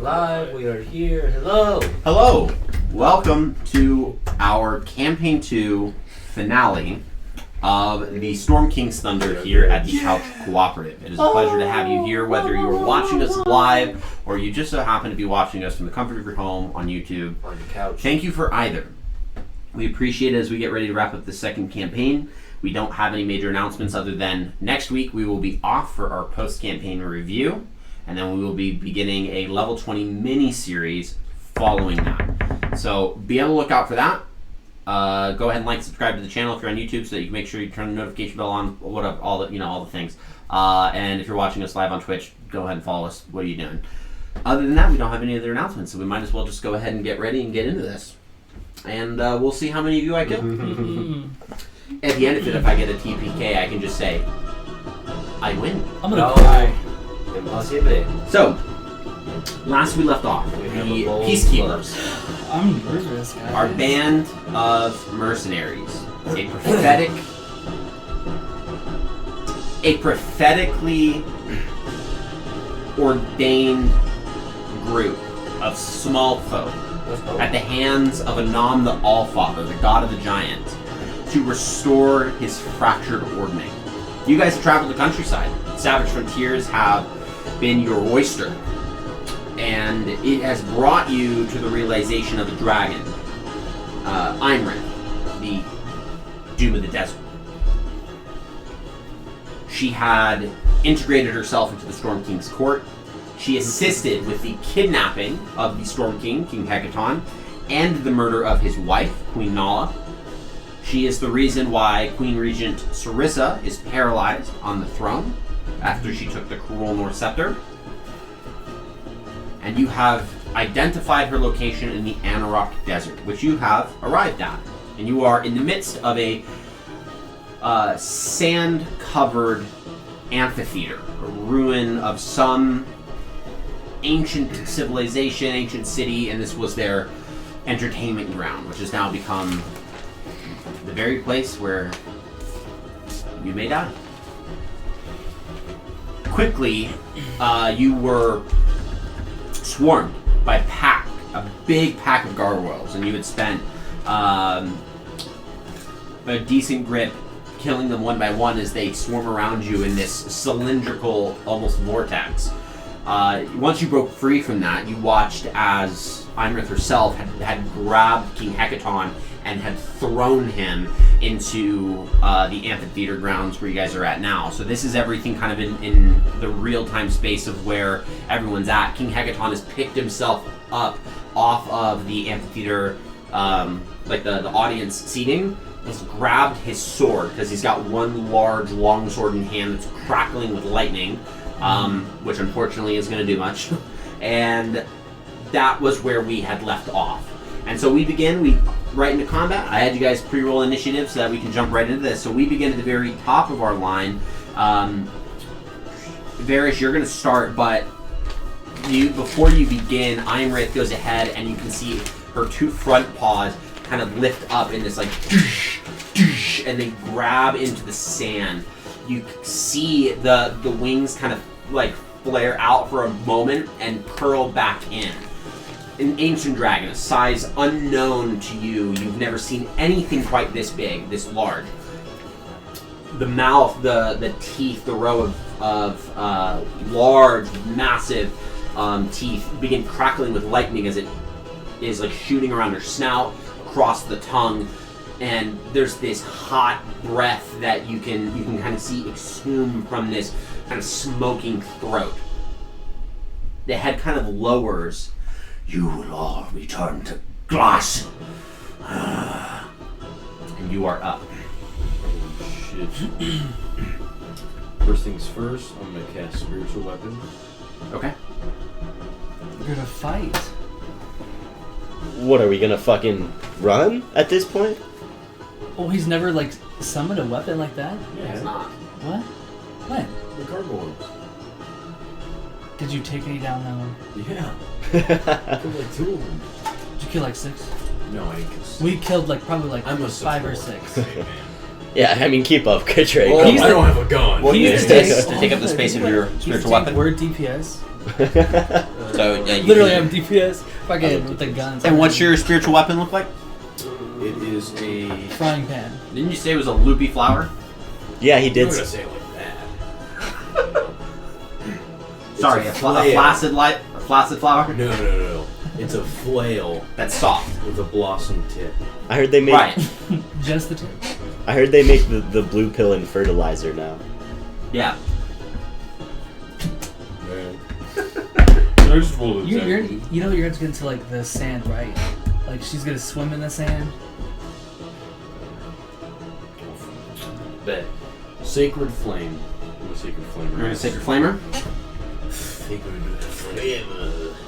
live. We are here. Hello. Hello. Welcome to our Campaign 2 finale of the Storm King's Thunder here at the Couch Cooperative. It is a pleasure to have you here, whether you are watching us live or you just so happen to be watching us from the comfort of your home on YouTube. On the couch. Thank you for either. We appreciate it as we get ready to wrap up the second campaign. We don't have any major announcements other than next week we will be off for our post-campaign review, and then we will be beginning a level 20 mini-series following that. So be on the lookout for that. Go ahead and like, subscribe to the channel if you're on YouTube, so that you can make sure you turn the notification bell on. All the things. And if you're watching us live on Twitch, go ahead and follow us. What are you doing? Other than that, we don't have any other announcements, so we might as well just go ahead and get ready and get into this. And we'll see how many of you I kill. At the end of it, if I get a TPK, I can just say, I win. I'm gonna cry. Impossible. So, last we left off, We the have a bold Peacekeepers, I'm nervous, guys. our band of mercenaries, a prophetically ordained group of small folk at the hands of Anam the Allfather, the god of the giant, to restore his fractured ordning. You guys have traveled the countryside. Savage frontiers have been your oyster, and it has brought you to the realization of a dragon, Imrith, the Doom of the Desert. She had integrated herself into the Storm King's court. She assisted with the kidnapping of the Storm King, King Hecaton, and the murder of his wife, Queen Nala. She is the reason why Queen Regent Sarissa is paralyzed on the throne after she took the Kurulnor scepter. And you have identified her location in the Anarok Desert, which you have arrived at. And you are in the midst of a sand-covered amphitheater, a ruin of some ancient civilization, ancient city, and this was their entertainment ground, which has now become the very place where you may die. Quickly, you were swarmed by a big pack of gargoyles, and you had spent a decent grip killing them one by one as they swarm around you in this cylindrical, almost vortex. Once you broke free from that, you watched as Imrith herself had grabbed King Hecaton and had thrown him into the amphitheater grounds where you guys are at now. So this is everything kind of in the real-time space of where everyone's at. King Hecaton has picked himself up off of the amphitheater, like the audience seating, has grabbed his sword, because he's got one large long sword in hand that's crackling with lightning, which unfortunately isn't going to do much. And that was where we had left off. And so we begin right into combat. I had you guys pre-roll initiative so that we can jump right into this. So we begin at the very top of our line. Varys, you're going to start, but before you begin, Imrith goes ahead and you can see her two front paws kind of lift up in this like doosh, doosh, and they grab into the sand. You see the wings kind of like flare out for a moment and curl back in. An ancient dragon, a size unknown to you. You've never seen anything quite this big, this large. The mouth, the teeth, the row of large, massive teeth begin crackling with lightning as it is like shooting around her snout, across the tongue, and there's this hot breath that you can kind of see exhume from this kind of smoking throat. The head kind of lowers. You will all return to glass. And you are up. Shit. First things first, I'm gonna cast Spiritual Weapon. Okay. We're gonna fight. What, are we gonna fucking run at this point? Oh, he's never like summoned a weapon like that? Yeah, It's not. What? When? the gargoyles. Did you take any down that one? Yeah. Killed like 2 of them. Did you kill like 6? No, I ain't killed. We killed like probably like I'm a 5 or support. 6. Hey, man. Yeah, I mean, keep up, good trade. Well, He's I don't have a gun. Well, He's use the this tank. to take up the space of your He's spiritual tank weapon. Word DPS. So yeah, you Literally, can- I'm DPS. I Fucking love with the DPS. guns. And what's your spiritual weapon look like? It is a. frying pan? Didn't you say it was a loopy flower? Yeah, he I'm did. not gonna say it like that. Sorry, a a flail. flaccid flower. No. It's a flail That's soft. with a blossom tip. I heard they make. Right. Just the tip. I heard they make the blue pill in fertilizer now. Yeah. Man. I just rolled You know you're gonna get into like the sand, right? Like she's gonna swim in the sand. Bet. Sacred flame. I'm a sacred flame. You're gonna sacred flamer. Sacred flame.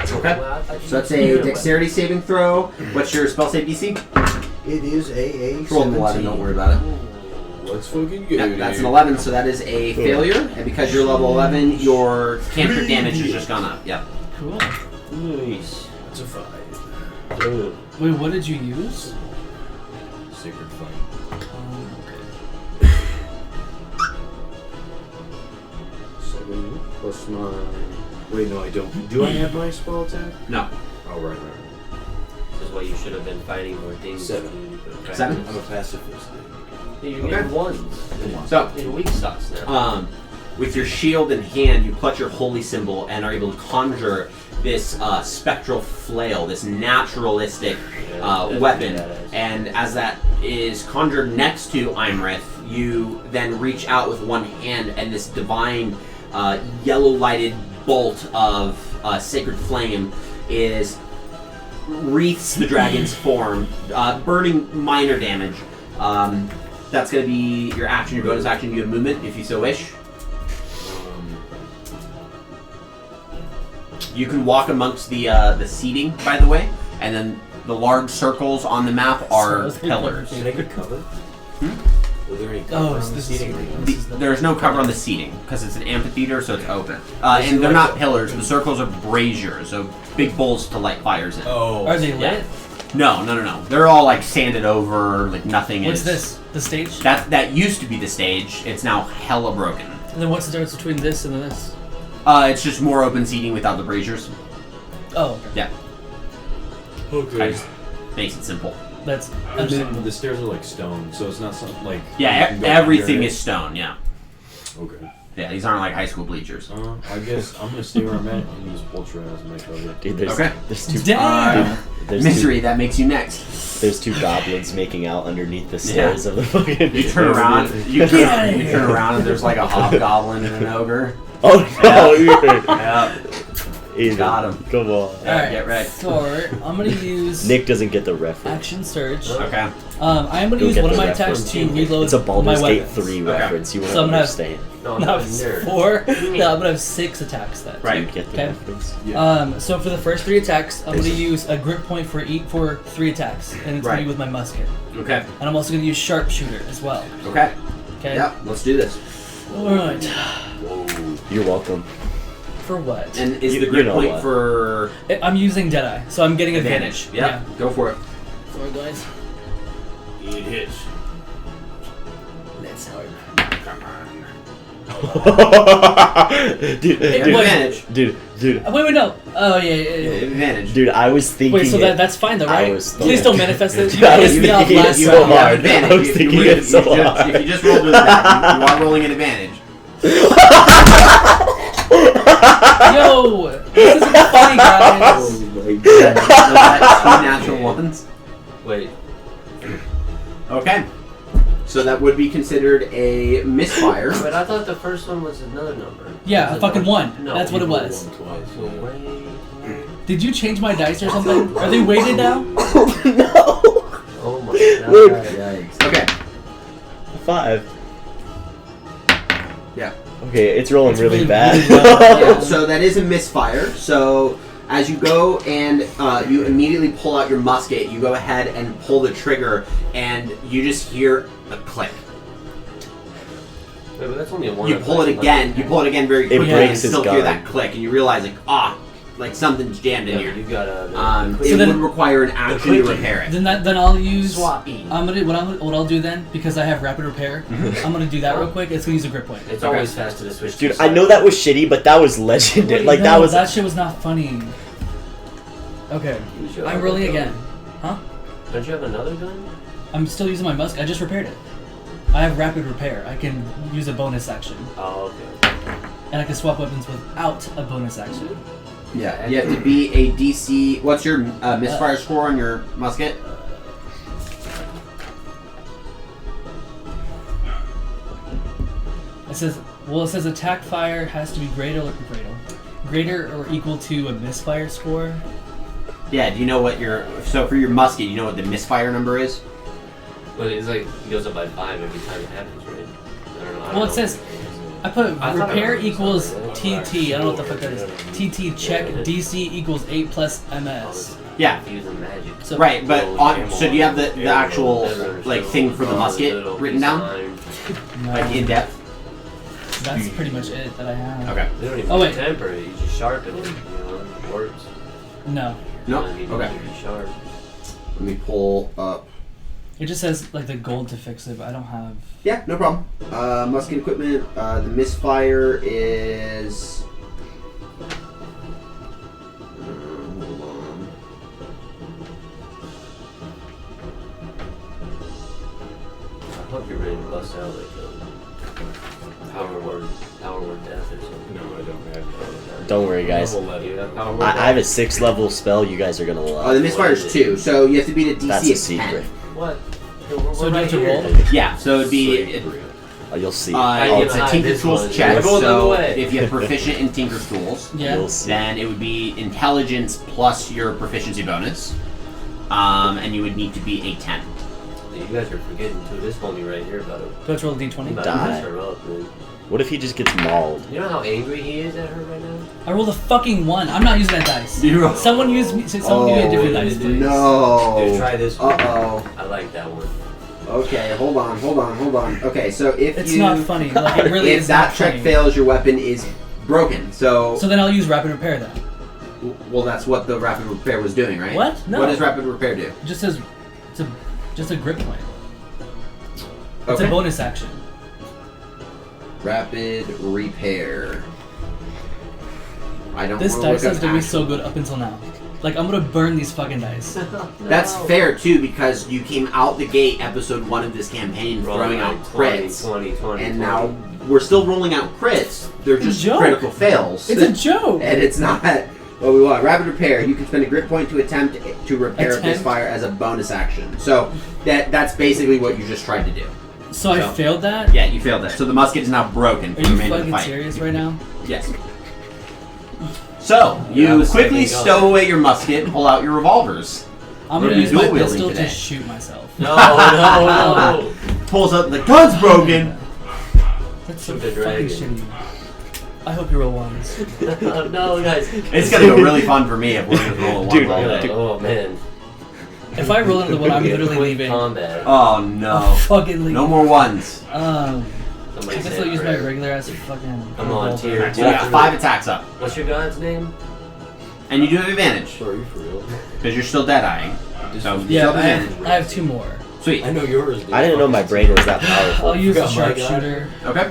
Okay. So that's a dexterity saving throw. What's your spell save DC? It is a Roll an 11. Don't worry about it. Let's fucking go. Yep, that's an 11. So that is a failure. And because you're level 11, your cantrip damage has just gone up. Yep. Cool. Nice. That's a 5. Wait, what did you use? Sacred flame. Okay. 7 plus 9. Wait, no, I don't. Do I have my spell attack? No. Oh, right. This is why you should have been fighting more things. 7. Okay. 7? I'm a pacifist. Yeah, you're Okay. getting ones. So, In weak sauce now. with your shield in hand, you clutch your holy symbol and are able to conjure this spectral flail, this naturalistic that's weapon. badass. And as that is conjured next to Imrith, you then reach out with one hand, and this divine yellow-lighted bolt of sacred flame is wreaths the dragon's form, burning minor damage. That's going to be your action, your bonus action. You have movement if you so wish. You can walk amongst the seating, by the way, and then the large circles on the map are pillars. Can I get cover? Were there any cover Oh, on so the this is seating? this is the There's no cover on the seating because it's an amphitheater, so it's open. And they're not pillars. The circles are braziers, so big bowls to light fires in. Oh. Are they lit? No. They're all like sanded over, like nothing What's is. this? The stage? That used to be the stage. It's now hella broken. And then what's the difference between this and this? It's just more open seating without the braziers. Oh, okay. Yeah, I Okay. just makes it simple. That's And understandable. then the stairs are like stone, so it's not something like. Yeah, you can go everything under is stone. Yeah, it. Okay. yeah. These aren't like high school bleachers. I guess I'm gonna stay where I'm at and use Ultra as my cover. Dude, there's Okay. there's two Damn! there's Misery, that makes you next. there's two goblins making out underneath the stairs of the fucking. You turn around. You Get outta turn here. around, and there's like a hobgoblin and an ogre. Oh no! Yep. Ethan, Got him. Come on. Alright, get ready. so I'm gonna use Nick doesn't get the reference. action surge. Okay. I am gonna Go use get one of the my attacks reference. to reload It's a Baldur's my Gate weapons. 3 Okay. reference. You won't So I'm gonna have- understand. No, No, not it's nerd. 4. No, I'm gonna have 6 attacks then. Right. You get the Okay. reference. So for the first 3 attacks, I'm gonna use a grip point for 3 attacks, and it's gonna Right. be with my musket. Okay. And I'm also gonna use sharpshooter as well. Okay. Okay. Yep. Let's do this. All right. You're welcome. For what? And is You- the you grip know point what. for I'm using Deadeye, so I'm getting advantage. Yep. Go for it. Yeah. Sorry, guys. It hits. That's how dude, Wait. Advantage. dude, Wait, no. Oh, yeah. Advantage. dude, I was thinking. Wait, so it- that's fine though, I right? was Please thinking- don't manifest it. Dude, You I was pissed me off thinking it last so round. hard. Advantage. I was If thinking you- it so hard. If you just rolled with that, you are rolling an advantage. Yo, this isn't funny, guys. my Two natural ones. Wait. Okay. So that would be considered a misfire. But I thought the first one was another number. Yeah, Was a it fucking one? 1. No. That's what it You rolled was. one twice. So wait. Did you change my dice or something? Are they weighted now? No. Oh my Wait. god. Yikes. Okay. 5. Yeah. Okay, it's rolling It's really, really, bad. really well. Yeah, so that is a misfire. So as you go and you immediately pull out your musket, you go ahead and pull the trigger, and you just hear a click. Wait, but that's only a one. You pull it again. You pull it again very It quickly, breaks and his still hear gun. that click, and you realize like, like something's jammed in Yeah, here. you got a. It So then- would require an action to repair it. Then I'll use. Swappy. What I'll do then, because I have rapid repair, I'm gonna do that real quick. It's gonna use a grip point. It's Okay. always faster to switch. Dude, to I know side. that was shitty, but that was legendary. Like No, that was. that shit was not funny. Okay, Use your I'm other rolling gun. again. Huh? Don't you have another gun? I'm still using my musket. I just repaired it. I have rapid repair. I can use a bonus action, Oh, okay. and I can swap weapons without a bonus action. Yeah, you have to be a DC. What's your misfire score on your musket? It says attack fire has to be greater or equal to a misfire score. Yeah, do you know what your... So for your musket, you know what the misfire number is? But it's like it goes up by 5 every time it happens, right? I don't know. Well, it says I put I thought repair it was equals something. TT. I don't know what the fuck that is. TT check DC equals 8 plus MS. Yeah. Using magic. So Right, but on... So do you have the actual, like, thing for the musket written down? no, Like, in depth? that's pretty much it that I have. Okay. They don't even Oh, wait. temper it. You just sharpen it. You know, it works. No, No? You Okay. need to be sharp. Let me pull up... it just says like the gold to fix it, but I don't have. Yeah, no problem. Musket equipment, the misfire is... hold on. I hope you're ready to bust out like power word death or something. No, I don't have Don't worry, guys. Level 11. You have power word I have a 6th level spell. You guys are gonna love. The misfire is 2, so you have to beat a DC That's a of secret. 10. What? We're So do you have to here. roll? Yeah, so it'd be... Oh, you'll see. it's a hide Tinker this Tools one. check, Everyone look so away. if you have proficient in Tinker Tools, Yeah. You'll see. then it would be Intelligence plus your proficiency bonus, and you would need to be a 10. You guys are forgetting too. This homie right here about to Do I have to roll a d20? about Die. to mess her up, man. What if he just gets mauled? You know how angry he is at her right now? I rolled a fucking 1. I'm not using that dice. You roll- Someone give me a different dice, please. No. Dude, try this one. Uh-oh. I like that one. Okay, hold on. Okay, so if It's not funny. Like it really if is that not check funny. fails, your weapon is broken. So So then I'll use rapid repair then. well, that's what the rapid repair was doing, right? What? No. What does rapid repair do? It just says just a grip point. It's Okay. a bonus action. Rapid repair. I don't. This wanna dice look has up to be actual- so good up until now. Like I'm gonna burn these fucking dice. That's fair too, because you came out the gate, episode 1 of this campaign, throwing out crits, 20, and now we're still rolling out crits. They're just Joke. critical fails. It's a joke. And it's not what we want. Rapid repair. You can spend a grit point to attempt to repair Attempt? this fire as a bonus action. So that's basically what you just tried to do. So I So- failed that? Yeah, you failed that. So the musket is now broken for Are the you remainder of the fucking fight. serious right now? Yes. So You have you a quickly second gun. stow away your musket, pull out your revolvers. I'm gonna Yeah, use my dual wielding pistol today. to shoot myself. No. Pulls up, the gun's broken. That's so Shoot the fucking dragon. shitty. I hope you roll ones. No, guys. It's gonna go really fun for me if we're gonna roll a Dude, one all Yeah, day. Oh man. If I roll another one, I'm literally Quick leaving. combat. Oh I'm no. fucking leaving. No more ones. I Somebody guess said I'll use my prayer. regular ass fucking. I'm on revolver. tier So you got 5 attacks up. What's your god's name? And you do have advantage. Sorry, for real. Because you're still dead-eyeing. So you Yeah, still I have advantage. have 2 more. Sweet. I know yours. Dude. I didn't know my brain was that powerful. I'll use the forgot my god. sharpshooter. Okay.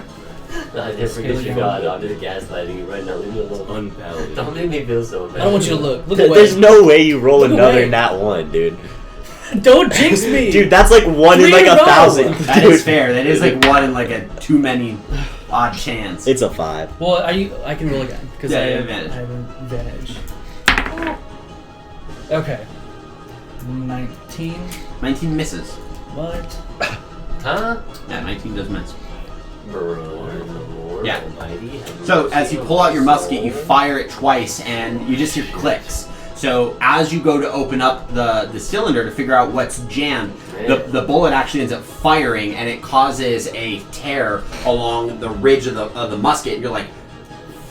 I didn't forget your god. I'm just gaslighting you right now. Leave me alone. Unbalanced. Don't make me feel so bad. I don't want you to look. Look away. There's no way you roll Look another away. nat 1, dude. Don't jinx me! Dude, that's like 1 in 3 like in a row. 1,000. That Dude. is fair. That is like 1 in like a too many odd chance. It's a 5. Well, I can roll again because Yeah, I, you have have advantage. I have advantage. Okay. 19. 19 misses. What? Huh? Yeah, 19 does miss. Lord Yeah. Almighty. So as you pull out your musket, you fire it twice, and you just hear clicks. So as you go to open up the cylinder to figure out what's jammed, the bullet actually ends up firing, and it causes a tear along the ridge of the musket. And you're like,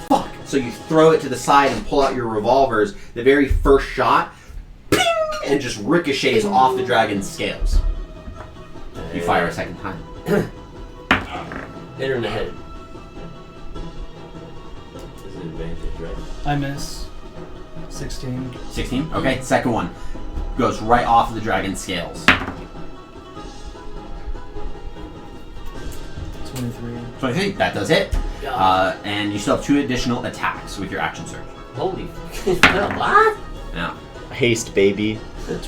"Fuck!" So you throw it to the side and pull out your revolvers. The very first shot, ping, and just ricochets off the dragon's scales. You fire a second time. Hit her in the head. This is an advantage, right? I miss. 16. 16. Okay, second one goes right off of the dragon's scales. 23. 23. That does hit. And you still have 2 additional attacks with your action surge. Holy what? Now, Haste, baby.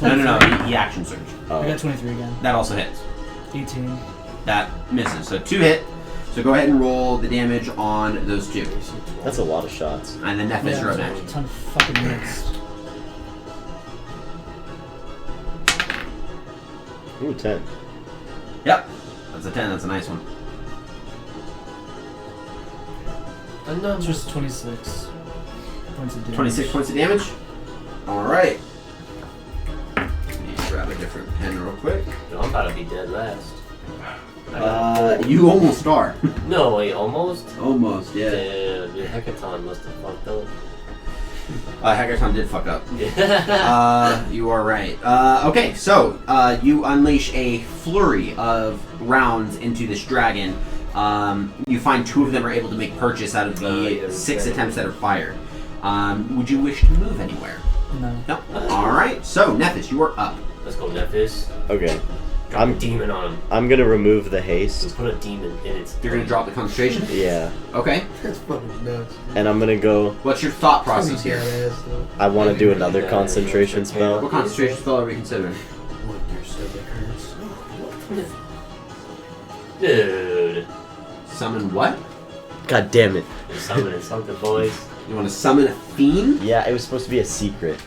no. He action surge. I got 23 again. That also hits. 18. That misses. So 2 hit. So go ahead and roll the damage on those 2. That's a lot of shots. And then Nephis, you're up a next. ton of fucking minutes. Ooh, 10. Yep. That's a 10. That's a nice one. It's just 26 points of damage. 26 points of damage. Alright. Let me grab a different pen real quick. No, I'm about to be dead last. You almost are. No, wait, almost? Almost, yeah. Damn, your Hecaton must have fucked up. Hackathon did fuck up. Yeah. You are right. Okay, so you unleash a flurry of rounds into this dragon. You find 2 of them are able to make purchase out of the 6 attempts that are fired. Would you wish to move anywhere? No. No. Alright, so Nephis, you are up. Let's go, Nephis. Okay. Drop a demon on him. I'm gonna remove the haste. Let's put a demon in its. You're gonna drop the concentration? Yeah. Okay. That's fucking nuts. And I'm gonna go. What's your thought process here? Badass, though. I want to do another concentration What spell. concentration spell are we considering? What, your stomach hurts? Dude. Summon what? God damn it. You're summoning something, boys. You want to summon a fiend? Yeah, it was supposed to be a secret.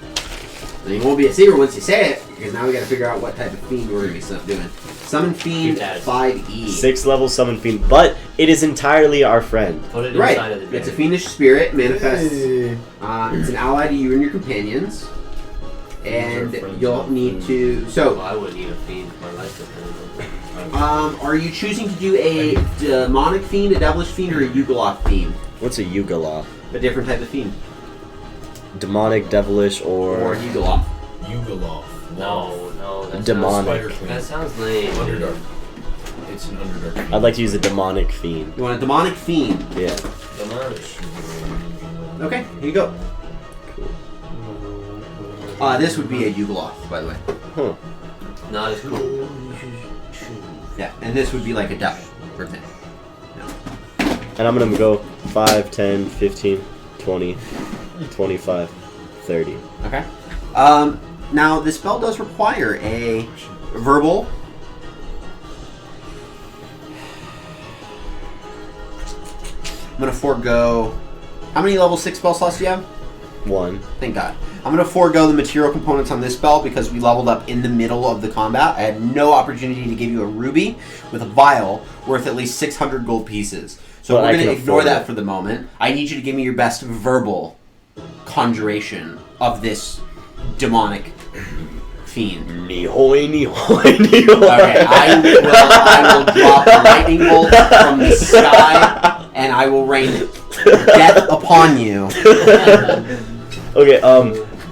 It won't be a secret once you say it, because now we gotta figure out what type of fiend we're gonna be doing. Summon Fiend Keep that. 5e. 6th level summon fiend, but it is entirely our friend. Put it Right. inside of the It's a demon. fiendish spirit, manifests. Hey. It's an ally to you and your companions. And you'll need to. Well, So, I wouldn't eat a fiend for my life. Depended are you choosing to do a demonic fiend, a devilish fiend, or a Yugoloth fiend? What's a Yugoloth? A different type of fiend. Demonic, devilish, Or or Yugoloth. Yugoloth. No, that demonic. Spider Queen. That sounds lame. Underdark. It's an Underdark. I'd like to use a demonic fiend. You want a demonic fiend? Yeah. Demonic. Okay, here you go. This would be a Yugoloth, by the way. Huh. Not as cool. Yeah, and this would be like a devil, for example. And I'm gonna go 5, 10, 15, 20, 25, 30. Okay. Now, this spell does require a verbal. I'm going to forego. How many level 6 spell slots do you have? 1. Thank God. I'm going to forego the material components on this spell because we leveled up in the middle of the combat. I had no opportunity to give you a ruby with a vial worth at least 600 gold pieces. So Well, I we're going to can ignore afford that it. for the moment. I need you to give me your best verbal conjuration of this demonic fiend. Nihoi, nihoi, nihoi. Okay, I will drop lightning bolts from the sky, and I will rain death upon you. Okay,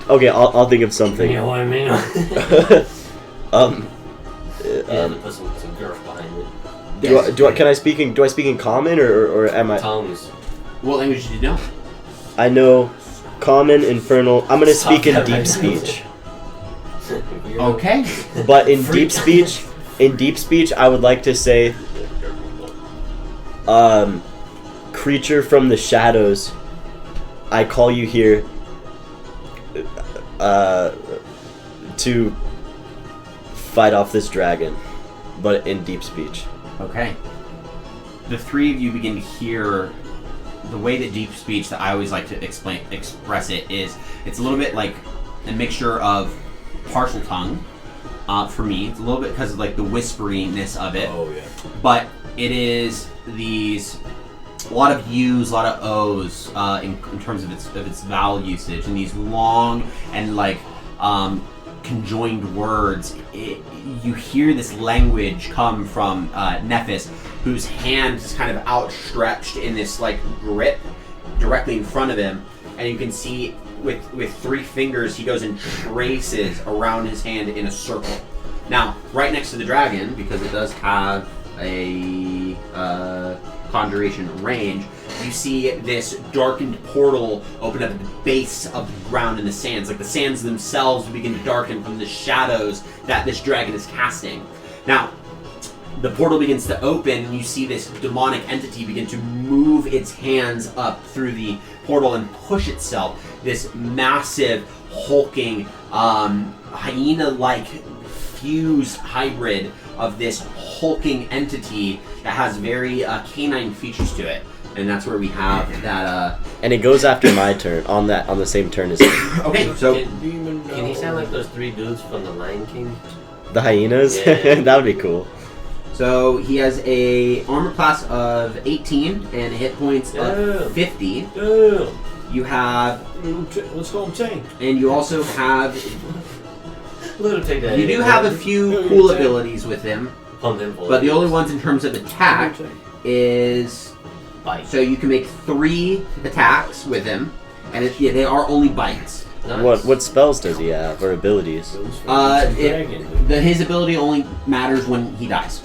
okay, I'll think of something. You know what I mean? Yeah, to put some girth behind it. Can I speak in common or am I? Tongues. What language do you know? I know common, infernal. I'm gonna speak in Stop deep that. speech. Okay. But in deep speech, I would like to say, creature from the shadows, I call you here, to fight off this dragon, but in deep speech. Okay. The three of you begin to hear the way that deep speech that I always like to express it is it's a little bit like a mixture of partial tongue. For me, it's a little bit because of like the whisperiness of it. Oh, yeah. But it is these a lot of U's, a lot of O's in terms of its vowel usage, and these long and like conjoined words. You hear this language come from Nephis, whose hand is kind of outstretched in this like grip directly in front of him, and you can see with 3 fingers he goes and traces around his hand in a circle. Now, right next to the dragon, because it does have a conjuration range, you see this darkened portal open up at the base of the ground in the sands. Like the sands themselves begin to darken from the shadows that this dragon is casting. Now, the portal begins to open, and you see this demonic entity begin to move its hands up through the portal and push itself. This massive, hulking, hyena-like fused hybrid of this hulking entity that has very canine features to it. And that's where we have that. And it goes after my turn on the same turn as him. Okay, so Can he sound like those 3 dudes from The Lion King? The hyenas. Yeah. That would be cool. So he has a armor class of 18 and hit points Yeah. of 50. Damn. You have, Let's call him Tank. and you also have, Let him take that. you do in, have a man. few cool abilities with him, Pump him full but the of only ones in terms of attack is, bite. so you can make 3 attacks with him, and they are only bites. Nice. What spells does he have or abilities? His ability only matters when he dies.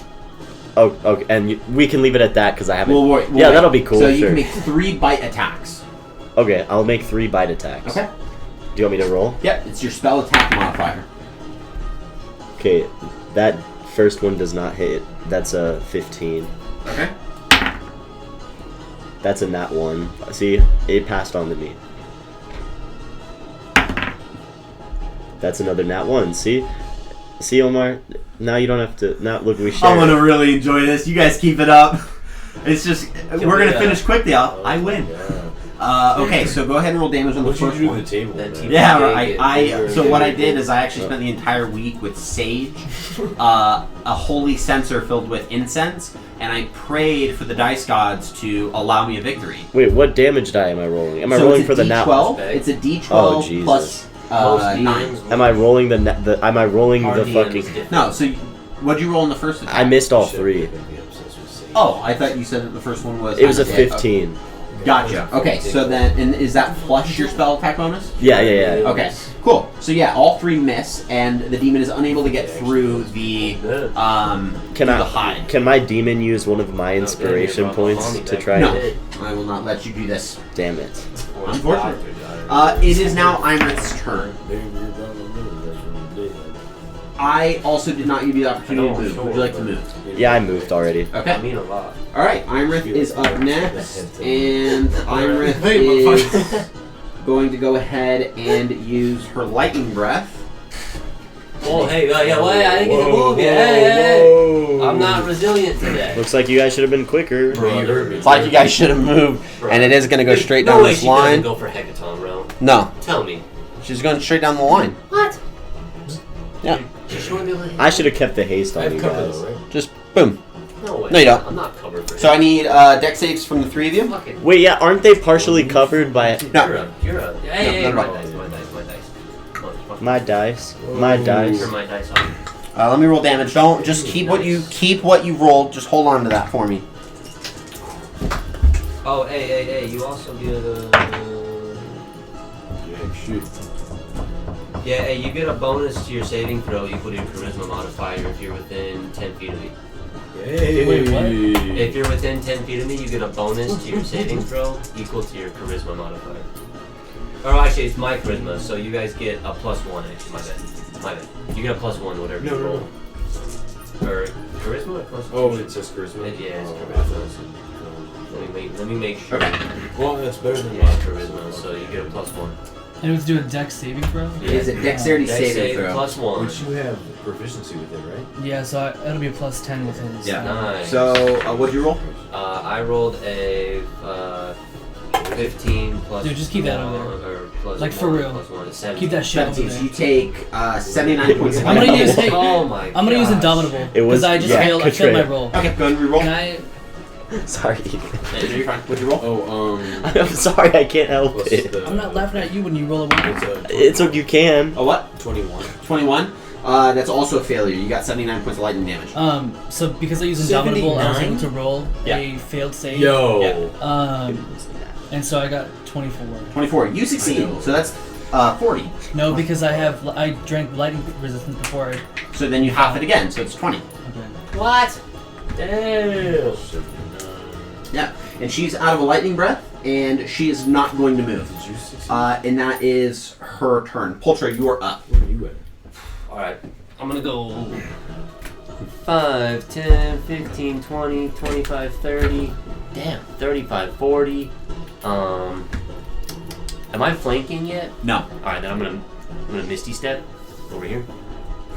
Oh, okay, and we can leave it at that because I haven't. We'll wait. Yeah, that'll be cool. So you Sure. can make 3 bite attacks. Okay, I'll make 3 bite attacks. Okay. Do you want me to roll? Yep, it's your spell attack modifier. Okay, that first one does not hit. That's a 15. Okay. That's a nat 1. See, it passed on to me. That's another nat 1. See, Omar. Now you don't have to. Now look, we share. I'm gonna really enjoy this. You guys keep it up. It's just we're gonna we, finish quickly. I win. Okay, so go ahead and roll damage on the What did you first do to one. the table? That man? team- Yeah, Yeah, so what I did is I actually spent the entire week with sage, a holy censer filled with incense, and I prayed for the dice gods to allow me a victory. Wait, what damage die am I rolling? Am I So rolling it's for a the nat? D12. Respect. It's a D12 Oh, Jesus. plus Most 9. demons Am I rolling Am I rolling Our the DM fucking? is different. No, so what'd you roll in the first attack? I missed all Should've 3. been obsessed with Sage. Oh, I thought you said that the first one was. It was a kinda dead. 15. Gotcha. Okay, so then, and is that plus your spell attack bonus? Yeah. Okay, cool. So yeah, all 3 miss, and the demon is unable to get through the Good. Can through the I? hide. Can my demon use one of my inspiration Rob points Mahoney to back try in No. the to? day. I will not let you do this. Damn it! Unfortunate. It is now Imrith's turn. Maybe you're going to move. That's what you did. I also did not give you the opportunity to I know, move. sure, Would you like to but- move? Yeah, I moved already. I Okay. mean a lot. All right. Imrith is up next, and Imrith Hey, is motherfucker. going to go ahead and use her lightning breath. Oh, hey, yeah, wait, I didn't get to Whoa, move yet. Hey. whoa. I'm not resilient today. Looks like you guys should have been quicker. Brother. It's like you guys should have moved, and it is going to go straight no down way this she doesn't line. go for Hecaton, bro. No, Tell me. she's going straight down the line. What? Yeah, You're showing me like... I should have kept the haste I on have you cover guys. though, right? just boom. No way. No, you don't. I'm not covered for So I need deck saves from the 3 of you. Fucking... Wait, yeah, aren't they partially covered by No. You're a... Hey, No, my no, dice, my dice, my dice. Motherfucker. my dice? My dice. Turn my dice off. Let me roll damage. Don't just keep what you rolled. Just hold on to that for me. Oh, hey, you also get a... Yeah, shoot. Yeah, hey, you get a bonus to your saving throw equal to your charisma modifier if you're within 10 feet of me. Hey. Wait, what? If you're within 10 feet of me, you get a bonus to your saving throw equal to your charisma modifier. Or actually, it's my charisma, so you guys get a +1 actually. My bad. You get a +1 whatever you No, roll. no. Or charisma or constitution? Oh, it says charisma. Yeah, it's Oh, charisma. Let me make sure. Okay. Well, that's better than Yeah, mine. charisma, so you get a +1. And it was doing a dex saving throw? It is a dexterity Dex saving save throw. +1. Which you have proficiency with it, right? Yeah, so it'll be a +10 with his. Yeah. Nice. So what'd you roll? I rolled a 15 plus. Dude, just keep that over there. Or plus Like, for one, real. Plus 1 is 17. Keep that shit over 17. So there. you take 79 points. of I'm gonna damage. use- hey, Oh my god. I'm gonna use Indomitable. It was- Because I just yeah, failed. I failed my Katrina. roll. Okay, go ahead and reroll. Can I? Sorry. Yeah, you're fine. What'd you roll? Oh, I'm sorry, I can't help plus it. the- I'm not laughing at you when you roll a 1. It's a It's you can. A what? 21. 21. That's also a failure. You got 79 points of lightning damage. So because I used Indomitable, I was 79? able to roll Yeah. a failed save. Yo. And so I got 24. 24. You succeed. I know. So that's 40. No, because I drank lightning resistance before. So then you half it again. So it's 20. Okay. What? Damn. Yeah. And she's out of a lightning breath, and she is not going to move. Did you succeed? And that is her turn. Poltra, you are up. Where are you at? Alright, I'm gonna go 5, 10, 15, 20, 25, 30. Damn, 35, 40. Am I flanking yet? No. Alright, then I'm gonna Misty Step over here.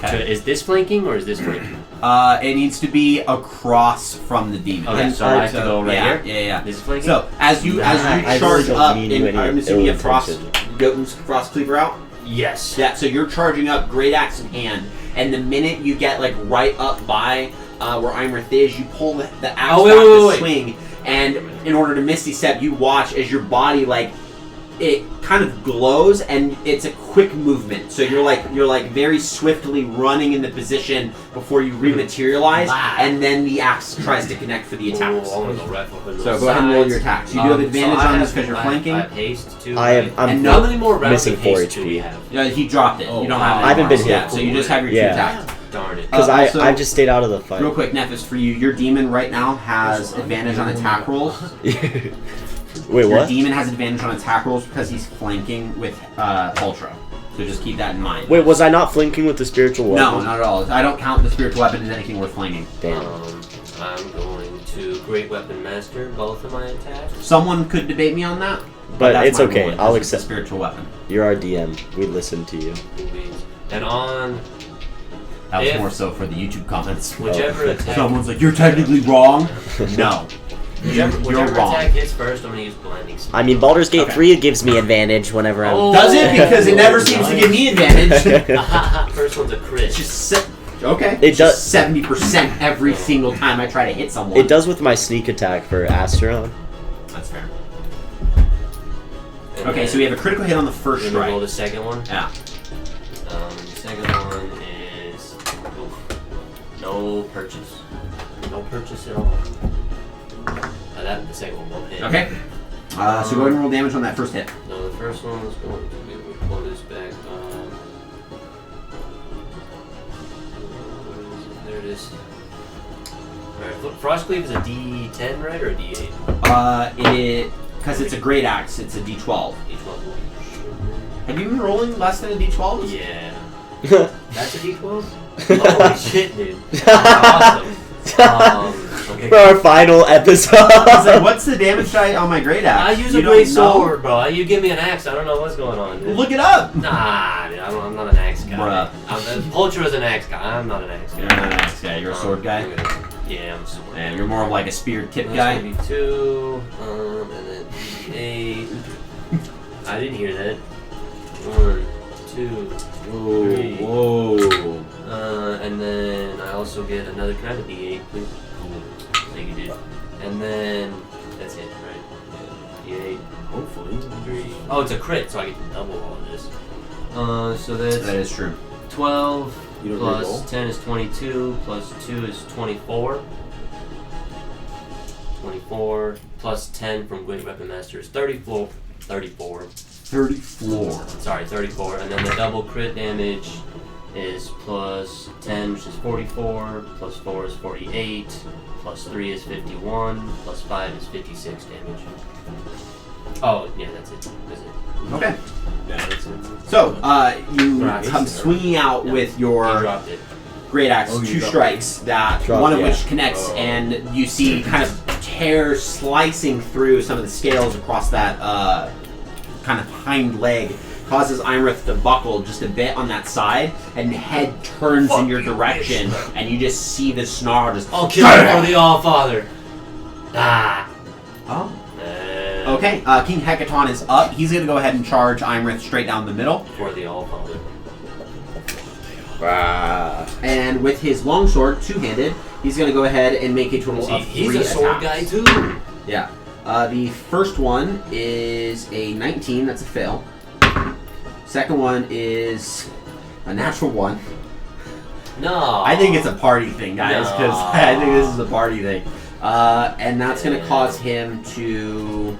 So Okay. is this flanking or is this flanking? It needs to be across from the demon. Okay, so I have to go right yeah, here? Yeah. This is flanking? So as you I charge really don't up, mean you and any I'm assuming you have ill frost, intention. Goten's frost cleaver out. Yes. Yeah. So you're charging up, great axe in hand, and the minute you get like right up by where Imrith is, you pull the axe Oh, back to wait. swing, and in order to Misty Step, you watch as your body like it kind of glows, and it's a quick movement. So you're like very swiftly running into position before you rematerialize, Wow. and then the axe tries to connect for the attacks. Oh, I'm gonna go right for the So go ahead and roll your attacks. You do have advantage on this because you're flanking. I have haste too. I am- right? I'm and how many more rounds missing of 4 haste do we HP. have? Yeah, he dropped it. Oh, You don't wow. have it I haven't been anymore. hit. Yeah, so you just have your two Yeah. attacks. Darn it. Because Also- I've just stayed out of the fight. Real quick, Nephis, for you, your demon right now has advantage on attack rolls. Wait, Your what? demon has advantage on attack rolls because he's flanking with Ultra. So just keep that in mind. Wait, was I not flanking with the spiritual No, weapon? not at all. I don't count the spiritual weapon as anything worth flanking. Damn. I'm going to Great Weapon Master both of my attacks. Someone could debate me on that, But that's it's my okay. ruling, I'll 'cause it's a accept. spiritual weapon. You're our DM. We listen to you. And on That was If- more so for the YouTube comments. whichever attack. Someone's like, "You're technically wrong." No, Whichever you're wrong. attack hits first, I'm gonna use Blinding Smite. I mean, Baldur's Gate Okay. 3 gives me advantage whenever I'm. Oh. Does it? Because it never seems to give me advantage. First one's a crit. It's just okay. It does- 70% every single time I try to hit someone. It does with my sneak attack for Asteron. That's fair. And Okay, then so we have a critical hit on the first we're gonna roll strike. the second one. Yeah. The second one is no purchase. No purchase at all. The second one won't hit. Okay. So go ahead and roll damage on that first hit. No, the first one is going to be. We'll pull this back. There it is. Alright, Frost Cleave is a D10, right, or a D8? Because it's a great axe, it's a D12. D12. Have you been rolling less than a D12? Yeah. That's a D12? Holy shit, dude. That's awesome. Okay. For our final episode. I was like, what's the damage die on my great axe? I use You a don't great know? sword, bro. You give me an axe, I don't know what's going on, dude. Look it up. Nah, dude, I'm not an axe guy. Bruh. Poltra's an axe guy. I'm not an axe guy. You're not an axe guy. You're a sword guy. Yeah, I'm a sword. And you're more of like a spear tip That's guy. gonna be 2, and then 8. I didn't hear that. 1, 2, 3. Whoa. And then I also get another. Can I have a D8, please? Thank you, dude. And then that's it, right? Yeah. D8. Hopefully. 3. Oh, it's a crit, so I get to double all of this. So That that's is true. 12 You don't plus re-roll? 10 is 22 plus 2 is 24. 24 plus 10 from Great Weapon Master is 34. 34. Sorry, 34. And then the double crit damage is plus 10, which is 44, plus 4 is 48, plus 3 is 51, plus 5 is 56 damage. Oh, yeah, that's it. That's it. Okay. Yeah, that's it. So, you Right. come swinging out Yeah. with He your dropped it. great axe, Oh, you 2 dropped strikes, that Drop, one of yeah. which connects, Oh. and you see kind of tears slicing through some of the scales across that kind of hind leg, causes Imrith to buckle just a bit on that side, and the head turns in your direction, and you just see the snarl just. I'll kill you for the All-Father. Ah. Oh. Okay, King Hecaton is up. He's gonna go ahead and charge Imrith straight down the middle, For the All-Father. Ah. and with his longsword, two-handed, he's gonna go ahead and make a total See, of 3 he's a sword attacks. guy too. Yeah. The first one is a 19. That's a fail. Second one is a natural 1. No. I think it's a party thing, guys, because No. I think this is a party thing. And that's going to Yeah. cause him to...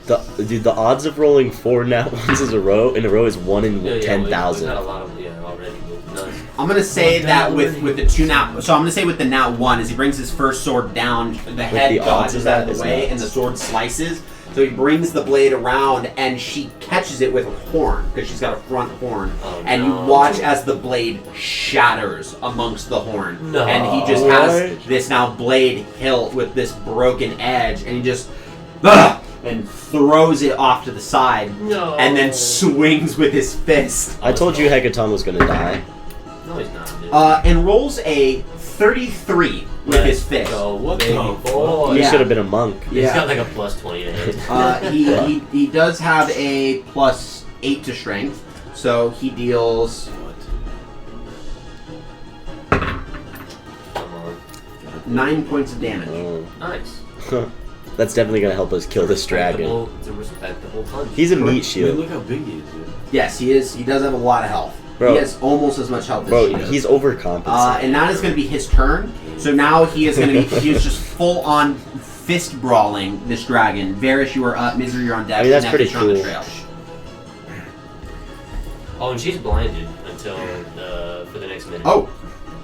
The odds of rolling 4 nat ones in a row is 1 in Yeah, 10,000. We've had a lot of already. Nuts. I'm gonna say that with the two nat. So I'm gonna say with the nat 1 as he brings his first sword down, the head the odds dodges of that out of is the way, nuts. and the sword slices. So he brings the blade around, and she catches it with a horn because she's got a front horn. Oh, And no. you watch as the blade shatters amongst the horn, No. and he just has this now blade hilt with this broken edge, and he just and throws it off to the side, No. and then swings with his fist. I told you Hecaton was gonna die. No, he's not, dude. And rolls a 33 with his fist. So what Baby the boy. You Yeah. should have been a monk. He's Yeah. got like a plus 20 to hit. He does have a plus 8 to strength, so he deals Come on. 9 points of damage. Oh. Nice. That's definitely gonna help us kill this dragon. It's a respectable punch. He's a meat I mean, shield. look how big he is, dude. Yes, he is. He does have a lot of health. Bro. He has almost as much health as Bro, she does. he's overcompensating. And that is going to be his turn. So now he is going to be. He is just full on fist brawling this dragon. Varys, you are up. Misery, you're on deck. I mean, that's Nephthys, pretty you're on the cool. trail. Oh, and she's blinded until for the next minute. Oh,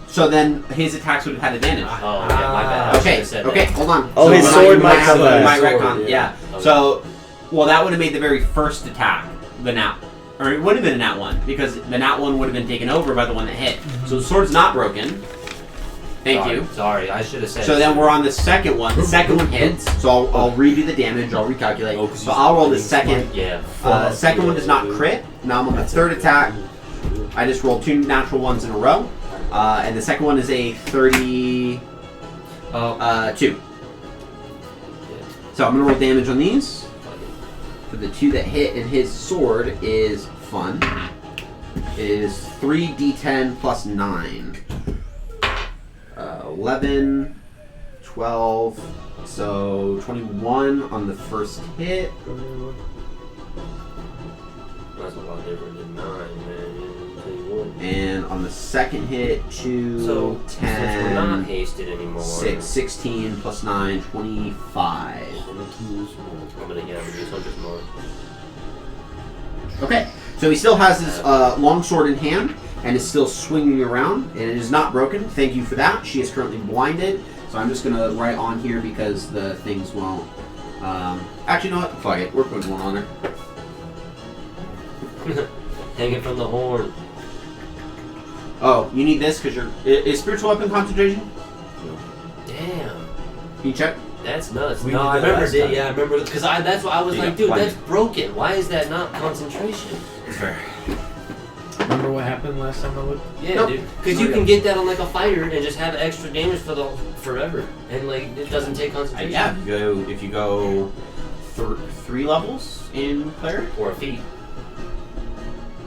so then his attacks would have had advantage. Oh, yeah, my bad. I Okay, should've said okay, that. hold on. Oh, his now sword you might have come to- back. you might Sword, retcon, yeah. yeah. Okay. So, well, that would have made the very first attack the nat, or it would have been a nat 1 because the nat 1 would have been taken over by the one that hit. So the sword's not broken. Thank Sorry, you. Sorry, I should have said. So then we're on the second one. The second one hits. So I'll redo the damage. I'll recalculate. Oh, 'cause So you I'll roll said the he's second. Yeah. Second one does not crit. Now I'm on the third attack. I just rolled 2 natural ones in a row. And the second one is a 32. Oh. So I'm gonna roll damage on these. For the 2 that hit, and his sword is fun. Is 3d10 plus 9. 11, 12, so 21 on the first hit. That's a lot different than 9, man. 21. And on the second hit, 2, So, 10, since we're not hasted anymore. 6, 16 plus 9, 25. I'm gonna do something more. Okay, so he still has his long sword in hand and is still swinging around, and it is not broken. Thank you for that. She is currently blinded, so I'm just gonna write on here because the things won't. Actually, you know what? Fuck it. We're putting one on there. Hang it from the horn. Oh, you need this because is spiritual weapon concentration? Damn. Can you check? That's nuts. We No, did I that remember last it. time. Yeah, I remember because that's what I was Yeah, like, dude, why? that's broken. Why is that not concentration? Remember what happened last time I looked? Yeah, Nope. dude. Because you can get that on like a fighter and just have extra damage for the forever, and like it doesn't take concentration. Yeah, if you go 3 levels in cleric. Or a feat.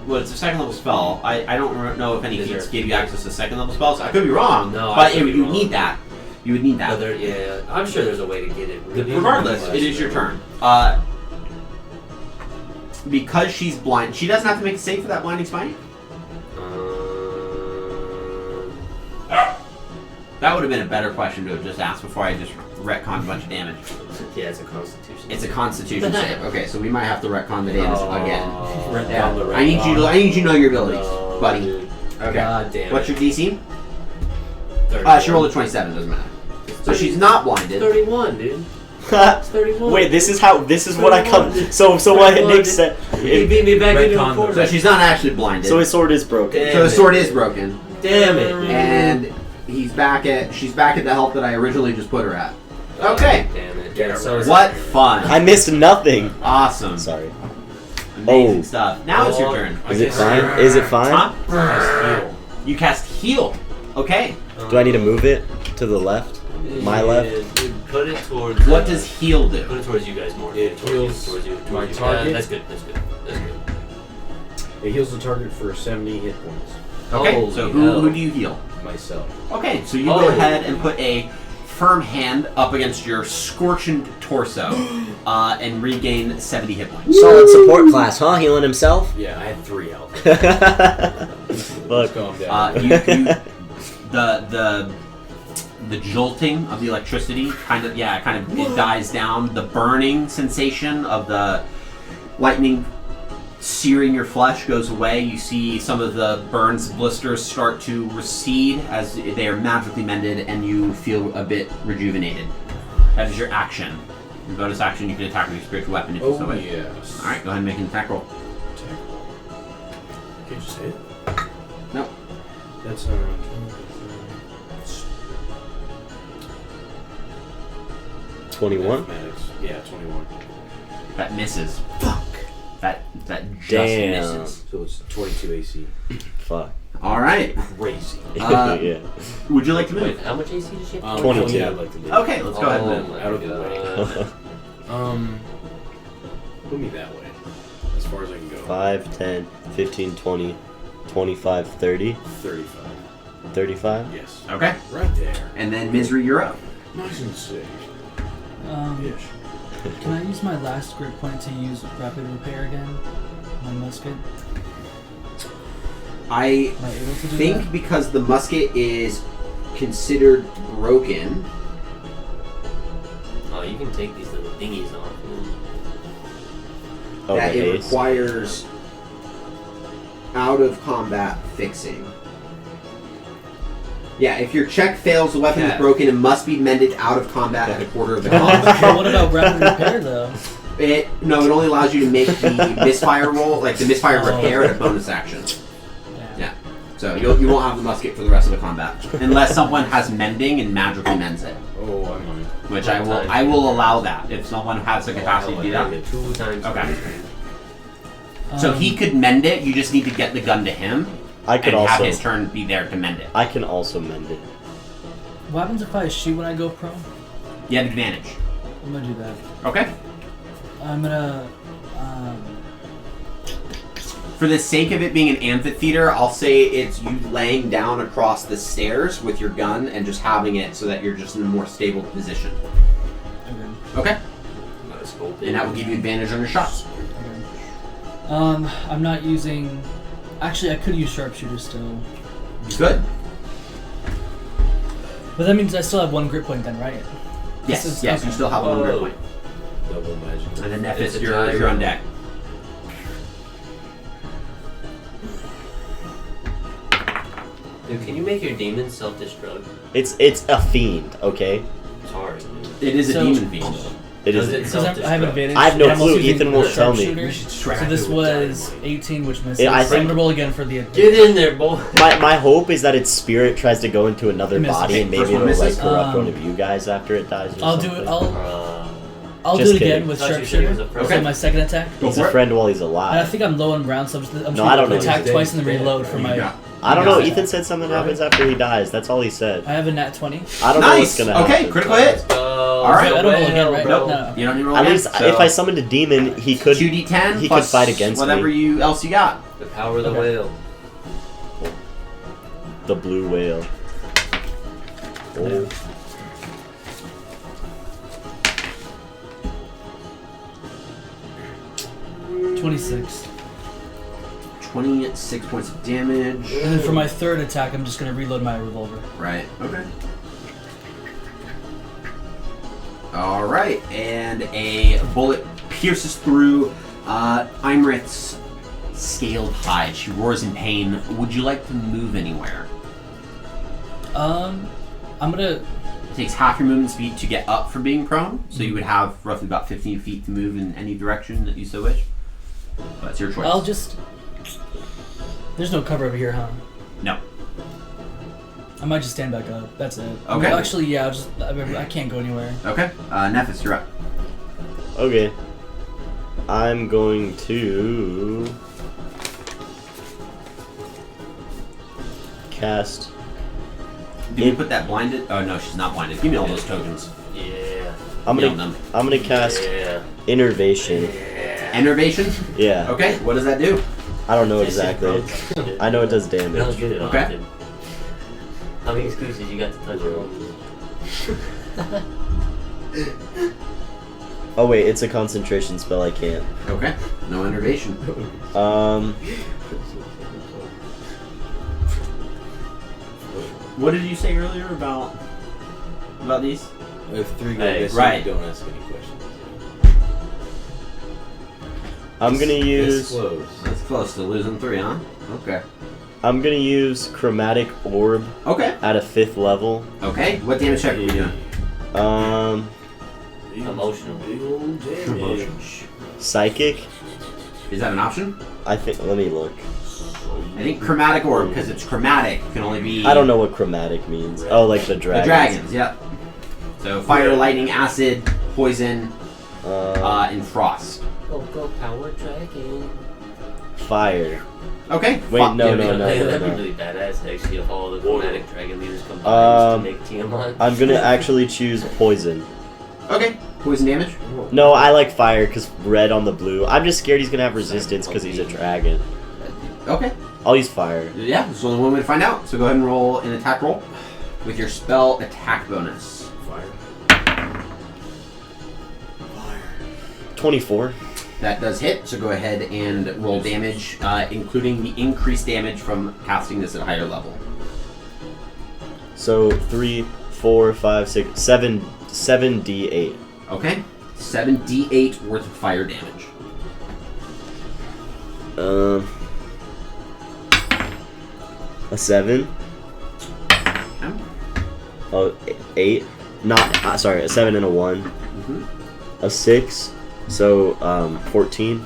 Well, it's a second level spell. I don't know if any Is feats there- give you access to second level spells. I could be wrong, No, I but could be you wrong. need that. You would need that. Other, yeah, I'm sure there's a way to get it. Regardless, it is your turn. Because she's blind, she doesn't have to make a save for that blinding smite. That would have been a better question to have just asked before I just retconned a bunch of damage. Yeah, it's a constitution. It's a Constitution save. Okay, so we might have to retcon the damage again. Retcon Yeah. the I need you to know your abilities, No, buddy. dude. Okay. God damn What's your it. DC? 31. She rolled a 27. Doesn't matter. So she's not blinded. 31, dude. It's 31. Wait, this is what I come. So what Nick said. He beat me back into a Retcon corner. So she's not actually blinded. So his sword is broken. Damn So the it. sword is broken, Damn it, dude. and she's back at the health that I originally just put her at. Okay. Damn it. Yeah, so it's What fun! I missed nothing. Awesome. Sorry. Amazing Oh. stuff. Now it's your Oh, turn. Is it fine? Is it fine? Huh? You cast heal. Okay. Do I need to move it to the left? My left? Dude, put it towards. What does heal Put do? it towards you guys more. It towards heals you, towards you. my Towards you. target. That's good. That's good. That's good. It heals the target for 70 hit points. Okay. Holy So hell. who do you heal? Myself. Okay. So you go Oh. ahead and put a firm hand up against your scorching torso, and regain 70 hit points. Solid support class, huh? Healing himself. Yeah, I had 3 health. Look, Calm down. The jolting of the electricity it dies down. The burning sensation of the lightning searing your flesh goes away. You see some of the burns, blisters start to recede as they are magically mended, and you feel a bit rejuvenated. That is your action. Your bonus action, you can attack with your spiritual weapon if you so Oh, wish. yes. Alright, go ahead and make an attack roll. Attack roll. Okay, just hit. No. That's 21. mathematics. Yeah, 21. That misses. Fuck. That just Damn. misses. So it's 22 AC. Fuck. Alright. Crazy. Yeah. Would you like to move? Wait, how much AC does she have? 22. Yeah, I'd like to do. Okay, let's go ahead and move. my Out of the God. Put me that way. As far as I can go. 5, 10, 15, 20, 25, 30, 35. 35. Yes. Okay. Right there. And then Misery, you're up. Nice and safe. Ish. Can I use my last grit point to use rapid repair again? My musket? I Am I able to do think that? because the musket is considered broken. Oh, you can take these little thingies off. Oh, that the it haste. requires out of combat fixing. Yeah, if your check fails, the weapon is Yeah. broken and must be mended out of combat at a quarter of the cost. But what about rapid repair though? It only allows you to make the misfire roll, like the misfire Oh. repair, at a bonus action. Yeah. Yeah. So you won't have the musket for the rest of the combat unless someone has mending and magically mends it, Oh, I might. which I will allow that if someone has the capacity to do that. 2 times. Okay. So he could mend it. You just need to get the gun to him. I could and have also. his turn be there to mend it. I can also mend it. What happens if I shoot when I go prone? You have advantage. I'm gonna do that. Okay. I'm gonna. For the sake of it being an amphitheater, I'll say it's you laying down across the stairs with your gun and just having it so that you're just in a more stable position. Okay. Okay. And that will give you advantage on your shots. Okay. I'm not using. Actually, I could use sharpshooter still. Good. But that means I still have 1 grit point then, right? Yes. This is- Yes. okay. You still have one grip point. Double magic. And then It's Nephis, a you're on gyro. deck. Dude, can you make your demon self-destruct? It's a fiend, okay? Sorry. It is a So- demon fiend. It Does is. it Because I have self-destruct? advantage. I have no and I'm also clue. using Ethan won't tell me. sharpshooter. We should track So this it with was dynamite. 18, which misses. Yeah, I So I'm think- gonna roll again for the. Get in there, boy. My hope is that its spirit tries to go into another It misses. body and maybe First one it'll like misses. corrupt one of you guys after it dies. Or I'll do something. it. I'll Just do it again kidding. with Thought you said it was sharpshooter. a So Okay. my second attack. Go He's for a it. friend while he's And I alive. think I'm low on rounds, so I'm just No, I don't know. attack He's twice and dead. then reload for You my. got- I don't you know. got it. Ethan said something happens after he dies. That's all he said. I have a nat 20. I don't know what's Nice. gonna happen. Okay. Critical hit. Let's go. All right. I don't roll again, right? bro. No. You don't need to roll At again. least So if I summoned a demon, he could. 2d10 he plus could fight against whatever me. else you got. The power of the Okay. whale. The blue whale. Oh. 26. 26 points of damage. And then for my third attack, I'm just gonna reload my revolver. Right. Okay. All right, and a bullet pierces through Imrit's scaled hide. She roars in pain. Would you like to move anywhere? I'm gonna. It takes half your movement speed to get up from being prone, so you would have roughly about 15 feet to move in any direction that you so wish. But it's your choice. I'll just. There's no cover over here, huh? No. I might just stand back up. That's it. Okay. Well, actually, yeah. I can't go anywhere. Okay. Nephis, you're up. Okay. I'm going to cast. Did we put that blinded? Oh no, she's not blinded. Give me all those tokens. Yeah. I'm Nailed gonna. them. I'm gonna cast Yeah. innervation. Enervation? Yeah. Okay. What does that do? I don't know Just say exactly. bro. I know it does That was damage. good. Okay. How many excuses you got to touch her? Oh wait, it's a concentration spell. I can't. Okay. No enervation. What did you say earlier about these? If 3 go Hey, missing, right. don't ask any questions. I'm gonna It's use. close. That's close to losing 3, huh? Okay. I'm gonna use Chromatic Orb Okay. at a 5th level. Okay. What damage check are you doing? Emotional. Big old damage. Psychic. Is that an option? I think. Let me look. I think chromatic orb, because it's chromatic, can only be... I don't know what chromatic means. Oh, like the The dragons. dragons, yep. So fire, lightning, acid, poison, and frost. Go power dragon. Fire. Okay. Wait, no. That'd be really badass actually if all the chromatic dragon leaders combined to make Tiamat. I'm gonna actually choose poison. Okay. Poison damage? No, I like fire because red on the blue. I'm just scared he's gonna have resistance because he's a dragon. Okay. I'll use fire. Yeah, there's only one way to find out. So go ahead and roll an attack roll with your spell attack bonus. Fire. 24. That does hit, so go ahead and roll damage, including the increased damage from casting this at a higher level. So 3, 4, 5, 6, 7 D8. Okay? 7d8 worth of fire damage. A 7. Okay. Oh, 8. Not sorry, a 7 and a 1. Mm-hmm. A 6. So 14.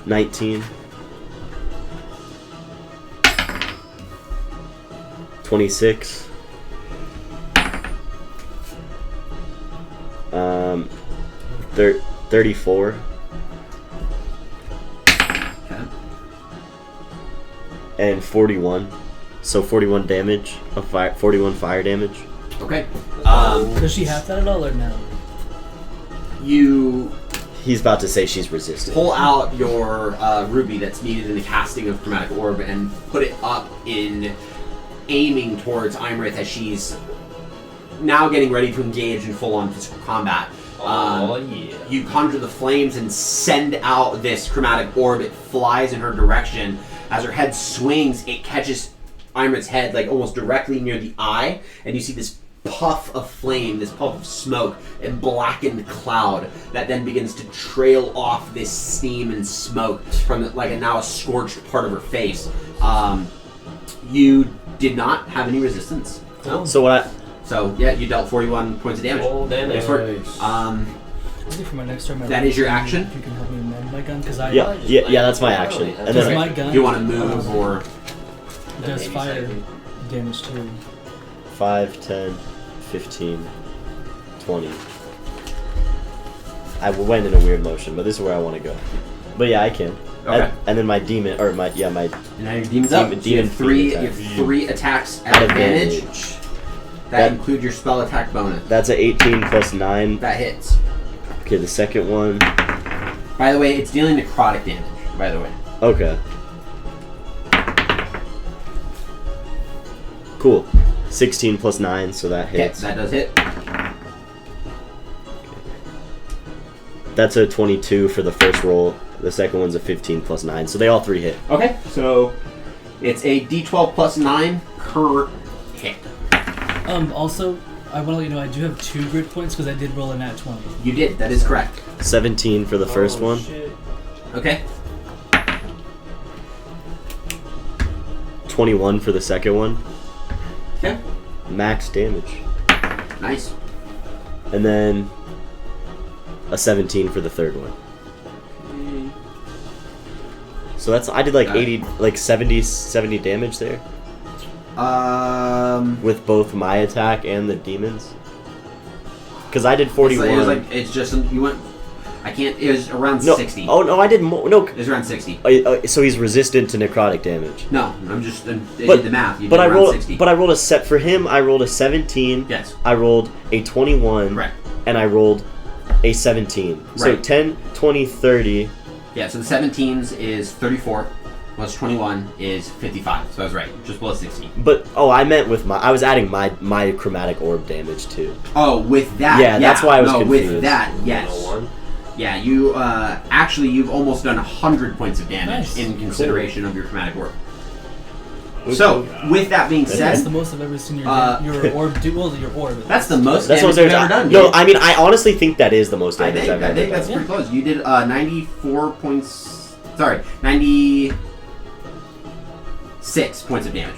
19. 26. 34. Okay. And 41. So 41 damage of fire. 41 fire damage. Okay. Does she have that at all or no? You He's about to say she's resistant. pull out your ruby that's needed in the casting of Chromatic Orb and put it up in aiming towards Imrith as she's now getting ready to engage in full-on physical combat. Oh yeah. You conjure the flames and send out this Chromatic Orb. It flies in her direction. As her head swings, it catches Imrith's head like almost directly near the eye, and you see this puff of flame, this puff of smoke, and blackened cloud that then begins to trail off this steam and smoke from like now a scorched part of her face. You did not have any resistance. So what? So yeah, you dealt 41 points of damage. Oh, damage. Nice work. Nice. Maybe for my next turn, That is your action? If you can help me mend my gun, because I Yeah, that's my action. And Does then my gun Do you want to move or? does Maybe fire second. damage too? 5, 10, 15, 20. I went in a weird motion, but this is where I want to go. But yeah, I can. Okay. And then my demon, or my And now your demon's up. Demon- So you have demon three. fiend You attack. have 3 attacks at advantage. That That- include your spell attack bonus. That's a 18 plus 9. That hits. Okay, the second one. By the way, it's dealing necrotic damage. By the way. Okay. Cool. 16 plus 9, so that Okay, hits. that does hit. That's a 22 for the first roll. The second one's a 15 plus 9, so they all 3 hit. Okay, so it's a D12 plus 9 per hit. Also, I want to let you know I do have 2 grid points because I did roll a nat 20. You did. That is correct. 17 for the first one. Shit. Okay. 21 for the second one. Okay. Max damage. Nice. And then a 17 for the third one. So that's I did like 80 like 70 damage there with both my attack and the demons. Cuz I did 41. It was like it's just you went. I can't. It was around no. 60. Oh no, I did more. No. It was around 60. So he's resistant to necrotic damage. No, I'm just. I But- did the math. You But did I around rolled 60. but I rolled a set for him. I rolled a 17. Yes. I rolled a 21. Correct. And I rolled a 17. So Right. 10, 20, 30. Yeah. So the 17s is 34. Plus 21 is 55. So I was right. Just below 60. But I meant with I was adding my chromatic orb damage too. Oh, with that. Yeah, that's why I was no, confused. with that, yes. 101. Yeah, you actually you've almost done 100 points of damage Nice. in consideration of your chromatic orb. So, with that being That's said, the most I've ever seen your orb do. Well, your orb. that's the most That's damage what you've ever done. No, dude. I mean, I honestly think that is the most I damage think, I've ever done. that's pretty close. You did 94 points. Sorry, 96 points of damage.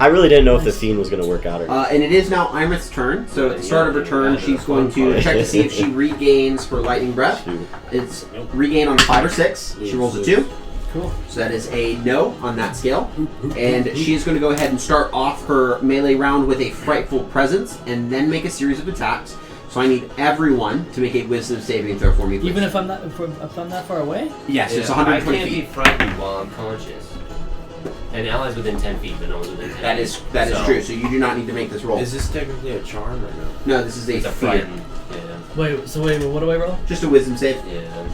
I really didn't know if the Nice. Fiend was going to work out or not. And it is now Imrith's turn. So at the start of her turn, she's going to check to see if she regains her lightning breath. Shoot. It's regain on 5 or 6. She rolls a 2. Cool. So that is a no on that scale. And she is going to go ahead and start off her melee round with a Frightful Presence and then make a series of attacks. So I need everyone to make a Wisdom saving throw for me, please. Even if I'm not if I'm that far away. Yes, it's I 120 can't feet. be frightened while I'm conscious. And allies within 10 feet, but no one's within 10 That is true. So you do not need to make this roll. Is this technically a charm or no? No, this is a It's a fear. frightened. Wait. So wait. What do I roll? Just a Wisdom save. Yeah.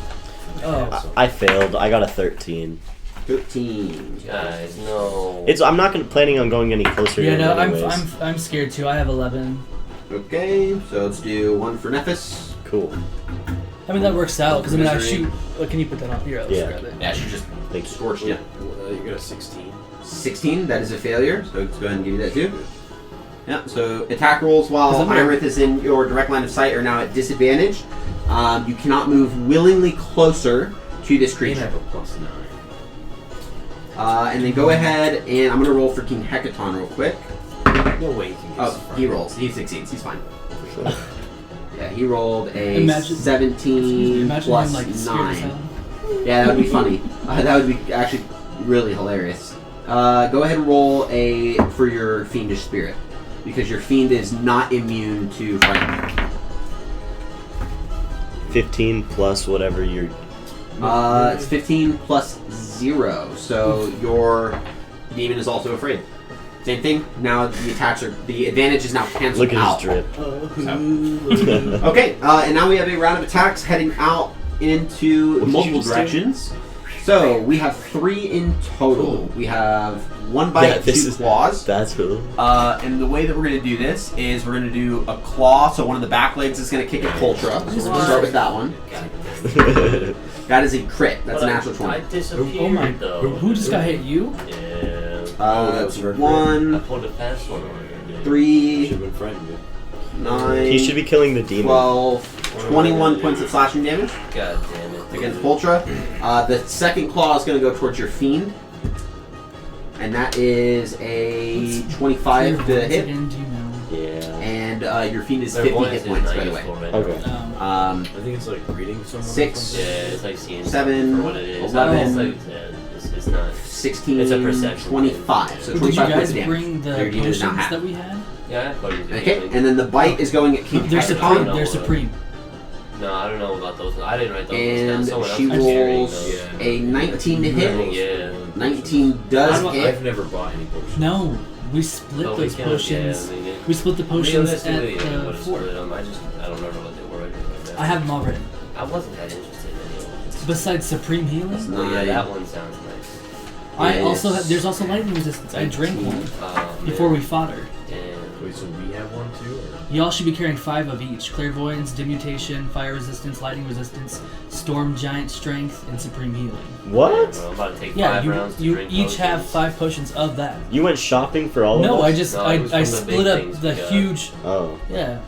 Oh. I failed. I got a 13. 13. Guys, no. I'm not planning on going any closer. Yeah. to No. him anyways. I'm scared too. I have 11. Okay, so let's do 1 for Nephis. Cool. I mean that works out because I mean I Misery. shoot. Can you put that on here? Let's Yeah. grab it. Yeah, she just Thank you. scorched you. You got a 16. 16, that is a failure, so let's go ahead and give you that too. Yeah, so attack rolls while 'Cause I'm gonna- Irith is in your direct line of sight are now at disadvantage. You cannot move willingly closer to this You creature. have a +9. And then go ahead and I'm going to roll for King Hecaton real quick. No way you can get Oh, surprised. he rolls. He succeeds. He's fine. Yeah, he rolled a Imagine- 17 Imagine plus him like scared as 9. hell. Yeah, that would be funny. That would be actually really hilarious. Go ahead and roll for your fiendish spirit, because your fiend is not immune to frightened. 15 plus whatever you're. It's 15 plus 0, so your demon is also afraid. Same thing. Now the advantage is now canceled Look at out. his drip. Okay, and now we have a round of attacks heading out into What did multiple you just do? directions. So we have 3 in total. We have 1 bite, 2 claws. That's cool. And the way that we're going to do this is we're going to do a claw. So one of the back legs is going to kick at Coltra. So we're going to start with that one. That is a crit. That's a natural 20. I disappeared Oh my. though. Who just got hit? You? Yeah. that was her crit. I 1, pulled a fast one on her. dude. 3, Should have been frightened, dude. 9, He should be killing the demon. 12, 21 points of slashing damage God damn it. against Poltra. The second claw is going to go towards your fiend. And that is a 25 to hit. Again, do you know? Yeah. And your fiend is Their 50 voice hit is points, not by the way. useful right Okay. now. Um, Um, I think it's like reading someone. or 6, something. Yeah, it's like seeing 7, something for what it is. 11, It's like, it's not. 16, It's a perception. 25. So did 25 you points guys of damage. bring the Your demon does not potions have. that we had? Yeah, I have buddies. Okay, and then the bite is going at King They're I don't supreme. know. Hecaton. They're supreme. No, I don't know about those. I didn't write those And down. Someone else she was carrying rolls those. Yeah. a 19 to hit. Yeah. 19 does I hit. I've never bought any potions. No, we split But we those can, potions. Yeah, I mean, We split the potions at realistically, it the would've fort. split 'em. I don't remember what they were. Right now. I have them already. I wasn't that interested in any of them. Besides supreme healing, That's Well, yeah, Nine. that one sounds nice. I also Yes. have. There's also lightning resistance. I drank one before we fought her. Damn. Wait, so we have one too? Or? Y'all should be carrying 5 of each: clairvoyance, demutation, fire resistance, lightning resistance, storm giant strength, and supreme healing. What? Well, I'm about to take Yeah, 5 rounds to you drink each have potions. 5 potions of that. You went shopping for all of No, us? I just No, it was I from the split big up things the we got. huge. Oh. Yeah.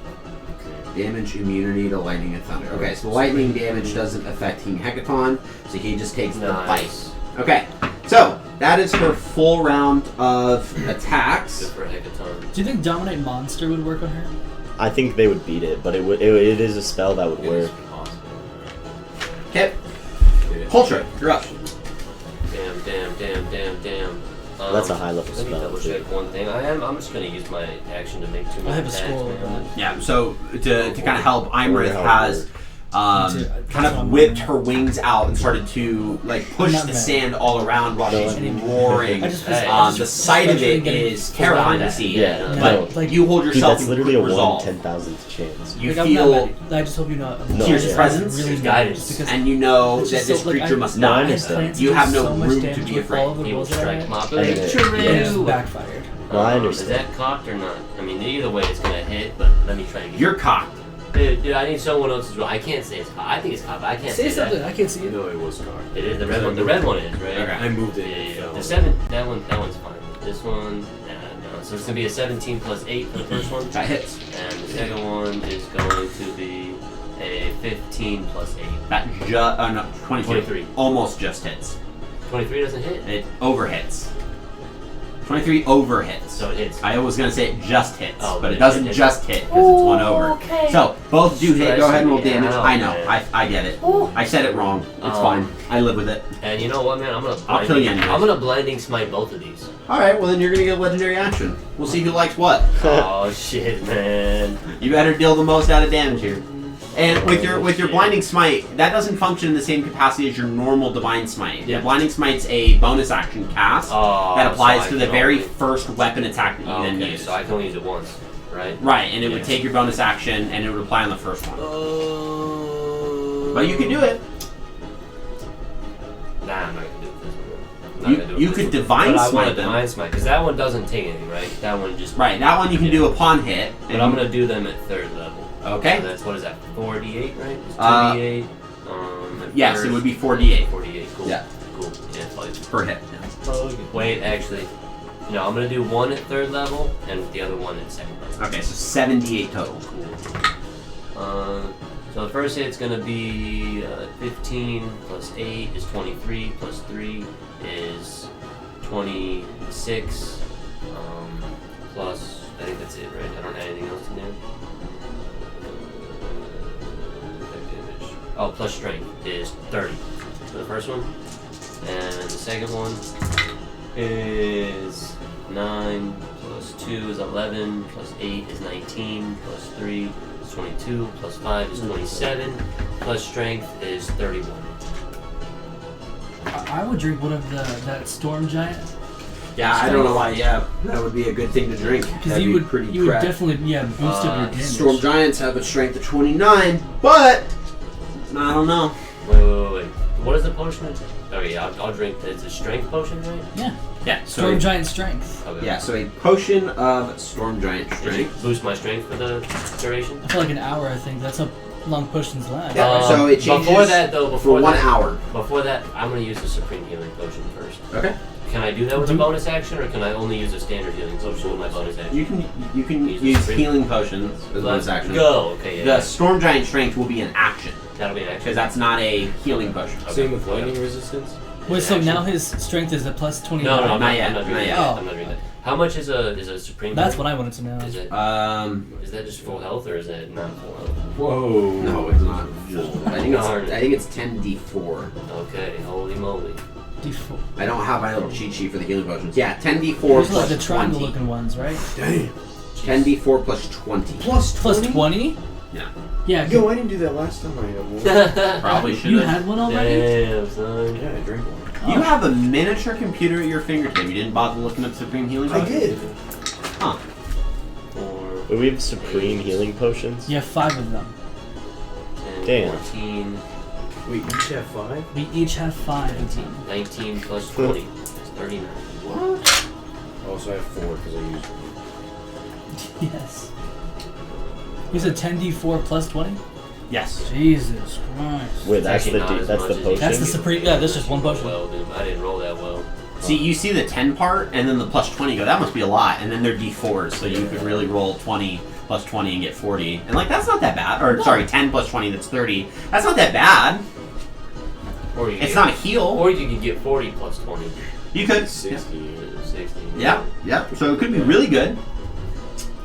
Damage immunity to lightning and thunder. Okay, so lightning damage doesn't affect King Hecaton, so he just takes the bite. Nice. Okay, so that is her full round of attacks. Good for Hecaton. Do you think Dominate Monster would work on her? I think they would beat it, but it is a spell that would It is work. possible. Okay, Yeah. Poltra, you're up. Damn. That's a high level Let me spell, double too. check one thing. I'm just gonna use my action to make 2 more I have a attacks, scroll man. of that. Yeah, so to kind of help, wonder Imrith how it has works. kind of whipped her wings out and started to like push Not the mad. sand all around while she's No. roaring. I just- I The sight of especially it getting is full terrifying to combat. see. Yeah, Yeah. But like you hold Dude, yourself that's in literally a resolve. 1/10,000th chance. You Like, I'm feel not mad. I just hope you know. No, Tears yeah. of presence, really there's mad, guidance. just because and you know it's that just this so, like, creature I- must No, I die. understand. plans You to have do no so much room to damage be with afraid. all of the He will rolls that I strike had. Mop. I get it. And it just True. backfired. No, I Is understand. that cocked or not? I mean, either way, it's gonna hit. But let me try and get. You're cocked. Dude, I need someone else's roll. I can't say it's cocked. I think it's cocked. But I can't Say say something. that. I can't see it. No, it was cocked. It is the red one. The red one is right. Okay. I moved it. Yeah, and it yeah. fell. The 7. That one's fine. This one, no. So it's gonna be a 17 plus 8 for the first one. That hits. And the second one is going to be a 15 plus 8. That no, 23. Almost just hits. 23 doesn't hit. It overhits. 23 overhits. So it hits. I was gonna say it just hits, Oh, but it doesn't hits. just hit because it's one over. Okay. So both do hit. Go ahead and roll Stressing me damage. out, I know. man. I get it. I said it wrong. It's fine. I live with it. And you know what, man? I'll kill you anyways. I'm gonna blinding smite both of these. All right. Well, then you're gonna get a legendary action. We'll see who likes what. Oh shit, man. You better deal the most out of damage here. And with your blinding smite, that doesn't function in the same capacity as your normal divine smite. Yeah. The blinding smite's a bonus action cast Oh, that applies so to I the can very only- first weapon attack that you then Okay, use. so I can only use it once, right? Right, and it would Yeah. take your bonus action and it would apply on the first one. But you can do it. Nah, I'm not gonna do it this one. I'm not gonna do it You this could one. divine But I smite want to them. divine smite because that one doesn't take anything, right? That one just Right, that one you can do upon hit. But I'm gonna do them at third level. Okay. So that's what is that? 4d8, right? It's 2d8. At yes, first. it would be 4d8. 4d8. Cool. Yeah. Cool. Yeah, it's like Per hit. Wait, actually, no. I'm gonna do one at third level and the other one at second level. Okay, so 78 total. Cool. So the first hit's gonna be 15 plus 8 is 23 plus 3 is 26 plus I think that's it, right? I don't have anything else in there. Oh, plus strength is 30 for the first one, and the second one is 9 plus 2 is 11 plus 8 is 19 plus 3 is 22 plus 5 is 27 plus strength is 31. I would drink one of that storm giant Yeah, I don't know why. Yeah, that would be a good thing to drink. because That'd you be would pretty you would crap. definitely boost up your damage. Storm Giants have a strength of 29, but I don't know. Wait. What is the potion? Oh yeah, I'll drink. It's a strength potion, right? Yeah, Yeah, storm so giant strength. Okay. yeah, so a potion of Storm Giant Does Strength. it boost my strength for the duration? I feel like an hour. I think that's how long potions last. Yeah, so it changes before that, though, For before 1 that, hour. Before that, I'm gonna use the supreme healing potion first. Okay. Can I do that with a bonus action, or can I only use a standard healing potion with my bonus action? You can Use use the healing potions as bonus Let's action. go. Okay, yeah. The Storm Giant Strength will be an action That'll be an action. because that's not a healing potion. Okay. Same with lightning resistance. Wait, so action. now his strength is a plus 29. No, not I'm yet, not doing not that. yet. Oh. I'm not doing that. How much is a supreme? That's healing? what I wanted to know. Is it? Is that just full health or is that not full health? Whoa. No, it's not. Darn. I think it's 10d4. Okay, holy moly. D4. I don't have my little cheat sheet for the healing potions. Yeah, 10d4 Those are plus like the triangle 20. looking ones, right? Damn. 10d4 plus 20. Plus Plus 20? Yeah. Yeah. Yo, I didn't do that last time I had one. Probably should You have. had one already? Damn, son. Yeah, I drank one. You have a miniature computer at your fingertip. You didn't bother looking up Supreme Healing I Potions? did. Huh. Four, But we have supreme healing potions. You have 5 of them. 10, Damn. 14, Wait, you each have 5? We each have 5 of them. 19 plus 20. That's 39. What? I also have 4 because I used Yes. You said 10d4 plus 20? Yes. Jesus Christ. Wait, that's Actually the not as that's much the as you potion. That's the think. supreme. Yeah, that's just one potion. Well, dude, I didn't roll that well. See, you see the 10 part, and then the plus 20. You go, that must be a lot. And then they're d4s, so you could really roll 20 plus 20 and get 40. And like, that's not that bad. Or, sorry, 10 plus 20, that's 30. That's not that bad. Or you It's get- not a heal. Or you could get 40 plus 20. You could. 60. 60. Yeah, yeah. So it could be really good.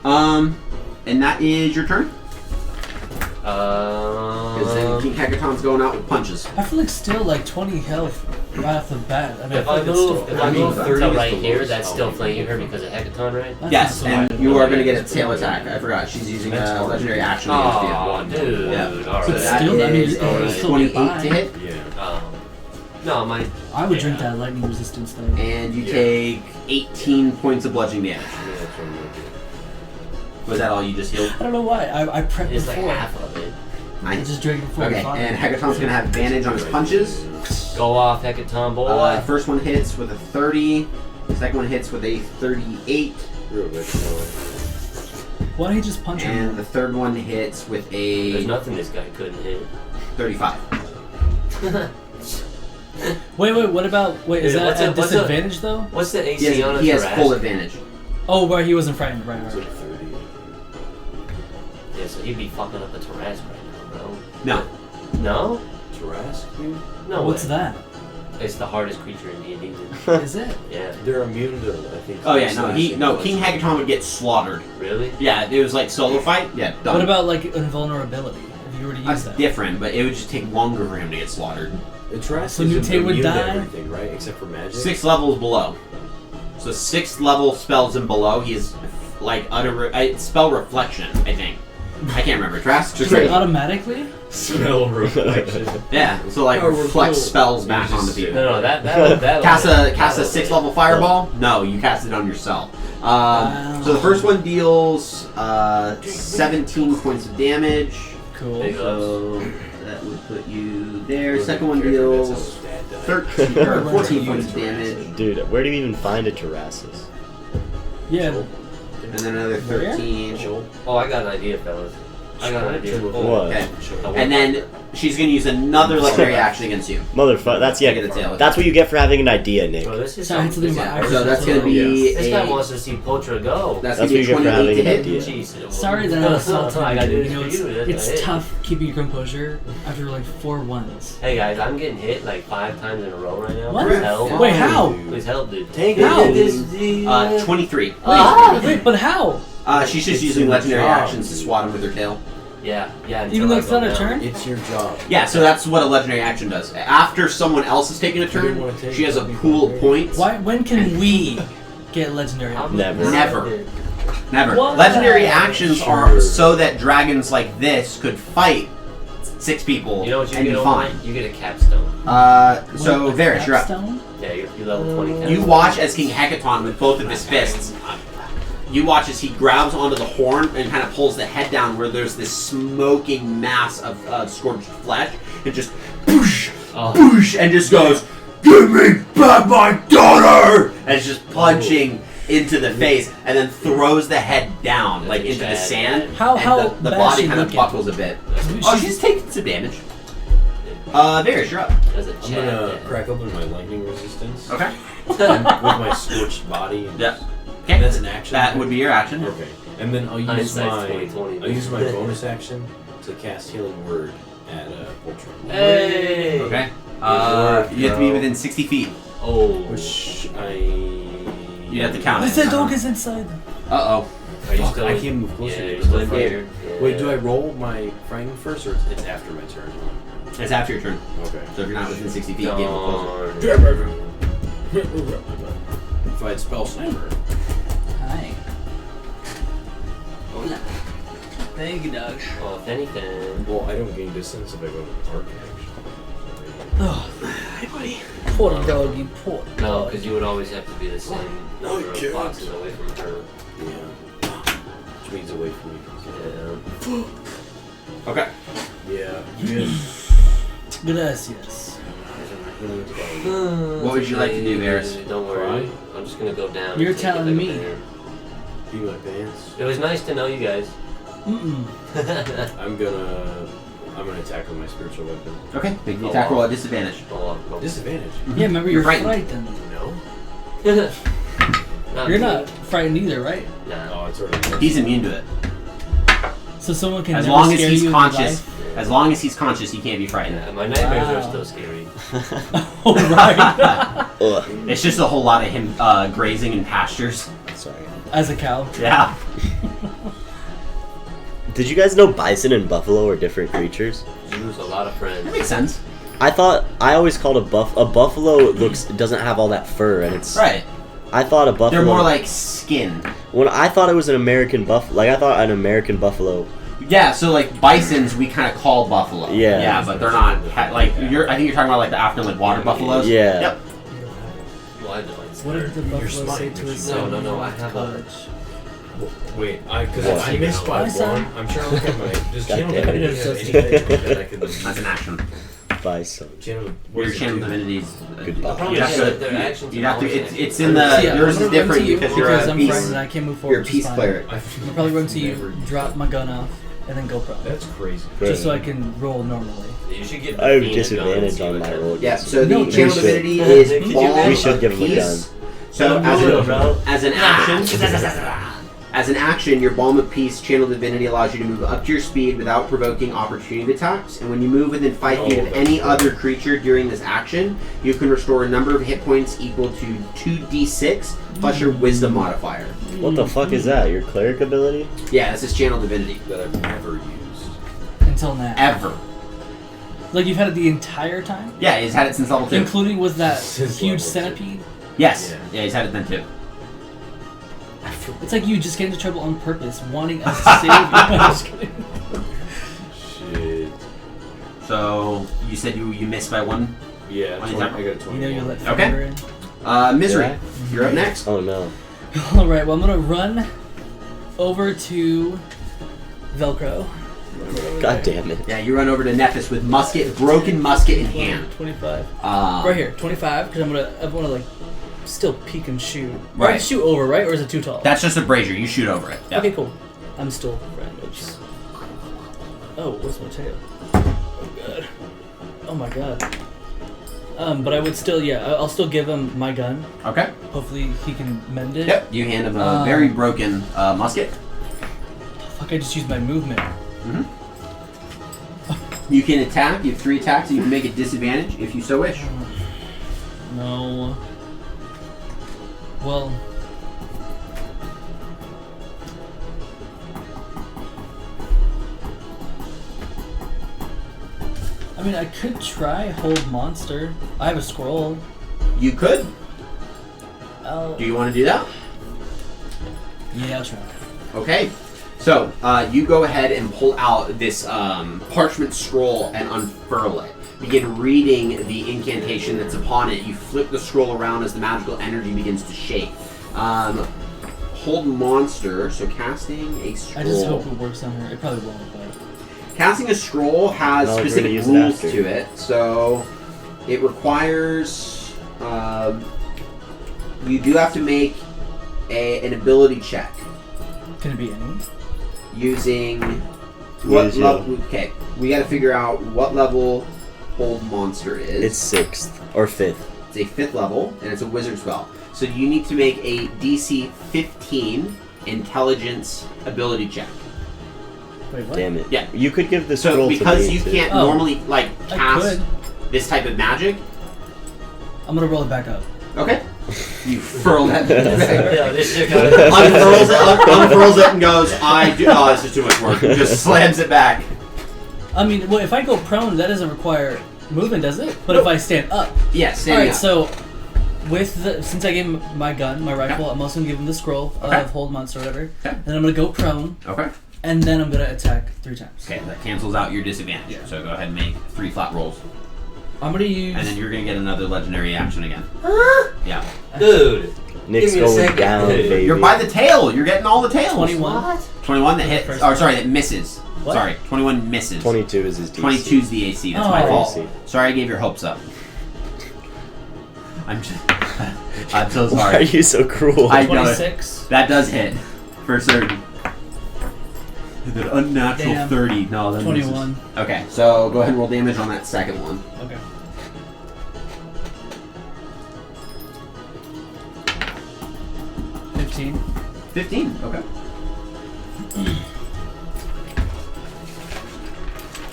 And that is your turn? Because then King Hecaton's going out with punches. I feel like still like 20 health right off the bat. I mean, If I I feel like move, it's if still. I move 30 to is right the here, lowest. that's still flanking her because of Hecaton, right? That's Yes, not so and bad. you are going to get a tail attack. I forgot. She's using That's a hard. legendary action against you. Oh, dude. Yeah. Alright. So But that still, I mean, is it would a still 28 get by. to hit. Yeah. No, my. I would drink Yeah. that lightning resistance though. And you Yeah. take 18 points of bludgeoning damage. Yeah, that's what I'm gonna do. Was that all you just healed? I don't know why. I prepped It's like before. half of it. I Nice. just drank it before. Okay, the and Hecaton's going to have advantage on his punches. Go off, Hecaton boy. First one hits with a 30. The second one hits with a 38. Real good. Why don't you just punch And him? the third one hits with There's a nothing this guy couldn't hit. 35. Wait, what about... Wait, is Yeah, that what's at a- what's a- disadvantage, though? What's the AC He on has, a he has Tarrasque? full advantage. Oh, right, he wasn't frightened. Right. It's like 30. Yeah, so he'd be fucking up the Tarrasque right now, bro. No. No? Tarrasque, dude? No What's way. that? It's the hardest creature in D&D. Is it? Yeah. They're immune to, I think. Oh yeah, no, slashing King poison. Hagaton would get slaughtered. Really? Yeah, it was like solo fight. Yeah, done. What about like invulnerability? If you were to use That's that. different, but it would just take longer for him to get slaughtered. The Tarrasque So is Nute would immune to die? everything, right? Except for magic. 6 levels below. So 6th level spells and below, he is like spell reflection. I think. I can't remember. Trask. Just like automatically? Spell reflection. Yeah. So like Oh, reflect cool. spells back You just onto people. No, that Cast a 6th level fireball? No, you cast it on yourself. So the first one deals 17 points of damage. Cool. Big So that would put you there. Second one Character that's deals how dad died. 13 or 14 points of damage, Dude, where do you even find a Terrassus? Yeah. and then another 13. Oh, I got an idea, fellas. I got an idea. What? Okay. And then she's gonna use another legendary action against you. Motherfucker, that's Get a tail. That's what you get for having an idea, Nick. Bro, this is Sorry, something. it's something about So that's gonna be This guy a. wants to see Potra go. That's That's gonna be a what you get for 28 to having hit. an idea. Jeez. Sorry that I'm assaulting I gotta do you. this You know, for you. That's it's not it. tough keeping your composure after like 4 ones. Hey guys, I'm getting hit like 5 times in a row right now. What? Please help. Wait, how? Please help, dude. Take How? it. 23. Wait, but how? She's just using legendary actions to swat him with her tail. Yeah. Until Even though I it's go not a down. turn? It's your job. Yeah, so that's what a legendary action does. After someone else has taken a turn, she has a pool of points. Why? When can we get legendary? I'm Never. Never. Never. What? Legendary actions are Sure. so that dragons like this could fight 6 people You know what you and get be over? fine. You get a capstone. So Varys, you're up. Capstone? Yeah, you level 20 capstone. You watch as King Hecaton, with both of his fists, you watch as he grabs onto the horn and kind of pulls the head down where there's this smoking mass of scorched flesh, and just boosh, boosh, and just goes, "Give me back my daughter!" And it's just punching into the face, and then throws the head down, like into the sand. How and the bad body she kind of looking? buckles a bit. Oh, she's taking some damage. Varys, you're up. As a I'm chat. gonna crack open my lightning resistance Okay. with my scorched body. And Yep. And Okay. that's an action. That would be your action. Okay. And then I'll use Hindsight's my 20/20. I'll use my bonus action to cast Healing Word at Ultra. Hey! Okay. Word, You have to be bro. within 60 feet. Oh. Which You have to count it. The dog is inside. Uh-oh. Are you still I in- can't move closer. Yeah, to you're the still fight. scared. Wait, do I roll my frightening first, or it's after my turn? It's after your turn. Okay. So if you're not within 60 feet, get closer. Darn. If I had Spell Sniper. Hi. Hola. Thank you, dog. Well, if anything. Well, I don't gain distance if I go to the arc action. Oh, hey, buddy. Poor dog, you poor No, dog. because you would always have to be the same number of can't. boxes away from her. Yeah. Which means away from me. Yeah. Okay. Yeah. Gracias. What would you like to do, Varys? Don't worry. Cry? I'm just gonna go down. You're and take it telling like a me. bear. Be my pants. It was nice to know you guys. Mm-mm. I'm gonna attack with my spiritual weapon. Okay. Make the Oh, attack wow. roll at disadvantage. Go. Disadvantage. Yeah, remember You're you're frightened. frightened. No. You're me. not frightened either, right? Nah. Oh, it's already. He's immune to it. So someone can As never long as scare he's you in real conscious. life? As long as he's conscious, he can't be frightened. Yeah, my nightmares Wow. are still scary. Oh, right. Ugh. It's just a whole lot of him grazing in pastures. Sorry. As a cow. Yeah. Did you guys know bison and buffalo are different creatures? You lose a lot of friends. That makes sense. I always called a buffalo doesn't have all that fur, and it's Right. I thought a buffalo. They're more like skin. when I thought it was an American I thought an American buffalo. Yeah, so like bisons we kind of call buffalo. Yeah. Yeah, but they're not like I think you're talking about like the African like water buffaloes. Yeah. Yep. Well, I don't. What did the buffalo smart. say to his No, son? no, no, I have a- College. Wait, because What? I missed by My son. one. I'm trying to look at my. Does God channel damn it. divinity have anything that I could That's an action. Bison. channel? what Your does it channel do? divinities. Goodbye. Probably You'd have say to. that their actions You'd have to. are It's in the. Yeah, yours I'm is gonna run different to you because you're a I'm beast. frightened and I can't move forward. You're a which is peace fine. cleric. I'll probably run to Never- you, drop my gun off, and then go pro. That's crazy. Just so I can roll normally. You should give the I have Fiend a gun and disadvantage see on what my that roll. Yeah, against so him. the No, channel we divinity should. is Did you Ball We should of give him a Peace. gun. So bro. as an action, your Balm of Peace channel divinity allows you to move up to your speed without provoking opportunity attacks. And when you move within 5 feet of that's any cool. other creature during this action, you can restore a number of hit points equal to 2d6 plus your Wisdom modifier. What the fuck is that? Your cleric ability? Yeah, this is channel divinity. That I've never used. Until now. Ever. Like you've had it the entire time? Yeah, he's had it since level 2. Including with that Since huge level two. centipede? Yes. Yeah. Yeah, he's had it then too. It's like you just get into trouble on purpose, wanting us to save you. I'm just kidding. Shit. So, you said you missed by 1? Yeah, Why is 20, that- I got a 20. You know you let Okay. fire in. Misery. Yeah. You're up next. Oh no. Alright, well I'm gonna run over to Velcro. God damn it. Yeah, you run over to Nephis with broken musket in hand. 25. Uh, Right here, 25, because I wanna like still peek and shoot. Right. Right. Shoot over, right? Or is it too tall? That's just a brazier. You shoot over it. Yeah. Okay, cool. I'm still right. Oops. Oh, what's my tail? Oh god. Oh my god. But I would still, I'll still give him my gun. Okay. Hopefully he can mend it. Yep. You hand him a very broken musket. Fuck, I just used my movement. You can attack. You have 3 attacks, and you can make a disadvantage if you so wish. No. Well. I mean, I could try hold monster. I have a scroll. You could. I'll, Do you want to do that? yeah, I'll try. Okay. So, you go ahead and pull out this parchment scroll and unfurl it. Begin reading the incantation that's upon it. You flip the scroll around as the magical energy begins to shake. Hold monster, so casting a scroll. I just hope it works on her. It probably won't, but. Casting a scroll has No, we're gonna specific use it rules after. to it, so it requires you do have to make an ability check Can it be any? using what Use level. Okay, we got to figure out what level Hold Monster is. It's 6th or 5th. It's a 5th level, and it's a wizard spell. So you need to make a DC 15 Intelligence ability check. Wait, what? Damn it. Yeah. You could give the So scroll because to me you too. can't Oh. normally like I cast could. this type of magic. I'm gonna roll it back up. Okay. You furl that. Yeah, this shit kind unfurls it and goes, I do. Oh, this is too much work. Just slams it back. I mean, well, if I go prone, that doesn't require movement, does it? But if I stand up. Yeah, standing Alright, up. so since I gave him my gun, my rifle, I'm also gonna give him the scroll Okay. of hold monster or whatever. Okay. Then I'm gonna go prone, Okay. and then I'm gonna attack 3 times. Okay, that cancels out your disadvantage. Yeah. So go ahead and make 3 flat rolls. I'm gonna use. And then you're going to get another legendary action again. Yeah. Dude. Nick's Give me a going second. down, baby. You're by the tail. You're getting all the tails. 21. 21 that hits. First Or sorry, that misses. What? Sorry, 21 misses. 22 is his DC. 22 is the AC. That's my Oh. fault. AC. Sorry, I gave your hopes up. I'm just. I'm so Why are sorry. you so cruel? I know it. 26. That does hit for certain. That unnatural Damn. 30. No, that misses. 21. Okay, so go ahead and roll damage on that second one. Okay. $15. 15. Okay.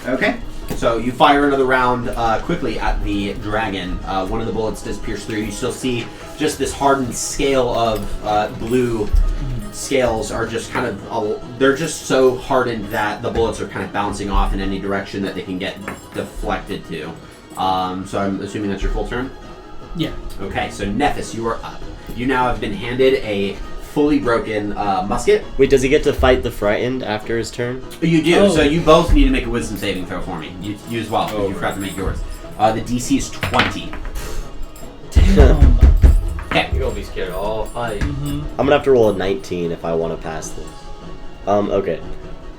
Okay. So you fire another round quickly at the dragon. One of the bullets does pierce through. You still see just this hardened scale of blue scales are just kind of they're just so hardened that the bullets are kind of bouncing off in any direction that they can get deflected to. So I'm assuming that's your full turn. Yeah. Okay. So Nephis, you are up. You now have been handed a fully broken musket. Wait, does he get to fight the frightened after his turn? You do. Oh. So you both need to make a wisdom saving throw for me. You as well, because Oh, you forgot to make yours. The DC is 20. Damn. Okay. You're gonna be scared all fight. Mm-hmm. I'm gonna have to roll a 19 if I want to pass this. Okay.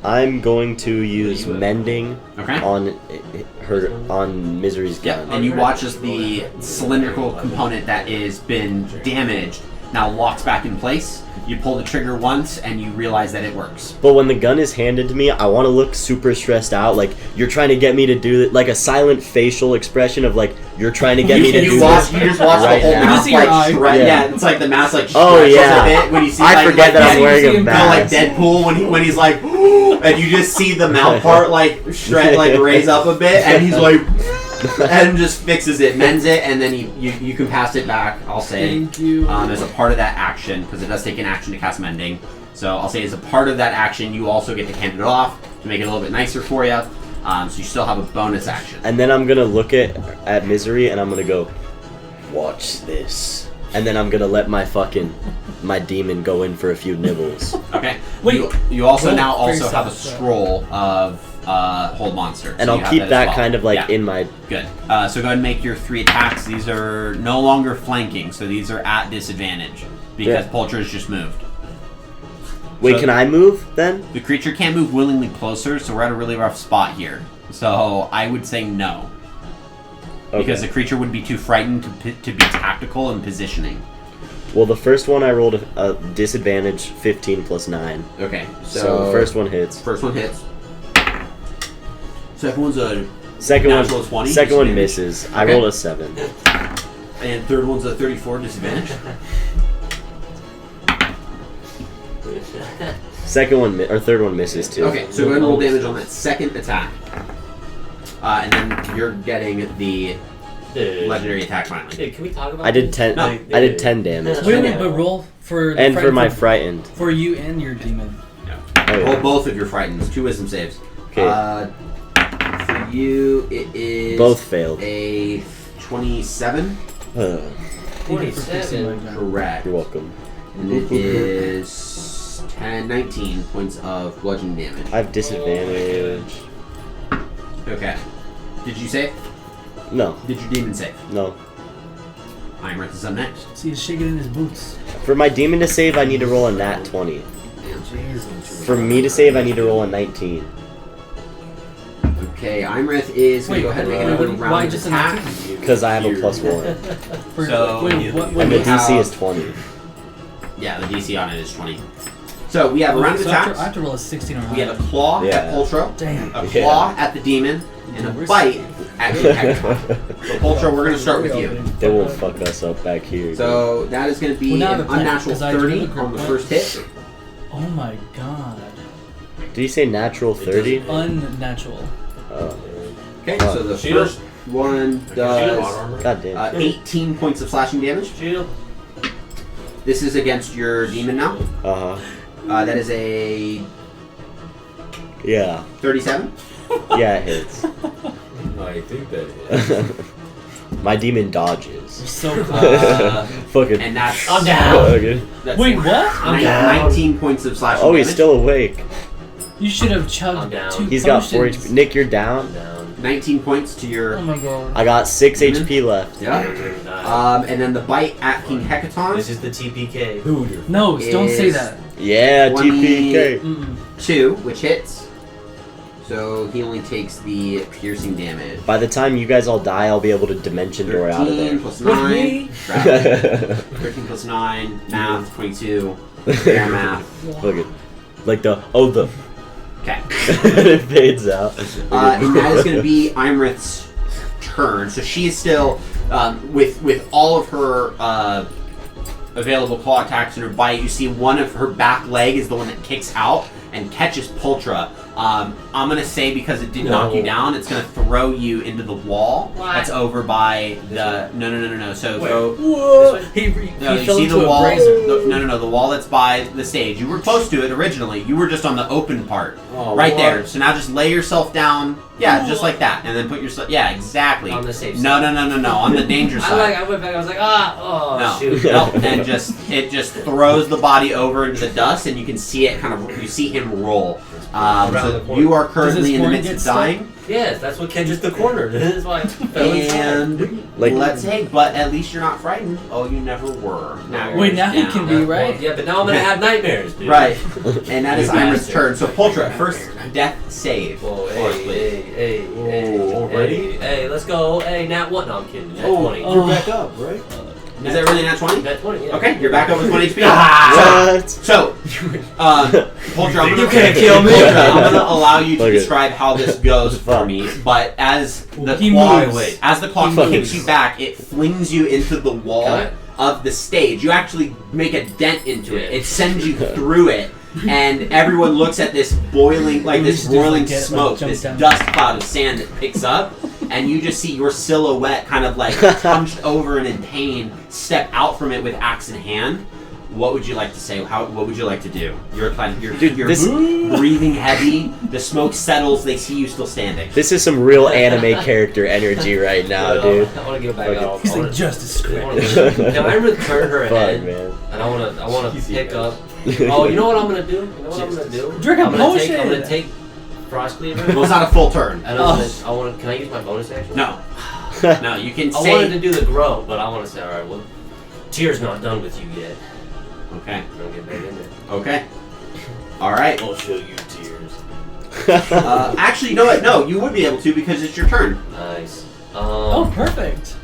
I'm going to use you have? mending Okay. on Misery's gun. Yep. And you watch as the cylindrical component that is been damaged now locks back in place, You pull the trigger once, and you realize that it works. But when the gun is handed to me, I want to look super stressed out, like you're trying to get me to do it, like a silent facial expression of like you're trying to get me to do You this. just watch right the whole now. You mask see your eye. like shred. Yeah. Yeah, it's like the mask like Oh, stretches yeah. a bit when you see. I like, forget that I'm you wearing see a him go like mask. Deadpool when he's like, and you just see the mouth part like shred, like raise up a bit, and he's like, and just fixes it, mends it, and then you can pass it back. I'll say Thank you. as a part of that action, because it does take an action to cast mending. So I'll say as a part of that action, you also get to hand it off to make it a little bit nicer for you. So you still have a bonus action. And then I'm gonna look at Misery and I'm gonna go, watch this. And then I'm gonna let my demon go in for a few nibbles. Okay. Wait. You also Roll now for also have a yourself, so- scroll of hold monster. And So I'll you have keep as that well. kind of like Yeah. in my. Good. So go ahead and make your 3 attacks. These are no longer flanking, so these are at disadvantage because Yeah. Polter's just moved. Wait, So- can I move then? The creature can't move willingly closer, so we're at a really rough spot here. So I would say no, because the creature would be too frightened to be tactical and positioning. Well, the first one I rolled a disadvantage 15 plus 9. Okay. So the first one hits. First one hits. Second one's a Second natural one, 20. second one disadvantage. misses. I Okay. rolled a 7. And third one's a 34 disadvantage. Third one misses too. Okay, so go ahead and roll damage on that second attack. And then you're getting the legendary attack finally. Dude, can we talk about I did this? 10. No. I did 10 damage. Wait, but roll for the And for frightened my frightened. for you and your demon. Oh, Roll yeah. both of your frightens. 2 wisdom saves. Okay. For you, it is Both failed. a 27. 47. Correct. You're welcome. And it is 19 points of bludgeoning damage. I have disadvantage. Okay. Did you save? No, Did your demon save? no. Imrith is up next. See, he's shaking in his boots. For my demon to save, I need to roll a nat 20. For me to save, I need to roll a 19. Okay, Imrith is going to go ahead and make another why round of just a attack. 19? Because I have a plus 1. For, So, wait, what? And the we DC have- is 20. Yeah, the DC on it is 20. So we have a round of so I have to attacks. roll a 16 or higher. We have a claw Yeah. at Poltro, Damn. a claw at the demon, and a We're bite at King Hector. So Poltro, we're going to start with you. They won't fuck us up back here. So that is going to be Well, now an the plan, unnatural 'cause I do 30 the group on the point. first hit. Oh my god. Did you say natural 30? Unnatural. Oh, Okay, so the Shield. first one Shield does armor. god damn. 18 points of slashing damage. Shield. This is against your demon now. Uh-huh. That is a Yeah. 37. Yeah, it hits. I think that is. My demon You're dodges. so close. Fucking. And that's, I'm down. Okay. that's Wait, what? I'm down. 19 points of slashing Oh, damage. he's still awake. You should have I'm chugged down. 2 He's got 4 potions. HP. Nick, you're down. I'm down. 19 points to your... Oh my god. I got 6 Demon? HP left. Yeah. And then the bite at King Hecaton. This is the TPK. Hooter. No, don't say Is- that. Yeah, 20. TPK. Mm-mm. 2, which hits. So he only takes the piercing damage. By the time you guys all die, I'll be able to dimension door out of 13 there. plus With 9. me? Gravity. 13 plus 9. Math, 22. Air math. Look at, like the the. Okay. It fades out. And that is going to be Imrith's turn. So she is still, with all of her available claw attacks and her bite, you see one of her back leg is the one that kicks out and catches Poltra. I'm going to say because it did knock you down, it's going to throw you into the wall. What? That's over by the... No. So go... Whoa! He No, you fell see into the a wall. brazier. No. The wall that's by the stage. You were close to it originally. You were just on the open part, Oh, right what? there. So now just lay yourself down. Yeah, just like that, and then put yourself. Yeah, exactly. On the safe No. side. On the danger side. I went back. I was like, oh shoot. No, and it just throws the body over into the dust, and you can see it kind of. You see him roll. Around the So corner. you are Does currently his in the horn midst get of stuck? dying, Yes, that's what catches the corner. This is why I fell inside. and Like- let's say, but at least you're not frightened. Oh, you never were. Now you're Wait, now he down. can be, right? Well, yeah, but now I'm gonna have nightmares, dude. Right, and that is You Imra's bastard. turn. So Poltra, first death save. Whoa, for us, please. hey, already? hey, let's go. Hey, Nat, what? No, I'm kidding. Nat Oh, 20. oh. you're back up, right? Is that really not 20? That's 20, yeah. Okay, you're back over 20 HP. What? So, Polter, I'm You gonna can't kill me. Polter, I'm gonna allow you to Okay. describe how this goes for me. But as the He clock, moves. as the clock He kicks moves. you back, it flings you into the wall Got it. of the stage. You actually make a dent into it. Yeah. It sends you through it, and everyone looks at this boiling, like this Just, like, boiling get, like, smoke, jump this down. dust cloud of sand that picks up. And you just see your silhouette kind of like hunched over and in pain step out from it with axe in hand. What would you like to say? What would you like to do? You're this- breathing heavy. The smoke settles. They see you still standing. This is some real anime character energy right now, dude. I want to get back Okay. out. He's I like, wanna- justice I wanna- script. Now I'm gonna turn her Fuck, head, man. and I wanna Easy, pick guys. up. Oh, you know what I'm gonna do? You know what I'm gonna do? Drink a I'm gonna take. potion. I'm gonna take Frost Cleaver. Well, it's not a full turn. And I want. Can I use my bonus action? No, no. You can I wanted to say. do the grow, but I want to say, all right, well, Tyr's not done with you yet. Okay. I'm gonna get back in there. Okay. All right. I'll show you tears. Actually, you know what? No, you would be able to because it's your turn. Nice. Oh, perfect.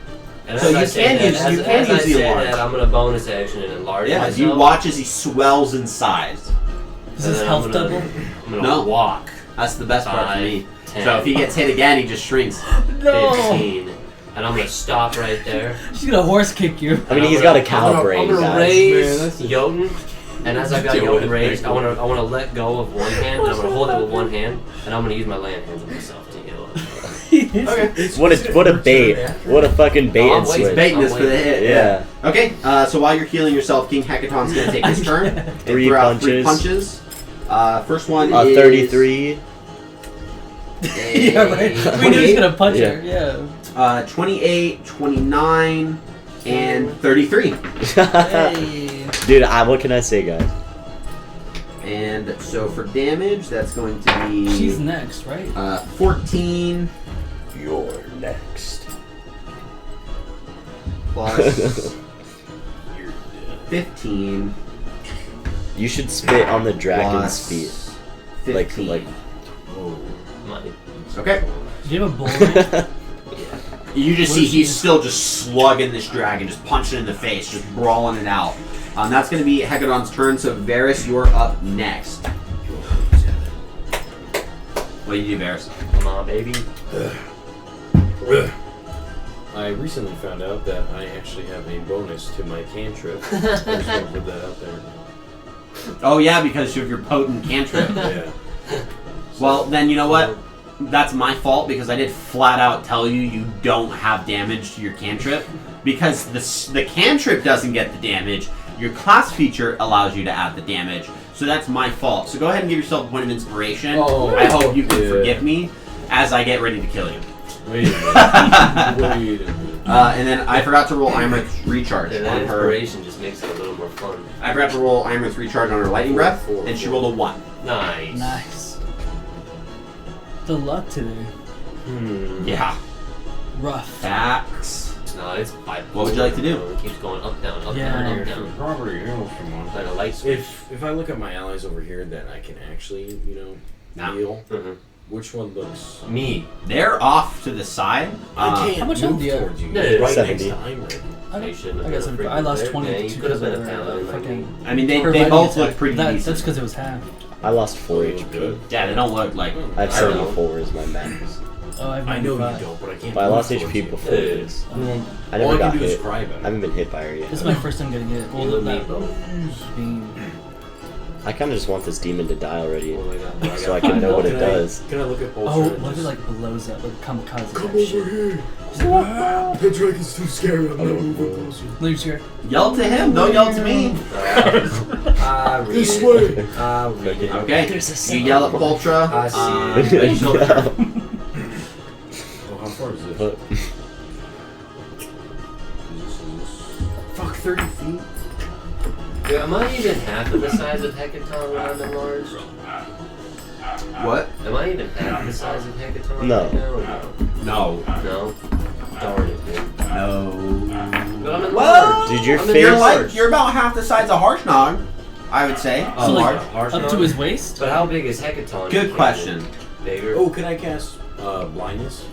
And So as I you say can that- use- as- you can as I use the say enlarge. that, I'm gonna bonus action and enlarge Yeah. myself. You watch as he swells in size. Is and this then health I'm gonna, double? I'm gonna No. walk. That's the best part for 5, me. 10, So if he gets hit again, he just shrinks. 15, and I'm gonna stop right there. She's gonna horse kick you. I mean, And he's I'm got a gonna- cow I'm brain, gonna guys. raise Jotun, and as I got Do Jotun it. raised, I wanna let go of one hand, and I'm gonna hold it with one hand, and I'm gonna use my land hands on myself to heal up. Okay. What a bait. What a fucking bait Oh, and I'm waiting. switch. Baiting this for the hit. Yeah. Okay. So while you're healing yourself, King Hecaton's gonna take his turn. and Three throw out 3 punches. punches. First one is 33. Yeah, right. We knew he was gonna punch Yeah. her. Yeah. 28, 29, and 33. Hey. Dude, what can I say, guys? And so for damage, that's going to be She's next, right? 14 You're next. plus 15 You should spit on the dragon's plus feet. 15. Like, Money. Okay. Do you have a bull knife? You just What see is he's he- still just slugging this dragon, just punching it in the face, just brawling it out. That's going to be Hecaton's turn, so Varys, you're up next. What do you do, Varys? Come on, baby. I recently found out that I actually have a bonus to my cantrip. I just want to put that out there. Oh yeah, because of your potent cantrip. Yeah. Well, then you know what? That's my fault because I did flat out tell you you don't have damage to your cantrip. Because the cantrip doesn't get the damage, your class feature allows you to add the damage. So that's my fault. So go ahead and give yourself a point of inspiration. Oh, I hope you can yeah. forgive me as I get ready to kill you. Wait a minute. Wait a minute. And then I forgot to roll Imrith's recharge And that on her. inspiration just makes it a little more fun. I forgot to roll Imrith's recharge on her lightning breath, and she rolled a 1. Nice. Nice. The luck today. Yeah. Rough. Facts. No, it's bipolar. What would you like to do? It keeps going up, down, up, Yeah. down, up, down. Property, come Like a light switch. If I look at my allies over here that I can actually, No. heal, Mhm. which one looks? Me. They're off to the side. I can't how much move health do you have? towards you. Yeah, Right 70. next to Imrit. You shouldn't have I been got a 75. I lost freaking 20 bird. Yeah, you could have been a paladin like me. fucking. I mean, they providing both attack. look pretty That's decent. because it was half. I lost 4 Oh, HP. good. Yeah, they don't look like. I have I don't know. 74 is my max. Oh, I have I know you 95. don't, but I can't. But I move lost towards HP you. before Yeah. this. I All never I got can do is hit. cry I about it. haven't been hit by her yet. This is my first time getting it. Well, You and me that both. being. I kind of just want this demon to die already. Oh my god. So I can know what it does. Can I look at both? Oh, what if it like blows up, like kamikaze? Come type over shit. here. The dragon's too scary. I'm not moving closer. Lucier. Yell to him, don't yell to me. I read This it. way. I read it. Okay. There's a You yell at Poltra. I see. But you still turn. Oh, how far is this? But- Fuck, 30 feet. Dude, am I even half of the size of Hecaton when I'm enlarged? What? Am I even half the size of Hecaton No. right now? Or No. no? No? Darn it, dude. No. But I'm enlarged. Well, Dude, your I'm face- You're enlarged. you're about half the size of Harshnag, I would say. Oh, So, like, large. harsh Up to knob? his waist? But how big is Hecaton? Good question. Bigger? Oh, can I cast blindness?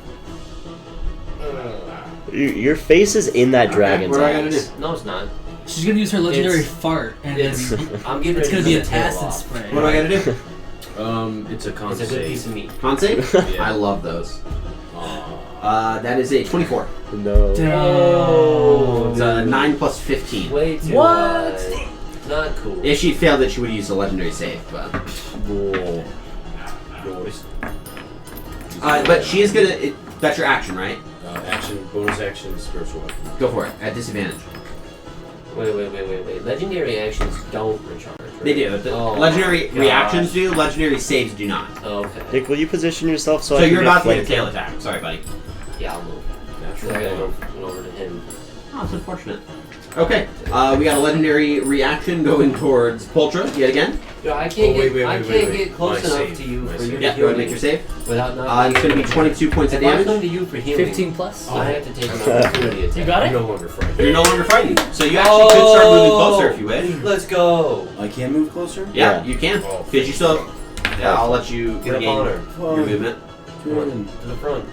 Your face is in that dragon's what do I gotta eyes. do? No, it's not. She's gonna use her legendary It's- fart, and It's. it's I'm getting it's ready gonna be to an tail acid off. spray. What do I gotta do? It's a con It's a good piece save. of meat. Con save? Yeah. I love those. Aw. That is a 24. No. Oh, It's a 9 plus 15. Way too What? high. Not cool. If she failed it, she would use a legendary save. Whoa. Noise. But she is gonna. That's your action, right? Action, bonus action, spiritual weapon. Go for it. At disadvantage. Wait. Legendary actions don't recharge. Right? They do. The Oh legendary my reactions gosh. do. Legendary saves do not. Okay. Nick, will you position yourself so, So I can you're get about to get a flanked? tail attack. Sorry, buddy. Yeah, I'll move. So Natural I gotta one. go over to him. Oh, it's unfortunate. Okay. We got a legendary reaction going towards Pultra yet again. Yo, I can't wait, get close My enough save. to you My for save. you to Yeah, go heal ahead and me make your save. without not. It's going to be 22 points of If I damage. come to you for healing, 15 plus. I have to take an opportunity attack. You got I'm it? no longer frightened. You're no longer fighting. So you actually could start moving closer if you wish. Let's go. I can move closer? Yeah, Yeah. you can. Oh, Because you still. Yeah, I'll let you Get up regain on her. your movement. Come on, to the front.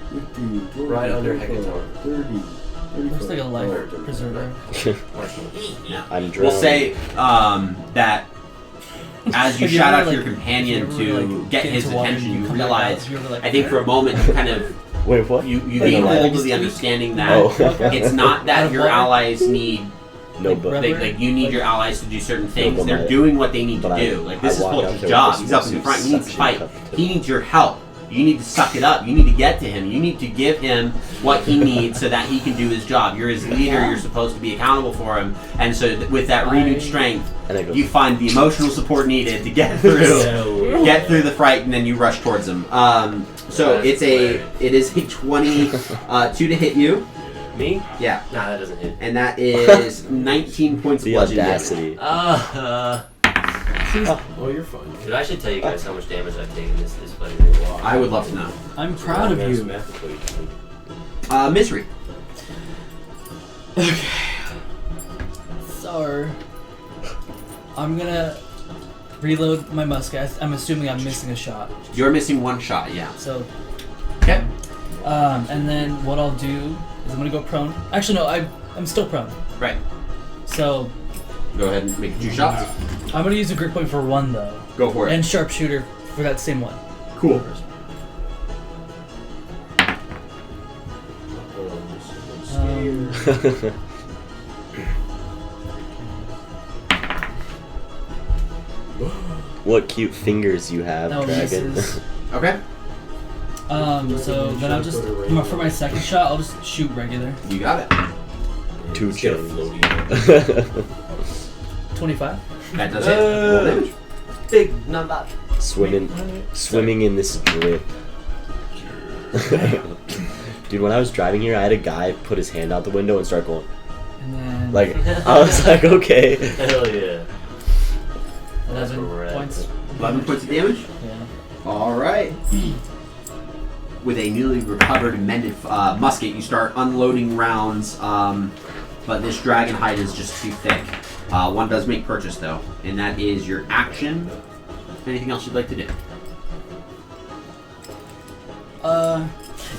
Right under Hecator. 30. Looks like a life preserver. I'm drowning. We'll say that as you Have you shout ever, out to your like- companion have you ever, to like, get get his into water attention, and you come back realize. out, you're like, I think for a moment you kind of Wait, what? you Like gain a hold leg of the squeeze? understanding that Oh. it's not Out that of your water? allies need. No, like but rubber? Like you need your allies to do certain things. but They're my- doing what they need to but I- do. Like this I is walk out Pultra's there job. with He's this up in the front. He needs to suction fight. cup to- He needs your help. You need to suck it up. You need to get to him. You need to give him what he needs so that he can do his job. You're his leader. You're supposed to be accountable for him. And so with that renewed strength, and it goes. you find the emotional support needed to get through the fright, and then you rush towards him. So That's it is a 22 to hit you. Me? Yeah, Nah, that doesn't hit. and that is 19 points of the bludgeoning damage. audacity. Oh, you're fine. Dude, I should tell you guys how much damage I've taken this fight. I would love to know. I'm proud of you. Misery. So, I'm gonna reload my musket. I'm assuming I'm missing a shot. You're missing one shot, yeah. So, Okay. and then what I'll do is I'm gonna go prone. Actually, no, I'm still prone. Right. So, Go ahead and make 2 shots. I'm gonna use a grip point for one though, Go for it. and sharpshooter for that same one. Cool. What cute fingers you have, That one dragon. misses. Okay. So then I'll just for my second shot, I'll just shoot regular. You got it. Two Let's get a chains. floaty. 25. That does it. Roll damage. Big number. Swimming in this drip. Dude, when I was driving here, I had a guy put his hand out the window and start going. And then Like, I was like, okay. Hell yeah. That's where 11 we're at. points. 11 points of damage. Yeah. All right. With a newly recovered and mended musket, you start unloading rounds, but this dragon hide is just too thick. One does make purchase, though, and that is your action. Anything else you'd like to do?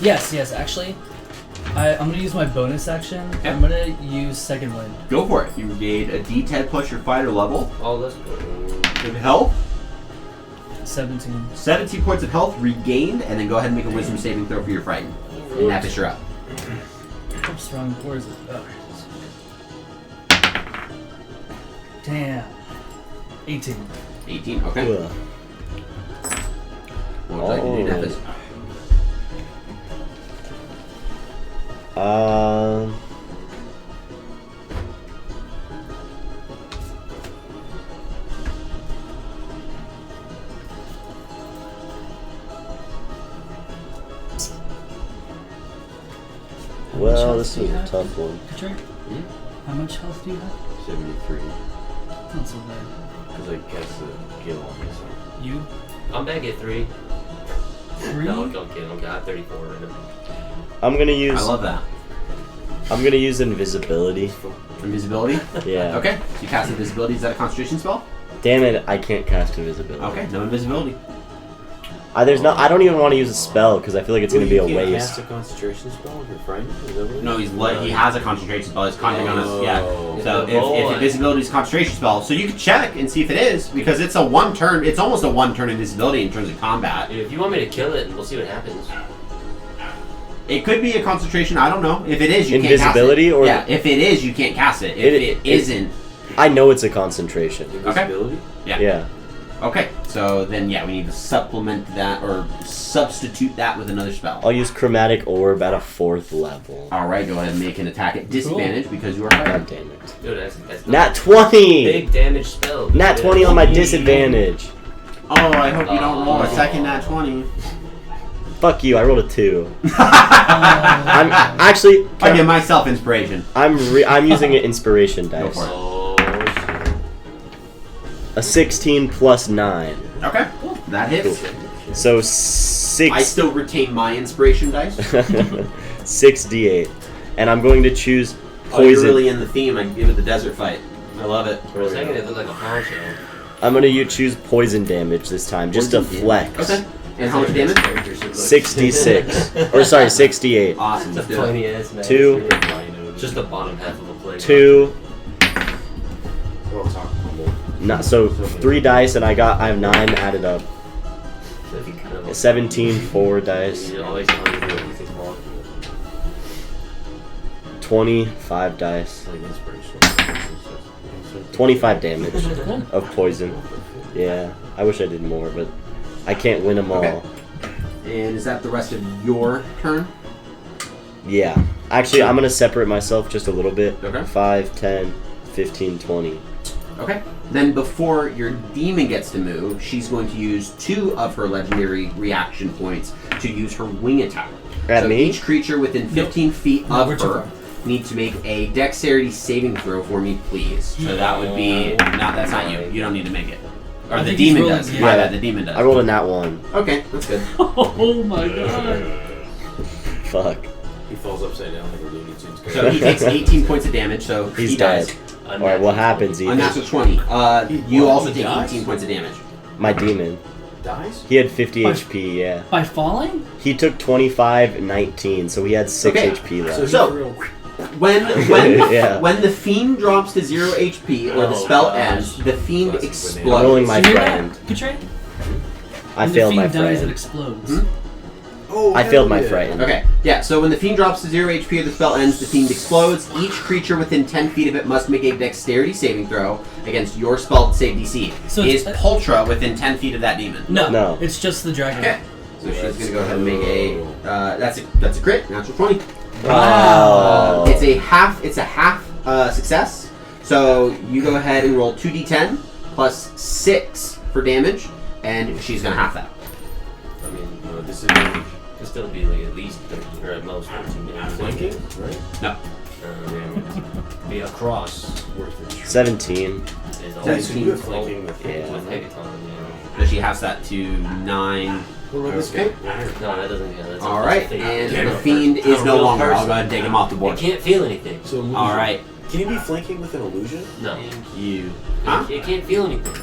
Yes, actually. I'm gonna use my bonus action. Okay. I'm gonna use Second Wind. Go for it. You gain a D10 plus your fighter level. Oh, let's go. Good health. 17. 17 points of health regained, and then go ahead and make a wisdom saving throw for your fright. And Napis, you're up. Oops, wrong. Where is it? Oh. Damn. 18. 18, okay. Ugh. What would you like to do, Napis? Well, this was a tough one. Trey, how much health do you have? 73. Not so bad. Because I cast the gill on myself. You? I'm back at 3. 3? No, don't kid. I'm at 34 right now. I'm gonna use. I love that. I'm gonna use invisibility. Invisibility? Yeah. Okay, so you cast invisibility. Is that a concentration spell? Damn it! I can't cast invisibility. Okay, no invisibility. There's no. I don't even want to use a spell because I feel like it's gonna be a You can't waste. cast a concentration spell if you're frightened? Is that what it is? No, he has a concentration spell. He's conjuring on us. Yeah. Oh. So if invisibility is concentration spell, so you can check and see if it is because it's a 1 turn. It's almost a 1 turn invisibility in terms of combat. If you want me to kill it, we'll see what happens. It could be a concentration. I don't know. If it is, you Invisibility can't or cast it. Yeah. If it is, you can't cast it. If it isn't, I know it's a concentration. Invisibility? Yeah. okay. So then, yeah, we need to supplement that or substitute that with another spell. I'll use chromatic orb at a 4th level. All right, go ahead and make an attack at disadvantage because you are God fighting. damn it. Dude, that's Nat 20. big damage spell. Nat 20 on my disadvantage. Oh, I hope you don't roll a second nat 20. Fuck you. I rolled a 2. I'm actually. I give myself inspiration. I'm using an inspiration Go dice. for it. Oh, shit. A 16 plus 9. Okay, that hits. So 6. I still retain my inspiration dice. 6d8. And I'm going to choose Oh, you're poison. really in the theme. I give it the desert fight. I love it. For a second, it looked like a poncho. I'm going to choose poison damage this time, just to Poison flex. Okay. And how much damage? 66. Or sorry, 68. Awesome. It's a Let's do it. funny ass man. 2, Just the bottom half of a plate. 2. We'll talk humble. Not so 3 dice, and I have 9 added up. So if you kind of 17 4 dice. You always know how to do everything wrong. 25 dice. Like inspiration. 25 damage of poison. Yeah, I wish I did more, but I can't win them all. Okay. And is that the rest of your turn? Yeah. Actually, I'm going to separate myself just a little bit. Okay. 5, 10, 15, 20. Okay. Then before your demon gets to move, she's going to use 2 of her legendary reaction points to use her wing attack. At so me? each creature within 15 feet No, of we're too her far. needs to make a dexterity saving throw for me, please. So that would be... No, that's not you. You don't need to make it. Or I the think he's demon rolling- does. yeah. My bad, the demon does. I rolled a nat 1. Okay, that's good. Oh my god. Fuck. He falls upside down like a Looney Tunes character. So he takes 18 points of damage, so He's he dead. dies. Alright, what happens, A Ethan? natural 20. You also he take dies? 18 points of damage. My demon. Dies? He had 50 By- HP, yeah. By falling? He took 25, 19, so he had 6 Okay. HP left. So- When Yeah. when the fiend drops to 0 HP or the Oh, spell gosh. ends, the fiend Classic explodes. banana. Rolling my You hear friend. that, Katray? I When failed the my fiend dies, it friend. explodes. Hmm? Oh, I failed my hell yeah. friend. Okay, yeah, so when the fiend drops to 0 HP or the spell ends, the fiend explodes. Each creature within 10 feet of it must make a dexterity saving throw against your spell to save DC. So Is it's- Pultra within 10 feet of that demon? No, No. it's just the dragon. Okay. So she's gonna go ahead and make a that's a crit, natural 20. Wow. It's a half success. So you go ahead and roll 2d10 plus 6 for damage, and she's gonna half that. I mean, Disadvantage. it'll still be like at least 13, or at most 14 damage. Flanking? Right? No. Be a cross. Worth it. 17. Is So always you have flanking with Yeah. with Pegaton, yeah. So she halves that to 9. What about this Okay. guy? No, that doesn't. Yeah, that's Alright, a and thing. the fiend is no real longer. I'll person. go ahead and take him off the It board. can't feel anything. So illusion. Alright. Can you be flanking with an illusion? No. You. Huh? It can't feel anything.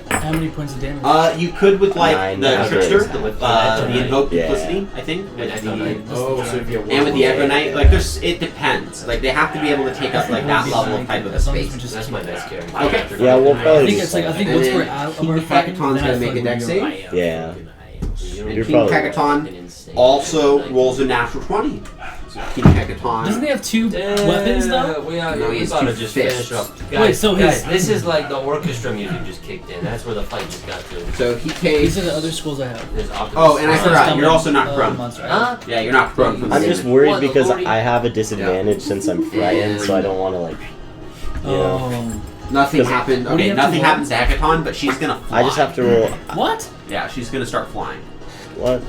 How many points of damage? You could with like 9 the nowadays. trickster, With the invoked Yeah. duplicity, I think, with Yeah, the, Oh, so if you have and with the one- Echo Knight, like there's, it depends. Like they have to be able to take up like that level of type of a As long as we space. just That's keep my that. next character. Okay. Yeah, we'll I probably think just it's like I think And once then we're out of King our fighting, Hekaton's then I gonna feel make a like dex we're save. right. Yeah. And You're King probably Hekaton also rolls a natural 20. So King Hekaton. Doesn't he have 2 weapons though? We are. No, we he's gotta two just fists. finish up. Wait, Guys, so guys, his- this is like the orchestra music just kicked in. That's where the fight just got to. So he These takes. are the other schools I have. There's Optimus Oh, and I Prime. forgot, you're also not prone. Monster. Huh? Yeah, you're not prone from the I'm just damage. worried What, the because 40? I have a disadvantage since I'm frightened, so I don't want to, like, you know. Oh. Nothing 'Cause- happened. What do you Okay, have to nothing roll? happens to Hekaton, but she's gonna fly. I just have to roll. What? Yeah, she's gonna start flying. What?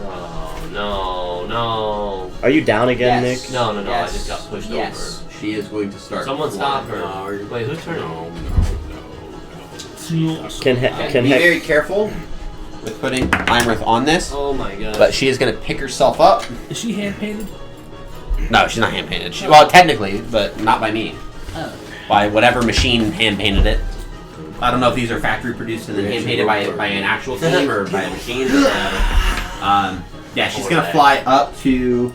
No. Are you down again, Yes. Nick? No, I Yes. just got pushed Yes, she is going to start. Someone flying. stop her. No, Wait, whose turn? No. Can Be very careful with putting Imrith on this, Oh my god. but she is going to pick herself up. Is she hand painted? No, she's not hand painted. Well, technically, but not by me. Oh. By whatever machine hand painted it. I don't know if these are factory produced and then hand painted by an actual team or by a machine or whatever. Yeah, she's gonna fly up to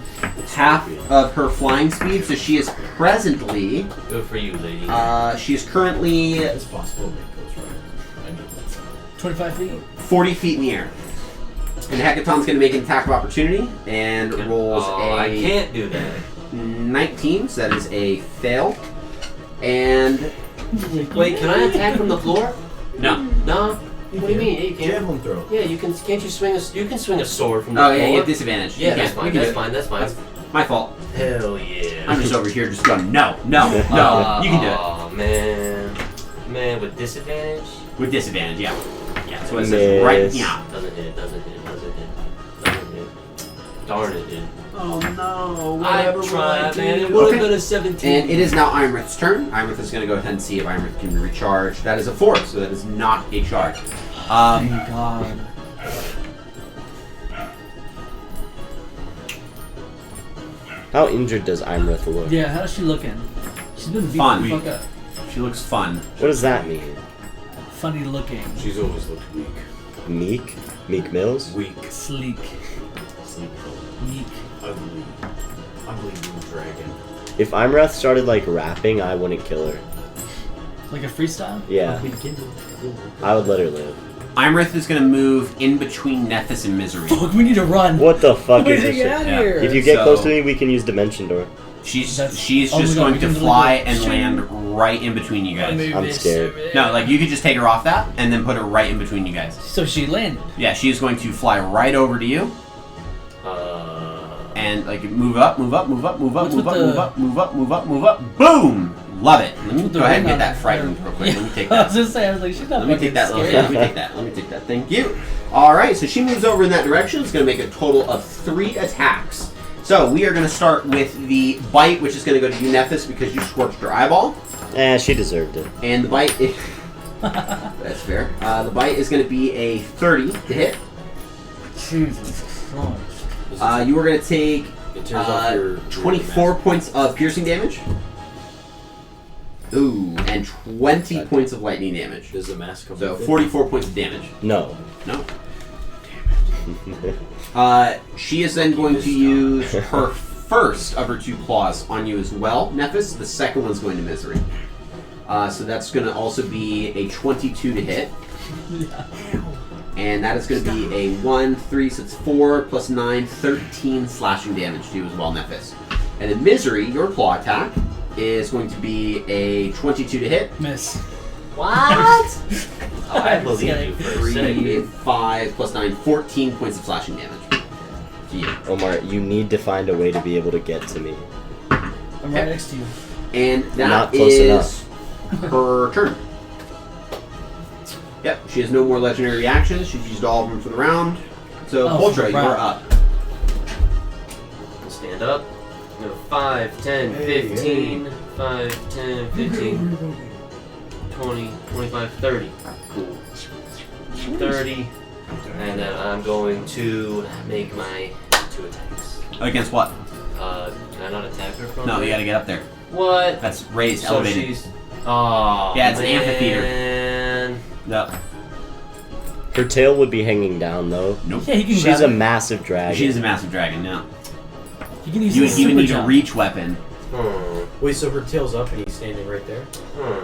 half of her flying speed, so she is presently. Good for you, lady. She is currently It's possible to make those right. I know that's 25 feet. 40 feet in the air. And Hecaton's gonna make an attack of opportunity and rolls I can't do that. 19, so that is a fail. And Wait, can I attack from the floor? no. No. What do you mean? Yeah, you can't. javelin throw. Yeah, you can. Can't you swing a? You can swing a sword from the Oh floor. yeah, you have disadvantage. Yeah, You that's can't. fine. You can That's do it. fine. That's fine. My fault. Hell yeah. I'm just over here just going, no, no, no. You can do it. Oh man, with disadvantage. With disadvantage, yeah. Yeah, so it says right, Miss. yeah. Doesn't hit. Doesn't hit. Doesn't hit. Doesn't hit. Darn it, dude. Oh no, I tried, man. It would have been a 17. And it is now Imrith's turn. Imrith is going to go ahead and see if Imrith can recharge. That is a 4, so that is not a charge. Thank God. How injured does Imrith look? Yeah, how's she looking? She's been beat Fun. the fuck up. She looks fun. What does that mean? Funny looking. She's always looked weak. Meek? Meek Mills? Weak. Sleek. Sleep. Meek. Ugly. Ugly blue dragon. If Imrith started like rapping, I wouldn't kill her. Like a freestyle? Yeah, I would let her live. Imrith is going to move in between Nethys and Misery. Fuck, we need to run. What the fuck We is need to this get shit? out of Yeah. here. If you get So- close to me, we can use Dimension Door. She's That's- she's oh my just God, going we to can fly literally and shoot. land right in between you guys. I'm scared. No, like you could just take her off that and then put her right in between you guys. So she landed. Yeah, she is going to fly right over to you and like move up, move up, move up, move up, What's move with up, the- move up, move up, move up, move up. Boom! Love it. Let me with the go ahead and ring get on that it. frightened real quick. Let me take I was that. just saying, I was like, she's not Let me fucking take that. scared. Let me take that. Let me take that. Thank you. All right, so she moves over in that direction. It's going to make a total of 3 attacks. So we are going to start with the bite, which is going to go to you, Nethys, because you scorched her eyeball. She deserved it. And the bite is... That's fair. The bite is going to be a 30 to hit. Jesus Christ. You are going to take It tears off your 24 points of piercing damage. Ooh, and 20 points of lightning damage. Does the mask come So with it? 44 points of damage. No. No? She is then going to use her first of her 2 claws on you as well, Nephis. The second one's going to Misery. So that's going to also be a 22 to hit. And that is going to be a 1, 3, so it's 4 plus 9, 13 slashing damage to you as well, Nephis. And then Misery, your claw attack, is going to be a 22 to hit. Miss. What? I believe you for a 3, second. 5 plus 9, 14 points of slashing damage to you. Omar, you need to find a way to be able to get to me. I'm right next to you. And that Not close is her turn. Yep, she has no more legendary reactions. She's used all of them for the round. So, Oh, Poltra, right. you're up. Stand up. Go 5, 10, 15. 5, 10, 15. 20, 25, 30. Cool. 30. And then I'm going to make my 2 attacks. Against what? Can I not attack her from No, there? you gotta get up there. What? That's raised, So elevated. she's... Oh, Yeah, it's an man. amphitheater. Yep. Her tail would be hanging down though. Nope. Yeah, he can She's grab a it. massive dragon. She is a massive dragon, no. He can use You his would even super need jump. a reach weapon. Wait, so her tail's up and he's standing right there?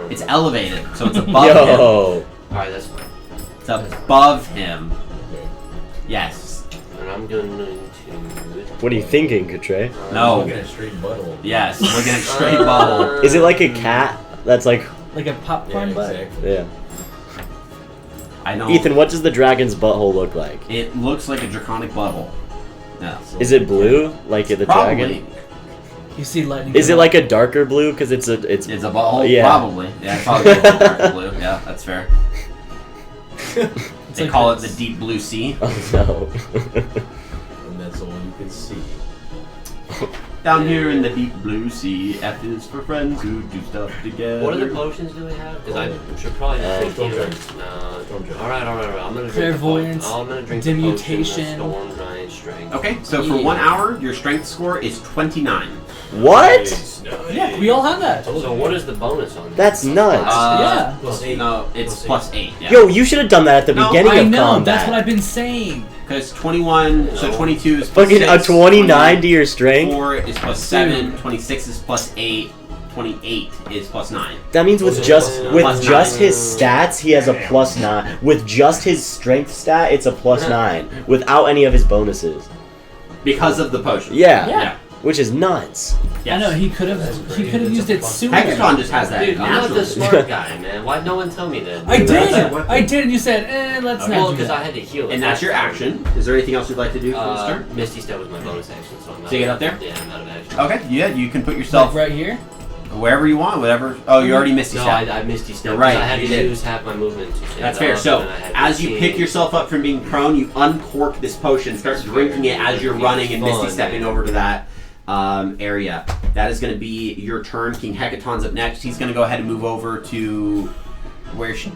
It's elevated, so it's above him. Yo! Alright, that's fine. It's above him. Okay. Yes. And I'm going to... What are you thinking, Katre? No. Looking at straight butthole. Yes, looking at straight bubble. Is it like a cat that's like... Like a popcorn Yeah, butt. exactly. Yeah. I know. Ethan, what does the dragon's butthole look like? It looks like a draconic bubble. No. Is it blue, like the Probably. dragon? You see lightning. Is come it out. like a darker blue? Because it's a... It's... It's a butthole? Yeah. Probably. Yeah, it's probably a dark blue. Yeah, that's fair. It's They like call it this. the deep blue sea. Oh no. And that's all you can see. Down here in the deep blue sea, F is for friends who do stuff together. What other potions do we have? Because I should probably drink Storm either. Giant. No. Storm Giant. Alright. I'm gonna drink Clairvoyance, the potion. I'm gonna drink the Demutation. potion of Storm Giant Strength. Okay, so for 1 hour, your strength score is 29. What? Nice, nice. Yeah, we all have that. So what is the bonus on that? That's nuts. Yeah. Plus 8. No, it's Plus plus 8. Yeah. Yo, you should have done that at the No, beginning I of know. combat. That's what I've been saying. Because 21, so 22 is plus Fucking 6, a 29 to your strength? 4 is plus 7, 26 is plus 8, 28 is plus 9. That means with Was it just plus with nine? just his stats, he has a plus 9. With just his strength stat, it's a plus 9. Without any of his bonuses. Because of the potion. Yeah. Yeah. Which is nuts. Yes. I know he could have used it sooner. Hecaton just has that. Dude, I'm not the naturally. smart guy, man. Why'd no one tell me that? I That's did. your weapon. I did, and you said, let's Well, not do because I that. had to heal. And that's your action. Is there anything else you'd like to do for this turn? Misty Step was my bonus action, so I'm out. So you get up there? Yeah, I'm out of action. Okay, yeah, you can put Like yourself right here. wherever you want, whatever. Oh, you already missed No, step. I Misty Step. You're right, I had you to did. use half my movement to stand That's fair. up, So, and then I had as you 15. pick yourself up from being prone, you uncork this potion, start drinking it as you're running and misty stepping over to that area. That is going to be your turn. King Hecaton's up next. He's going to go ahead and move over to where she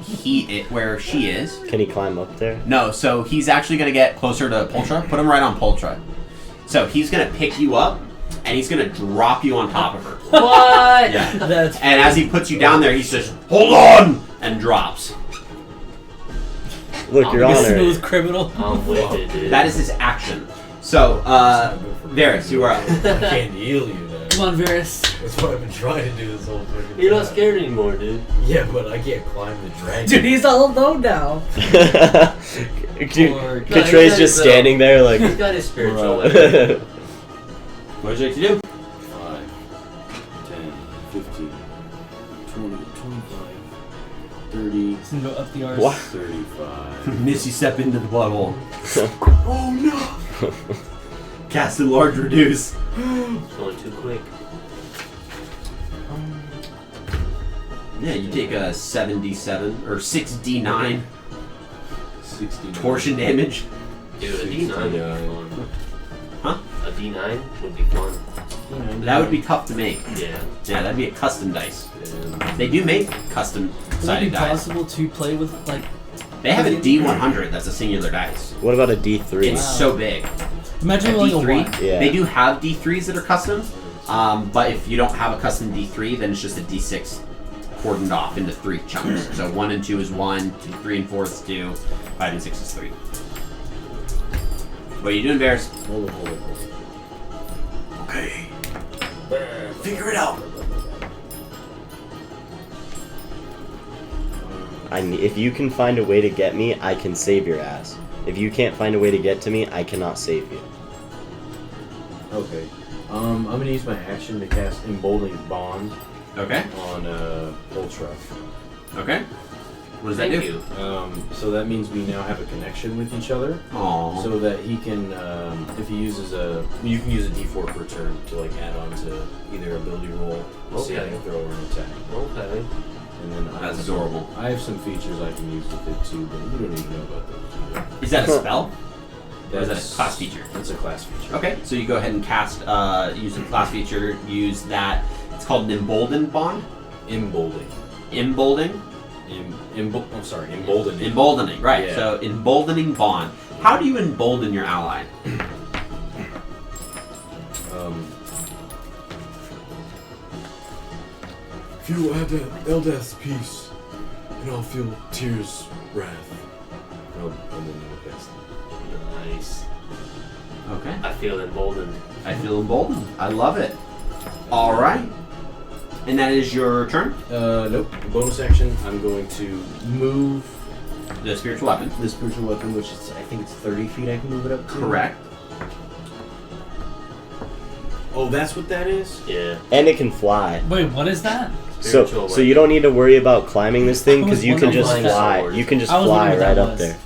is. Can he climb up there? No, so he's actually going to get closer to Pultra. Put him right on Pultra. So he's going to pick you up, and he's going to drop you on top of her. What? Yeah. That's And as he puts you down there, he says, "Hold on!" and drops. Look, Your a Honor. smooth criminal. I'm with it, dude. That is his action. So, Varys, you are up. I can't heal you now. Come on, Varys. That's what I've been trying to do this whole fucking You're not time. scared anymore, dude. Yeah, but I can't climb the dragon. Dude, he's all alone now. Dude, Or- No, Katray's he's got just his, standing there like. He's got his spiritual weapon. Bruh. What would you like to do? 5, 10, 15, 20, 25, 30, He's gonna go up the arse. What? 35. Misty step into the blood hole. Oh no! Cast enlarge reduce. It's going too quick. Yeah, you take a 7d7 or 6d9 69. portion damage. Dude, a D9 would be fun. Huh? A D9 would be fun. That would be tough to make. Yeah. Yeah, that'd be a custom dice. And They do make custom Would it be sided dice. possible to play with like? They have a D100 that's a singular dice. What about a D3? It's so big. Imagine A rolling a D3, one. Yeah. they do have D3s that are custom, but if you don't have a custom D3, then it's just a D6 cordoned off into 3 chunks. So 1 and 2 is 1, 2, 3 and 4 is 2, 5 and 6 is 3. What are you doing, Bears? hold on. Okay. Figure it out. If you can find a way to get me, I can save your ass. If you can't find a way to get to me, I cannot save you. Okay. I'm gonna use my action to cast Emboldening Bond Okay. on Ultra. Okay. What does that Thank do? you. So that means we now have a connection with each other. Aww. So that he can, if he uses you can use a D4 per turn to like add on to either ability roll, a Okay. saving throw, or an attack. Okay. And then I That's have adorable. I have some features I can use with it too, but you don't even know about those. Either. Is that a spell? Or is that a That's- class feature? That's a class feature. Okay, so you go ahead and cast, use the class feature, use that. It's called an emboldened bond. Emboldening. Emboldening? I'm sorry, emboldening. Emboldening, right. Yeah. So, emboldening bond. How do you embolden your ally? Feel Eldeth's peace, and I'll feel Tyr's wrath. And then I'll cast them. Nice. Okay. I feel emboldened. I feel emboldened. I love it. Alright. And that is your turn? Nope. Bonus action, I'm going to move The spiritual weapon. the spiritual weapon, which is, I think it's 30 feet I can move it up to. Correct. Oh, that's what that is? Yeah. And it can fly. Wait, what is that? Spiritual So you don't need to worry about climbing this thing I was because you can wondering just what that fly. was. You can just I was fly wondering what right that up was. there.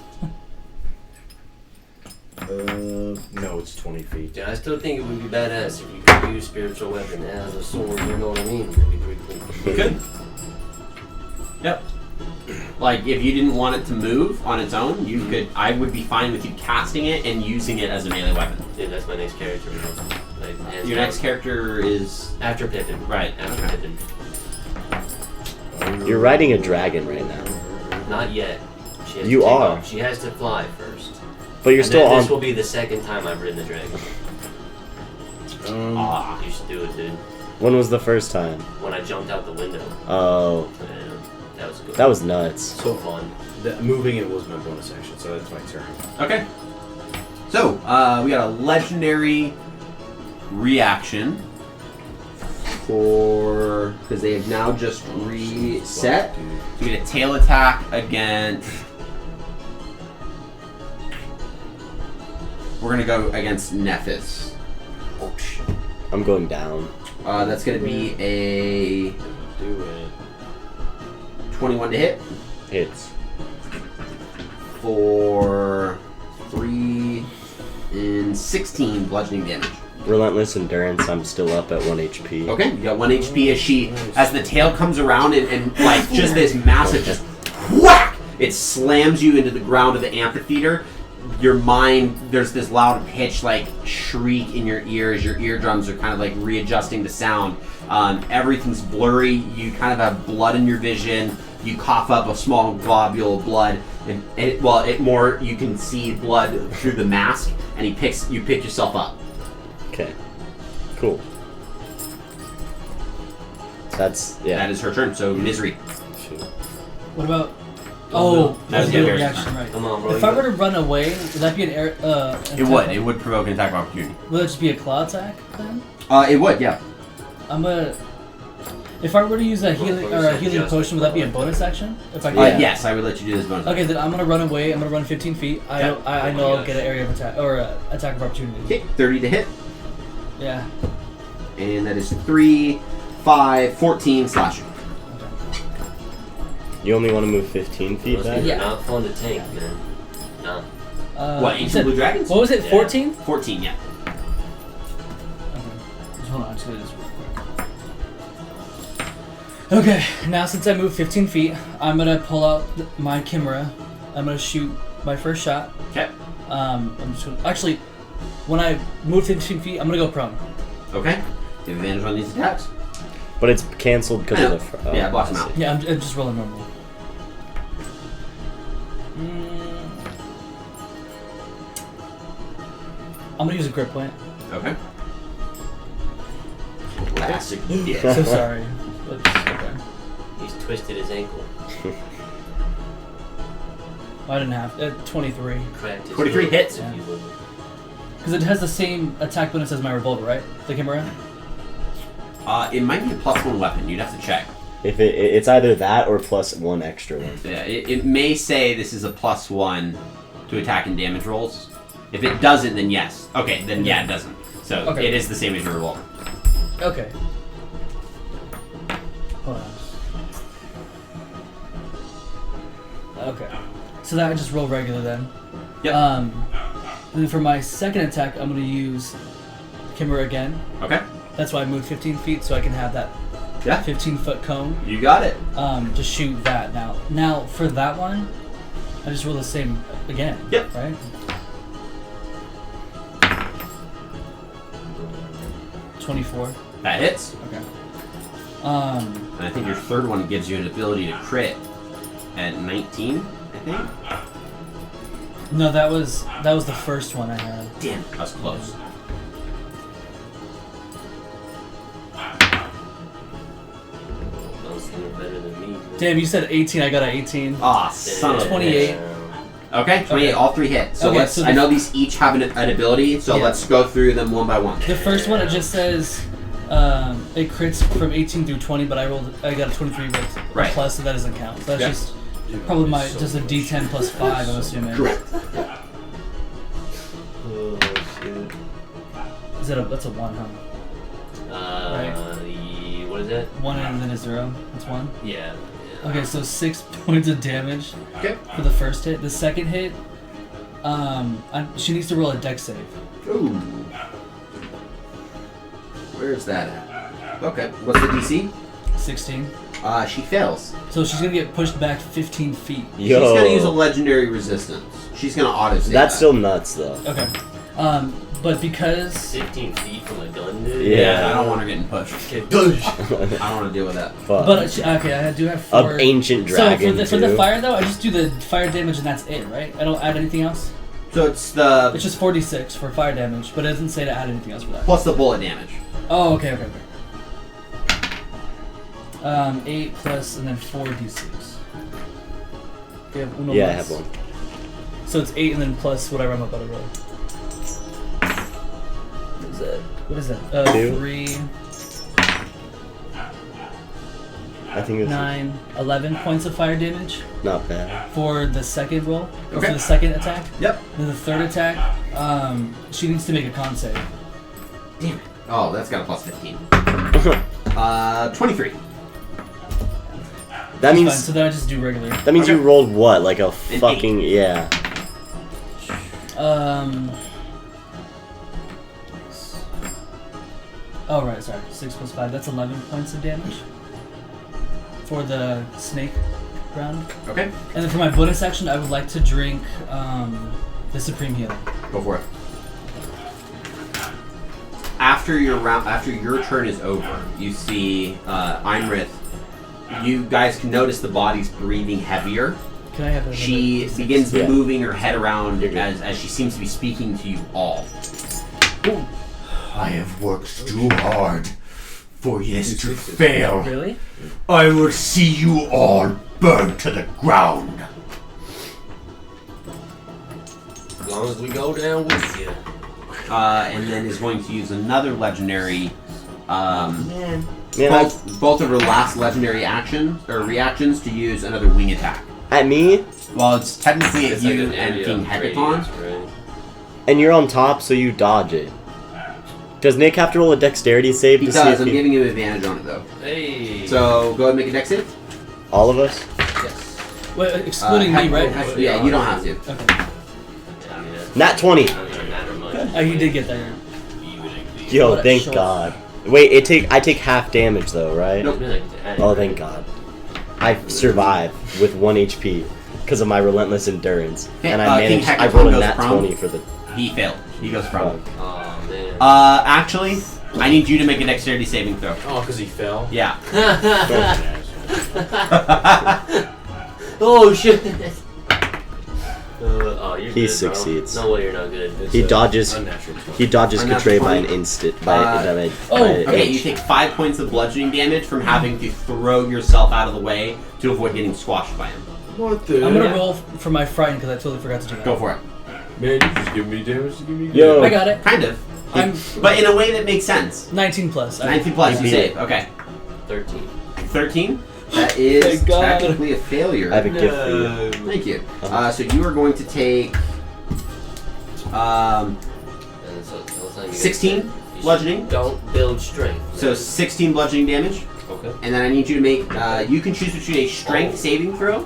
No, it's 20 feet. Yeah, I still think it would be badass if you could use spiritual weapon as a sword, you know what I mean? That'd be pretty cool. You could. Yep. Like, if you didn't want it to move on its own, you could. I would be fine with you casting it and using it as a melee weapon. Yeah, that's my next character. Like, hands Your down. next character is. After Pippin. Right, After okay. Pippin. You're riding a dragon right now, Not yet. She has You to take are. off. She has to fly first. but you're And still then This will on. be the second time I've ridden the dragon. Ah. You should do it, dude. When was the first time? When I jumped out the window. Oh, Yeah, that was good. that was nuts. so fun. Moving it was my bonus action, so that's my turn. Okay. So, we got a legendary reaction for... Because they have now just reset. So we get a tail attack against... We're going to go against Nephis. Oh, shit. I'm going down. That's going to be a Do it. 21 to hit Hits. for 3 and 16 bludgeoning damage. Relentless Endurance, I'm still up at 1 HP. Okay, you got 1 HP as the tail comes around and like just this massive just whack! It slams you into the ground of the amphitheater. Your mind, there's this loud pitch like shriek in your ears. Your eardrums are kind of like readjusting to sound. Everything's blurry. You kind of have blood in your vision. You cough up a small globule of blood, and you can see blood through the mask. And you pick yourself up. Okay. Cool. That's, yeah. That is her turn. So misery. Shoot. What about? Oh, That was legendary the reaction, right? Come on, bro. If I were to run away, would that be an air? It would provoke an attack of opportunity. Would it just be a claw attack then? It would, yeah. If I were to use a healing potion, would that be a bonus action? If I Yes, I would let you do this bonus. Okay, then I'm gonna run away. I'm gonna run 15 feet. I know I'll get an area of attack or attack of opportunity. Okay, 30 to hit, Yeah. and that is 3, 5, 14 slashing. You only want to move 15 feet Those back? things are Yeah. not fun to tank, man. No. What, you Ancient said- Blue Dragons? What was it? Yeah. 14? 14, yeah. Just hold on, just gonna do this real quick. Okay, now since I moved 15 feet, I'm gonna pull out my Chimera. I'm gonna shoot my first shot. Okay. I'm just gonna, actually, when I move 15 feet, I'm gonna go prone. Okay. You have advantage on these attacks. But it's canceled because of the... Yeah, blocks I them out. see. Yeah, I'm just rolling normal. I'm gonna use a grip point. Okay. Classic. So Yeah. sorry. But, okay. He's twisted his ankle. I didn't have 23. Cracked his 23 heel, hits. if you would. Because it has the same attack bonus as my revolver, right? The Chimera? It might be a +1 weapon. You'd have to check. If it's either that or plus 1 extra one. Yeah, it may say this is a +1 to attack and damage rolls. If it doesn't, then yes. Okay, then yeah, it doesn't. So Okay. it is the same as your revolver. Okay. Hold on. Okay. So that I just roll regular then. Yep. And then for my second attack, I'm going to use Chimera again. Okay. That's why I moved 15 feet so I can have that Yeah. 15-foot cone. You got it. To shoot that now. Now for that one, I just roll the same again. Yep. Right. 24. That hits. Okay. And I think your third one gives you an ability to crit at 19, I think. No, that was the first one I had. Damn, that was close. Those things are better than me. man. Damn, you said 18. I got an 18. Ah, son of a 28. bitch. Okay, 28, Okay. all 3 hit. So Okay, let's. so I know these each have an ability, so Yeah. let's go through them one by one. The first one, it just says it crits from 18 through 20, but I got a 23 with Right. plus, so that doesn't count. So that's Yeah. just probably just a D10 plus 5, I'm assuming. Correct. Oh, shit. That's a 1, huh? What is that? 1 and then a 0. That's 1. Yeah. Okay, so 6 points of damage Okay. for the first hit. The second hit, she needs to roll a dex save. Ooh. Where's that at? Okay. What's the DC? 16. She fails. So she's gonna get pushed back 15 feet. Yo. She's gonna use a legendary resistance. She's gonna auto save. That's that. still nuts, though. Okay. But because 15 feet from a gun, dude? Yeah. I don't want her getting pushed. I don't want to deal with that. Fuck. okay, I do have 4. Of ancient So dragon, for the too. fire though, I just do the fire damage and that's it, right? I don't add anything else. So it's the It's just 46 for fire damage, but it doesn't say to add anything else for that. plus the bullet damage. Oh, okay. 8 plus and then 4d6. Do you have uno Yeah, I más? have one. So it's 8 and then plus whatever I'm about to roll. is that? What is that? 2? 3, I think it's 9, 11 points of fire damage not bad. for the second roll, or Okay. for the second attack. Yep. Then the third attack, she needs to make a con save. Damn it. Oh, that's got a plus 15. 23. That Fine, means so then I just do regular. that means you Okay. rolled what? Like a An fucking yeah. Oh right, sorry. 6 plus 5. That's 11 points of damage for the snake round. Okay. And then for my bonus action, I would like to drink the Supreme Healing. Go for it. After your round, after your turn is over, you see Einrith. You guys can notice the body's breathing heavier. Can I have another She D6? begins Yeah. moving her head around You're good. as she seems to be speaking to you all. I have worked too hard for this to fail. Really? I will see you all burned to the ground. As long as we go down with you. And then is going to use another legendary. Man, Both of her last legendary actions or reactions to use another wing attack. at me, Well, it's technically at It's you like an and area King of Hecaton. radius, right? and you're on top, so you dodge it. Does Nick have to roll a dexterity save He to see does. if I'm he... giving him advantage on it though. Hey. So go ahead and make a dex save. all of us? Yes. Wait, excluding me, right? Yeah, you don't have to. Okay. Nat 20. Not gonna matter much. Oh, you did get there. Yo, What a thank short. God. Wait, I take half damage though, right? Nope. Oh, thank God. I survive with 1 HP because of my relentless endurance, Okay, and I King managed. I Hecaton rolled a goes nat prone. 20 for the. He failed. He goes from. Oh man. Actually, I need you to make a dexterity saving throw. Oh, because he fell? Yeah. Oh shit. Oh, you're He good, succeeds. Bro. No way, you're not good. It's He a dodges- Unnatural 20. He dodges Unnatural Katray by an 20. instant. By an Okay, you inch. take 5 points of bludgeoning damage from having to throw yourself out of the way to avoid getting squashed by him. What the? I'm gonna roll for my frighten because I totally forgot to do that. Go for it. Man, you just give me damage to give me Yo. I got it. Kind of. I'm But in a way that makes sense. 19 plus. 19 plus, You you beat save. Okay. 13. 13? That is Thank God. technically a failure. I have a gift for you. Thank you. Uh-huh. So you are going to take And so, the whole time you guys 16 said you should bludgeoning. Don't build strength. So 16 bludgeoning damage. Okay. And then I need you to make, you can choose between a strength saving throw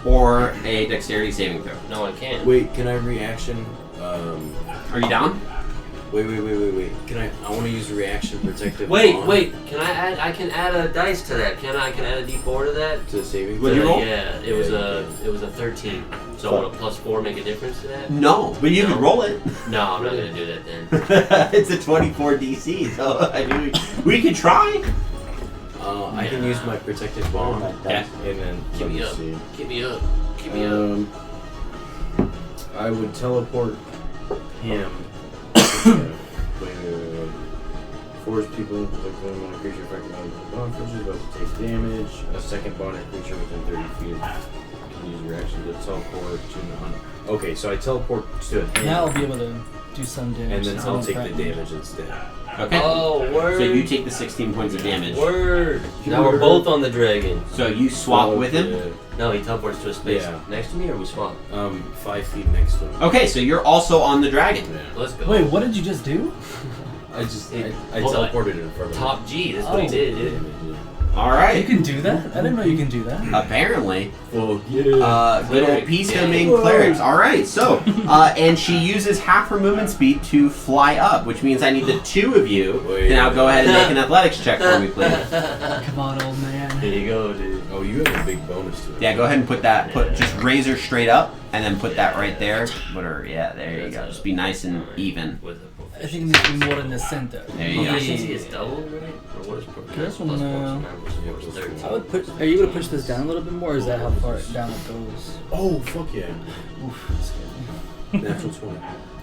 or a dexterity saving throw. No, I can't. Wait, can I reaction? Are you down? Wait. Can I want to use reaction protective. Wait. on Can I add? I can add a dice to that. Can I? I can add a D4 to that. to the saving What'd you throw? roll? Yeah, it was a 13. So would a +4 make a difference to that? No, but you No. can roll it. No, I'm not gonna do that then. It's a 24 DC, so I mean, we could try. I can use my protective bond, Okay. and then Keep let me me up. see. Keep me up. Keep me up. I would teleport him. wait. Force people like them when a creature affected by the bond creature is about to take damage. A second bonded creature within 30 feet can use your action to teleport to okay, so I teleport to him, Now I'll be able to do some damage. and then since I'll I'm take the frightened. damage instead. Okay. Oh, word. So you take the 16 points of damage. Word. Now we're both on the dragon. So you swap with him. No, he teleports to a space Yeah. next to me, or we swap. 5 feet next to him. Okay, so you're also on the dragon. Yeah. Let's go. Wait, what did you just do? I Hold on. teleported in front of him. Top G. That's what he Oh. did, dude. All You right. can do that? I didn't know you can do that. Apparently, Well, yeah. good old Cleric, Pisca yeah. main clerics. All right, so and she uses half her movement speed to fly up, which means I need the two of you to now go ahead and make an athletics check for me, please. Come on, old man. There you go, dude. Oh, you have a big bonus to it. Yeah, go ahead and put that. Just raise her straight up, and then put that right there. Put her. Yeah, there you go. Just be nice and even. With a I think it needs to be more in the center. There you go. proficiency is double, right? Or what is proficiency? No. Plus 4, so now it's 13. I would put. Are you able to push this down a little bit more, or is that how far down it goes? Oh, fuck yeah. Oof, that scared me. Natural 20.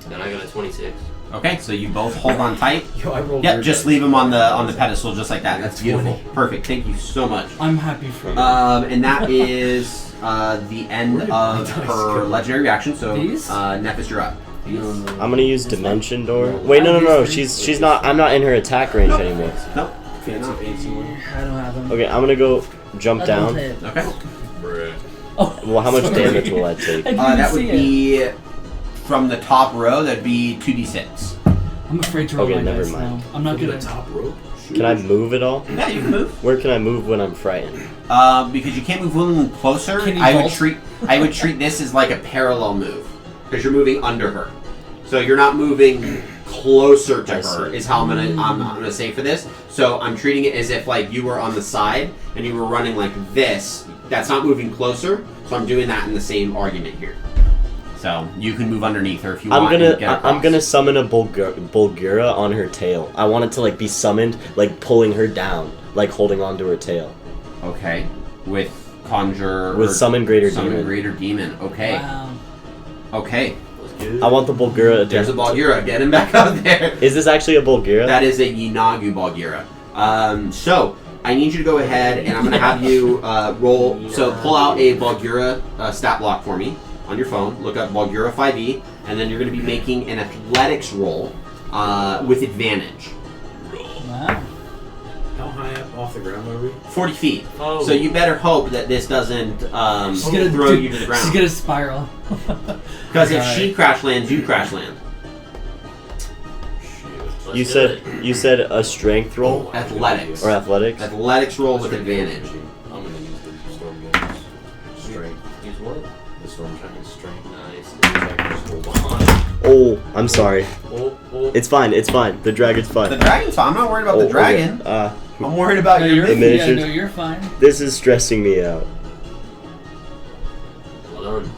Then I got a 26. Okay, so you both hold on tight. Yo, I rolled Yep, weird just dice. leave him on the pedestal just like that. That's beautiful. Perfect. Thank you so much. I'm happy for you. And that is the end of her legendary reaction. So, These? Nephis, you're up. I'm gonna use Dimension Door. Wait, no. She's not. I'm not in her attack range anymore. Nope. Fancy fancy one. I don't have them. Okay, I'm gonna go jump down. Okay. Bruh. Oh, Well, how much sorry. damage will I take? I didn't That would see it. be from the top row. That'd be 2d6. I'm afraid to roll Okay, my never dice mind. now. I'm not Over good the at top rope. Can I move at all? Yeah, you can move. Where can I move when I'm frightened? Because you can't move a little closer. Can you I would vault? treat this as like a parallel move because you're moving under her. So you're not moving closer to I her. see. Is how I'm gonna say for this. So I'm treating it as if like you were on the side and you were running like this. That's not moving closer. So I'm doing that in the same argument here. So you can move underneath her if you want. and get I'm gonna across. summon a Bulgura on her tail. I want it to like be summoned, like pulling her down, like holding onto her tail. Okay. With conjure. With or summon Greater summon Demon. Greater Demon. Okay. Wow. Okay. I want the Bulgura. There's a Bulgura. Get him back out there. Is this actually a Bulgura? That is a Yinagu Bulgura. So, I need you to go ahead and I'm going to have you roll. So, pull out a Bulgura stat block for me on your phone. Look up Bulgura 5e. And then you're going to be making an athletics roll with advantage. Wow. How high up off the ground are we? 40 feet. Oh. So, you better hope that this doesn't She's gonna throw you to the She's ground. gonna spiral. Because if Alright. she crash lands, you crash land. Let's You do said it. you said a strength roll Athletics. or athletics? Athletics roll with advantage. I'm gonna use the storm guns. Strength. Use what? The storm giant's strength. Nice. Just hold on. Oh, I'm sorry. Oh, oh. It's fine. It's fine. The dragon's fine. The dragon's fine. I'm not worried about Oh, the okay. dragon. I'm worried about No, your you're, The yeah, miniatures. no, you're fine. This is stressing me out. Hold on.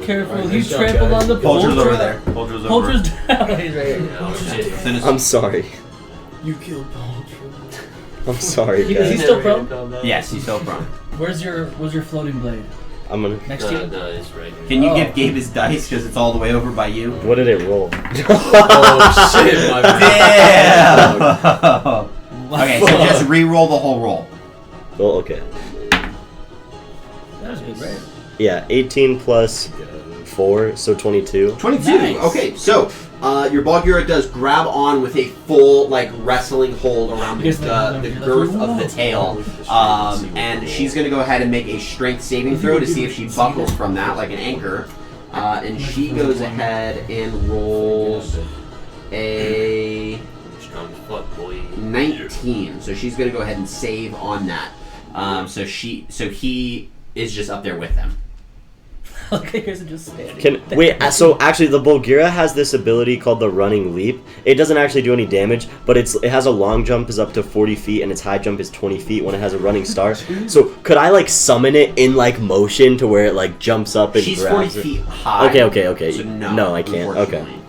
Careful, Alright, he nice job, trampled guys. on the Vulture's Poltra. over there. Vulture's over. Poltra's down. He's right here. Oh shit. As soon as- I'm sorry. You killed Vulture. I'm sorry, Is he guys. still prone? Yes, he's still prone. Where's your floating blade? I'm gonna. Next to No, you? no, it's right here. Can you Oh. give Gabe his dice because it's all the way over by you? What did it roll? Oh shit, my bad. Damn! Okay, so just re-roll the whole roll. Well, okay. That was good, right? Yeah, 18 plus 4, so 22. 22. Nice. Okay, so your Bulgura does grab on with a full like wrestling hold around the Yes, like, the like, girth of the whoa. tail, and she's gonna go ahead and make a strength saving throw to see if she buckles from that like an anchor. And she goes ahead and rolls a Strong as fuck, boy. 19. So she's gonna go ahead and save on that. So he is just up there with them. Okay, you guys are just standing. Can wait. So actually, the Bulgura has this ability called the Running Leap. It doesn't actually do any damage, but it has a long jump is up to 40 feet, and its high jump is 20 feet when it has a running start. So could I like summon it in like motion to where it like jumps up and She's grabs 40 it? feet high. Okay. So no, I can't. Okay. unfortunately.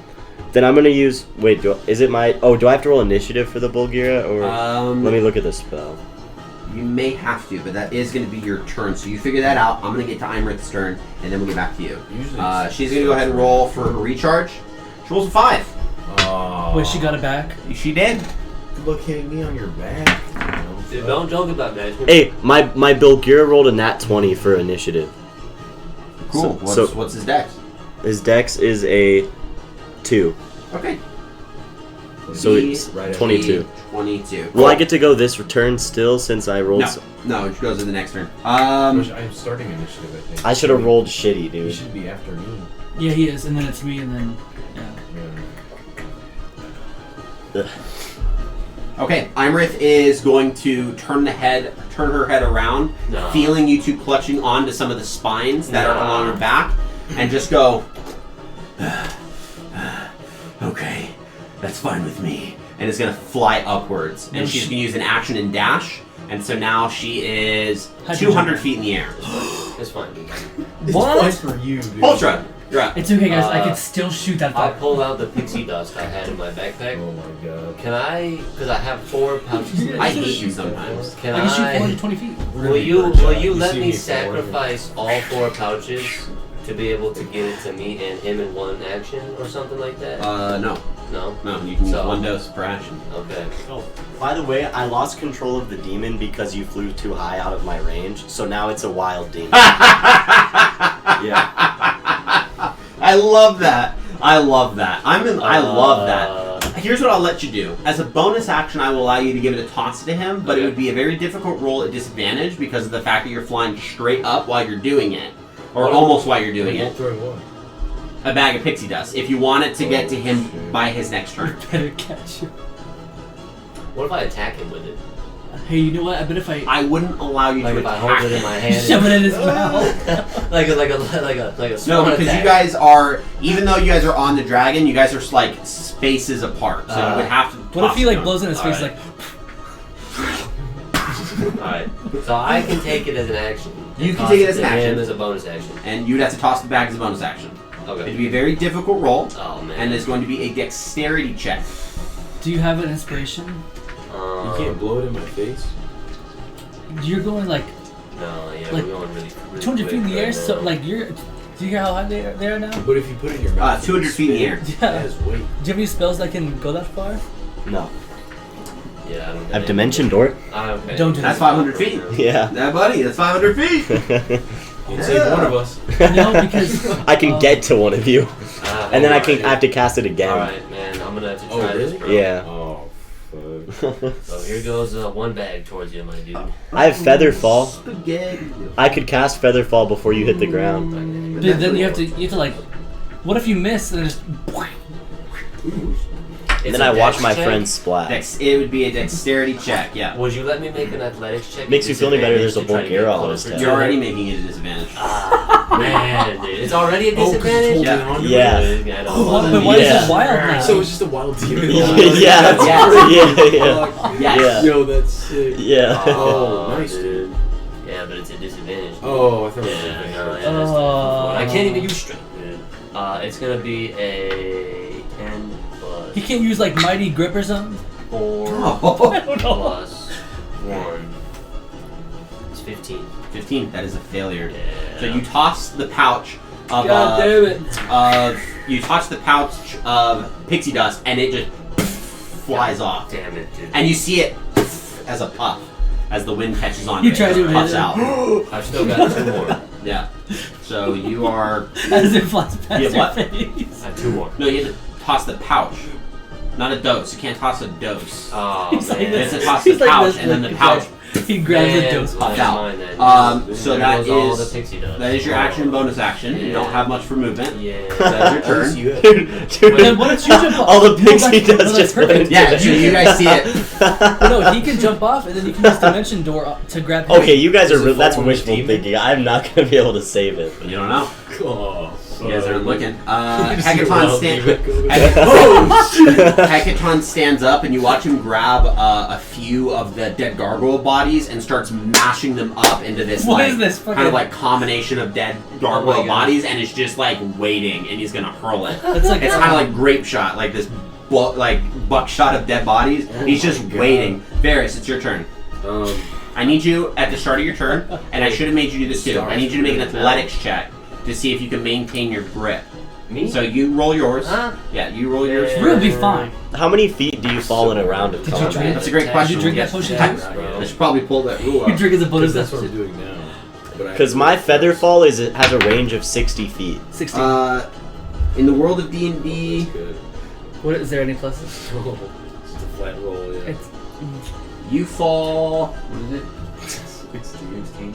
Then I'm gonna use. Wait, is it my? Oh, do I have to roll initiative for the Bulgura, or let me look at the spell? You may have to, but that is going to be your turn. So you figure that out. I'm going to get to Imrith's turn, and then we'll get back to you. Usually She's going to go ahead and roll for her recharge. She rolls a 5. Oh. Wait, she got it back? She did. Good luck hitting me on your back. Dude, don't joke about that. Hey, my Bulgura rolled a nat 20 for initiative. Cool. So- What's his dex? His dex is a 2. Okay. So He- it's right at 22. 22. Will I get to go this turn still since I rolled? No, it goes to the next turn. I'm starting initiative, I think. I should have rolled shitty, You dude. should be after me. Yeah, he is, and then it's me, and then yeah. Yeah. Ugh. Okay, Imrith is going to turn her head around, No. feeling you two clutching onto some of the spines that are along her back, and just go, okay, that's fine with me. And it's going to fly upwards. And No she's sh- going to use an action and dash. And so now she is How'd you 200 jump? feet in the air. It's fine. It's What? fine for you, dude. Ultra, you're up. It's okay, guys. I Uh, can still shoot that I far. pulled out the pixie dust I had in my backpack. Oh my god. Can I? Because I have 4 pouches. I hate you sometimes. Can I can shoot I? 420 feet. Will you let me sacrifice all 4 pouches to be able to get it to me and him in one action or something like that? No, No. you can use So- 1 dose per action. Okay. Oh, by the way, I lost control of the demon because you flew too high out of my range, so now it's a wild demon. Yeah. I love that. I love that. I love that. Here's what I'll let you do. As a bonus action, I will allow you to give it a toss to him, but it would be a very difficult roll at disadvantage because of the fact that you're flying straight up while you're doing it. Or almost while you're doing it. Throwing what? A bag of pixie dust. If you want it to get to him by his next turn. Better catch you. What if I attack him with it? Hey, you know what? I bet if I wouldn't allow you Like to if I attack hold it in my hand. shove it in his mouth. like a No, small because attack. you guys are, even though you guys are on the dragon, you guys are like spaces apart. So you would have to. What if he like toss blows in his face Alright. like? Alright. So I can take it as an action. You can Toss take it as an to him action. as a bonus action. and you'd have to toss the bag as a bonus action. Okay. It'd be a very difficult roll, Oh man. and it's going to be a dexterity check. Do you have an inspiration? You can't blow it in my face? You're going like No, yeah, like, we're going really 200 feet in the quick air. right So now. like you're. Do you hear how high they are now? But if you put it in your mouth, 200 feet in the air. Yeah. That is weight. Do you have any spells that can go that far? No. Yeah, I don't I have dimension door. Okay. Don't do That's that. 500 feet. Yeah. That buddy, that's 500 feet. You save one of us. No, because I can get to one of you, and then I have to cast it again. Alright, man, I'm gonna have to Oh, try really? this, bro. Yeah. Oh, fuck. So here goes one bag towards you, my dude. I have feather fall. Spaghetti. I could cast feather fall before you hit the ground. dude, then you have to like. What if you miss and just? And then I watch my friends splat. It would be a dexterity check, yeah. Would you let me make an athletics check? Makes you feel any better, there's a Disadvantage to try to Volgera get on his closer tab. to You're it? already making it a disadvantage. Man, dude, it's already a Oh, 'cause it's disadvantage. holding Yeah. on to Yeah. it? I don't But why Yeah. is it wild now? So it's just a wild demon. Yeah, Yes. yeah. Yes. Yeah. Yo, that's sick. Yeah. Oh, nice, dude. Yeah, but it's a disadvantage. Oh, I thought it was Yeah, a no, big yeah, that's Oh. I can't even use strength, dude. It's gonna be a 10 plus He can't use like mighty grip or something. 4 Oh. I don't know. plus 1. It's 15. 15, that is a failure. Yeah. So you toss the pouch of God damn it! you toss the pouch of pixie dust and it just flies off. Damn it, dude. And you see it as a puff as the wind catches on You it. tried to It puffs hit it. out. I've still got 2 more. Yeah. So you are As it flies past Yeah, your what? face. I have 2 more. no, you have to toss the pouch, not a dose. You can't toss a dose. Oh, He's like man. You have this. to toss He's the like pouch this, and then the like, pouch. He grabs Man, a dose. well, popped never out. mind then. So There that goes all the is pixie dust. that is your action bonus action. You don't Yeah. have much for movement. Yeah. That's your turn. You have- Then why don't you jump off? All the No, pixie that's- no, dust that's just went perfect. into Yeah, so you guys see it. No, he can jump off, and then you can use dimension door to grab him. Okay, you guys Does are. it That's fall on the wishful demon? thinking. I'm not gonna be able to save it. You don't know. Oh, You guys are looking. You see a Hecaton wild stands. demon go there. Hecaton stands up, and you watch him grab a few of the dead gargoyle bodies and starts mashing them up into this What like is this kind fucking- of like combination of dead gargoyle God. bodies, and it's just like waiting, and he's gonna hurl it. It's like It's kind of like grape shot, like this like buckshot of dead bodies. He's just my God. waiting. Varys, it's your turn. I need you at the start of your turn, and I should have made you do this too. I need you to make an athletics check to see if you can maintain your grip. Me? So you roll yours. Huh? Yeah, you roll yours. Yeah. We'll be fine. How many feet do you fall in a round of Did you combat? drink- That's a great question. Did you drink Yes. that potion Yeah. too? I should probably pull that rule You up. drink as a bonus. That's what I'm doing now. Because my feather fall has a range of 60 feet. 16. In the world of D&D, Good. What is there any pluses? It's a flat roll, yeah. It's you fall. What is it? 16.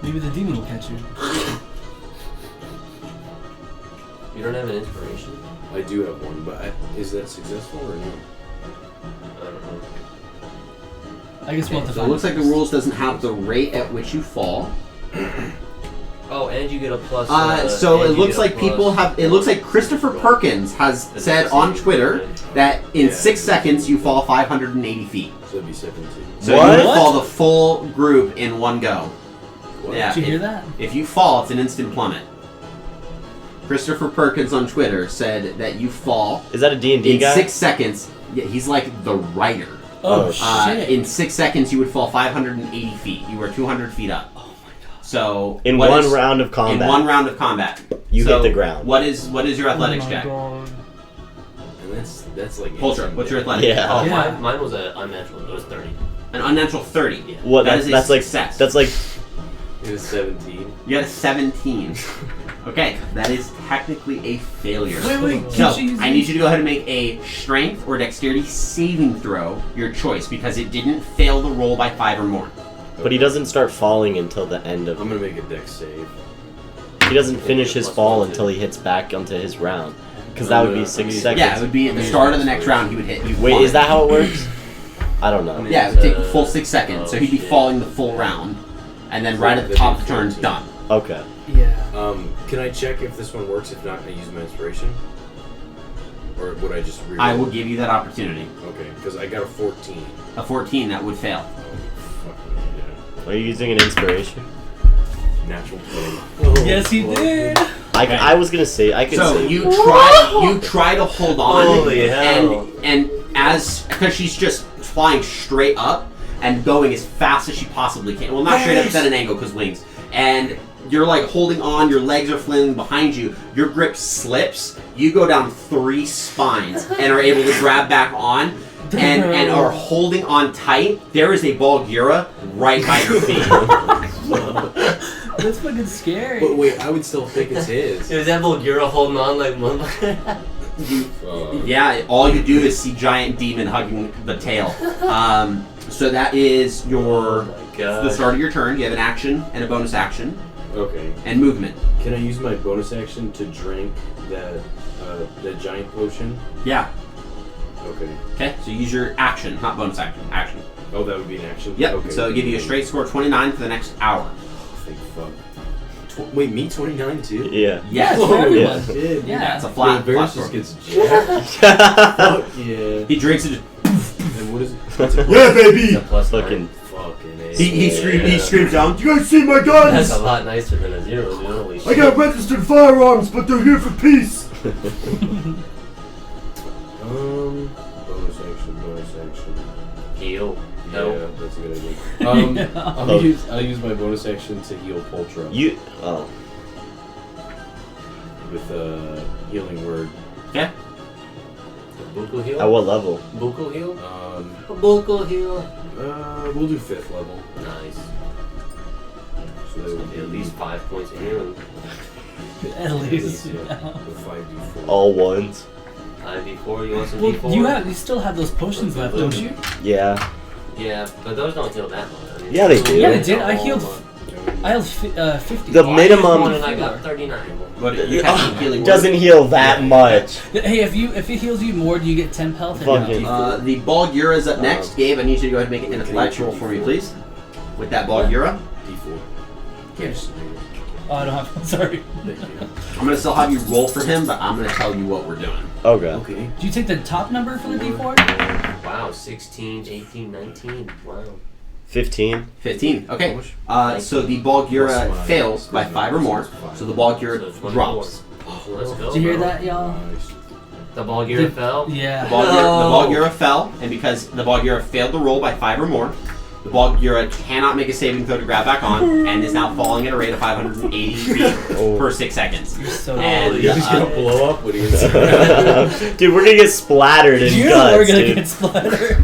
maybe the demon will catch you. You don't have an inspiration? I do have one, but is that successful or no? I don't know. I guess we'll have to So it find. looks like the rules doesn't have the rate at which you fall. Oh, and you get a plus. So and it you looks get a like plus people have. It looks like Christopher Perkins has That's said the on same, Twitter right? that in Yeah. 6 seconds you fall 580 feet. So that'd be 17. So What? you would fall the full group in one go. What? Yeah. Did you hear that? If you fall, it's an instant plummet. Christopher Perkins on Twitter said that you fall Is that a D&D in guy? 6 seconds. Yeah, he's like the writer. Oh, Oh, shit! In 6 seconds, you would fall 580 feet. You are 200 feet up. Oh my god! So In what one is- round of combat. In one round of combat, You So hit the ground. What is your athletics oh my check? God. And that's like. Ultra, insane what's your damage. athletics? Yeah. Oh, Yeah. mine was a unnatural. It was 30. An unnatural 30. Yeah. What? That That's is a that's like success. that's like It is 17. You got a 17. Okay, that is technically a failure. Wait, So, can she use I need you to go ahead and make a strength or dexterity saving throw, your choice, because it didn't fail the roll by 5 or more. But he doesn't start falling until the end of. I'm gonna make a dex save. He doesn't finish his Plus fall one, until he hits back onto his round. Because that would be 6 seconds. Yeah, it would be at the start of the next round he would hit you. Wait, is that how it works? I don't know. Yeah, it would take the full 6 seconds, so he'd be falling the full round. And then right at the top of the turn's done. Okay. Yeah. Can I check if this one works? If not, can I use my inspiration? Or would I just reroll? I will give you that opportunity. Okay, because I got a 14. A 14, that would fail. Oh, fucking yeah. Are you using an inspiration? Natural 20. Yes, he did. I was gonna say I could So say. you try to hold on, Holy hell. and because she's just flying straight up and going as fast as she possibly can. Well, not straight up, it's at an angle because wings. And you're like holding on, your legs are flailing behind you. Your grip slips. You go down 3 spines and are able to grab back on. And are holding on tight. There is a Bulgira right by your feet. That's fucking scary. But wait, I would still think it's his. Is that Bulgira holding on like one? Yeah, all you do is see giant demon hugging the tail. So that is your the start of your turn. You have an action and a bonus action Okay. and movement. Can I use my bonus action to drink that giant potion? Yeah. Okay. Okay. So use your action, not bonus action. Action. Oh, that would be an action? Yep. Okay. So give you a straight score 29 for the next hour. Thank fuck. Wait, me 29 too? Yeah. Yes. for everyone. Shit. Yeah. It's a flat. Barris flat just score. gets jacked. Fuck yeah. He drinks it. And what is it? What's it Yeah, It's a baby! plus Fucking. nine. Fucking A. He screams down. You guys see my That's guns? a lot nicer than a 0, dude. Holy I shit. got registered firearms, but they're here for peace. Bonus action. Heal. No. Yeah, that's a good idea. Yeah. I'll use my bonus action to heal Poltro You. Oh. with a healing word. Okay. Buku heal? At what level? Buku heal? Buku heal. We'll do 5th level. Nice. So that would be At least 5 points of healing. At least. Yeah, Yeah. with 5d4. All ones. 5d4, you want some Well, d4? you still have those potions left, don't you? Yeah. Yeah, but those don't heal that much. I mean, Yeah, they do. Yeah, they did. I Oh, healed. my- I healed 50. The I used minimum one and I got 39. But you have some healing. doesn't heal that much. Hey, if it heals you more, do you get 10 health? Or Fucking- no? The Bulgira is up next. Gabe, I need you to go ahead and make an intellect roll for me, please. With that Bulgira. D4. Yes. Oh, I don't have. Sorry. Thank you. I'm gonna still have you roll for him, but I'm gonna tell you what we're doing. Okay. Okay. Do you take the top number for the D4? Wow, 16, 18, 19. Wow. 15. 15. Okay. So the Bulgira fails by 5 or more. So the Bulgira So 24. drops. Let's go. Did you hear bro. that, y'all? Nice. The Bulgira fell? The Yeah. Bulgira fell, and because the Bulgira failed the roll by 5 or more, the Bulgira cannot make a saving throw to grab back on, and is now falling at a rate of 580 feet per 6 seconds. You're so And He's just gonna blow up when he gets Dude, we're gonna get splattered in you guts, are gonna dude. get splattered.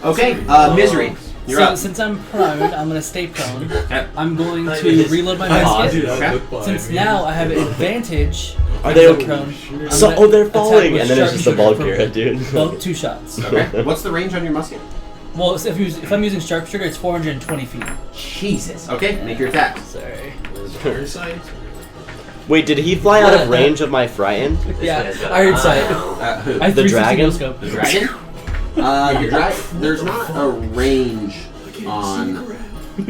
Okay, Misery, you're So up. since I'm prone, I'm gonna stay prone. Okay. I'm going Nice. to reload my musket. Okay. Since now I have advantage. Are because they- I'm prone, I'm So, gonna oh, they're attack falling, with and then it's just the sharpshooter Bulgira, for dude. Both 2 shots. Okay. What's the range on your musket? Well, so if I'm using sharpshooter, it's 420 feet. Jesus. Okay, make your attack. Sorry. Iron sight? Wait, did he fly out of range of my Frighten? Yeah, guy's got iron an sight. eye. Who? I have The 360 dragon? no scope. The dragon? There's not a range on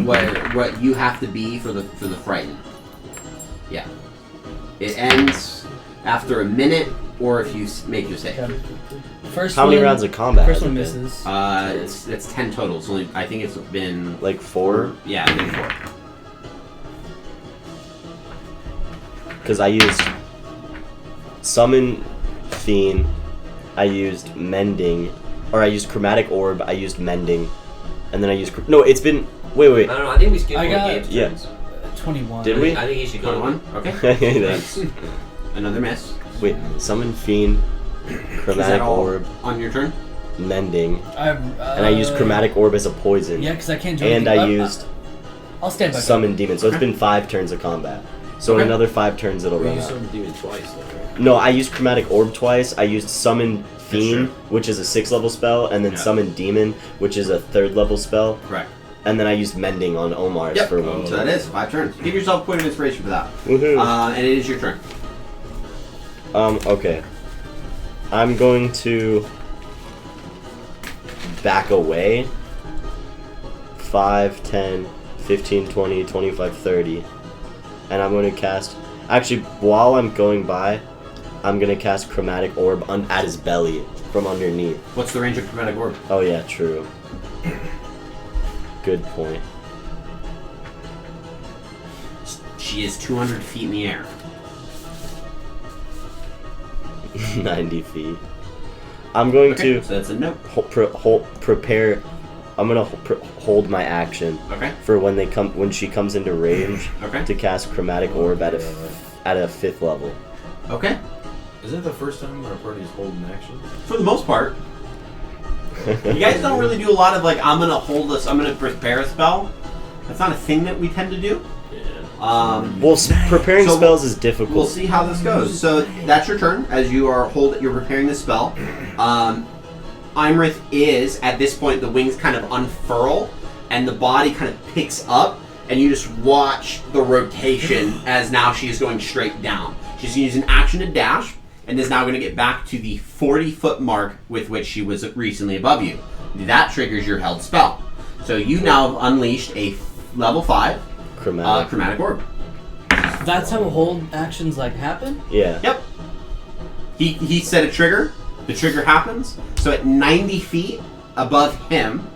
what you have to be for the frighten. Yeah. It ends after a minute, or if you make your save. Okay. First How many one, rounds of combat? First has one it been? misses. It's 10 total. It's only I think it's been Like 4? yeah, I think 4. Because I used Summon Fiend, I used Mending, or I used Chromatic Orb, I used Mending, and then I used... No, it's been... Wait. I don't know, I think we skipped I one got- Gabe's Yeah. turns. 21. Did we? I think he should go 21. Okay. Thanks. Another miss. Wait, Summon Fiend, Is that Chromatic all Orb, on your turn? Mending, And and I used Chromatic Orb as a poison. Yeah, because I can't do And anything. I used... I'll stand by. summon demon. So it's Okay. been 5 turns of combat. So in Okay. another 5 turns it'll You run used out. Summon Demon twice, though, right? No, I used Chromatic Orb twice. I used Summon Fiend, which is a 6th level spell, and then Yeah. Summon Demon, which is a 3rd level spell. Correct. And then I used Mending on Omar's Yep. for 1 So that is 5 turns. Give yourself a point of inspiration for that. Woohoo. And it is your turn. Okay. I'm going to back away. 5, 10, 15, 20, 25, 30. And I'm going to cast... Actually, while I'm going by, I'm going to cast Chromatic Orb at his belly from underneath. What's the range of Chromatic Orb? Oh yeah, true. Good point. She is 200 feet in the air. 90 feet. I'm going Okay, to so that's a no. prepare... I'm going to hold my action Okay. for when she comes into range Okay. to cast Chromatic Orb at a 5th level. Okay. Is that the first time our party's holding action? For the most part. You guys don't really do a lot of like, I'm gonna hold this, I'm gonna prepare a spell. That's not a thing that we tend to do. Yeah. Well, preparing So spells is difficult. We'll see how this goes. So that's your turn as you are you're preparing the spell. Imrith is at this point the wings kind of unfurl and the body kind of picks up, and you just watch the rotation as now she is going straight down. She's using action to dash and is now going to get back to the 40-foot mark with which she was recently above you. That triggers your held spell. So you now have unleashed a level 5 chromatic orb. That's how hold actions like happen. Yeah. Yep. He set a trigger. The trigger happens. So at 90 feet above him,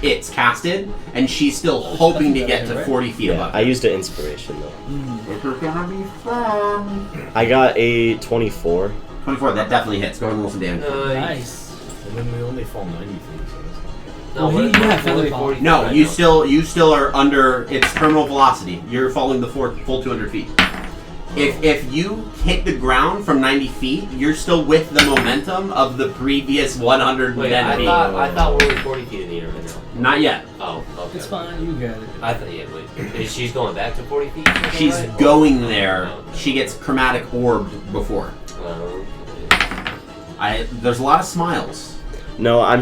it's casted, and she's still hoping to get to 40 feet Yeah, above I him. used an inspiration though. This is gonna be fun. I got a 24. 24, that definitely hits. Go ahead and roll some damage. Nice. And then we only fall 90 feet, so that's Well, he- what- yeah, only feather fall. 40 No, right you now. still are under its terminal velocity. You're falling the full 200 feet. If you hit the ground from 90 feet, you're still with the momentum of the previous 110 Wait, I feet. thought we're only 40 feet in the air right now. Not yet. Oh, okay. It's fine. You got it. I thought, yeah, wait. She's going back to 40 feet? She's Right? going there. Oh, She gets chromatic orbed before. okay. There's a lot of smiles. No, I'm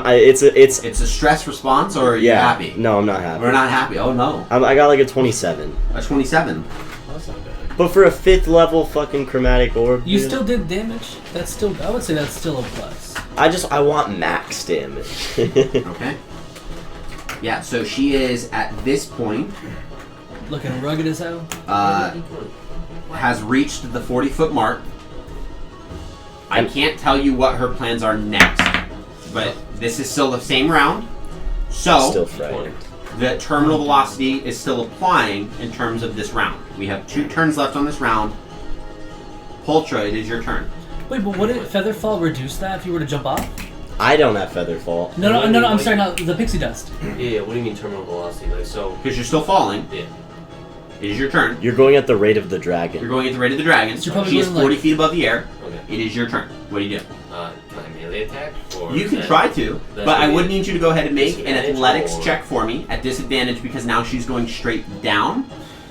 it's It's a stress response, or are you yeah. happy? No, I'm not happy. We're not happy. Oh no. I got like a 27. A 27. that's not bad. But for a 5th level fucking Chromatic Orb, You dude, still did damage. That's still. I would say that's still a plus. I want max damage. Okay. Yeah. So she is at this point Looking rugged as hell. has reached the 40-foot mark. I can't tell you what her plans are next, but this is still the same round. So Still frightened. the terminal velocity is still applying in terms of this round. We have 2 turns left on this round. Pultra, it is your turn. Wait, but would it Featherfall reduce that if you were to jump off? I don't have Featherfall. No. I'm sorry. No, the pixie dust. Yeah, what do you mean terminal velocity? Like, so, Because you're still falling. yeah. It is your turn. You're going at the rate of the You're dragon. going at the rate of the dragon. So you're probably She is going, 40 like- feet above the air. Okay. It is your turn. What do you do? Can I melee attack? Or You is can that- try to, that's but I gonna would be need you to go ahead and make an disadvantage, athletics or- check for me at disadvantage because now she's going straight down,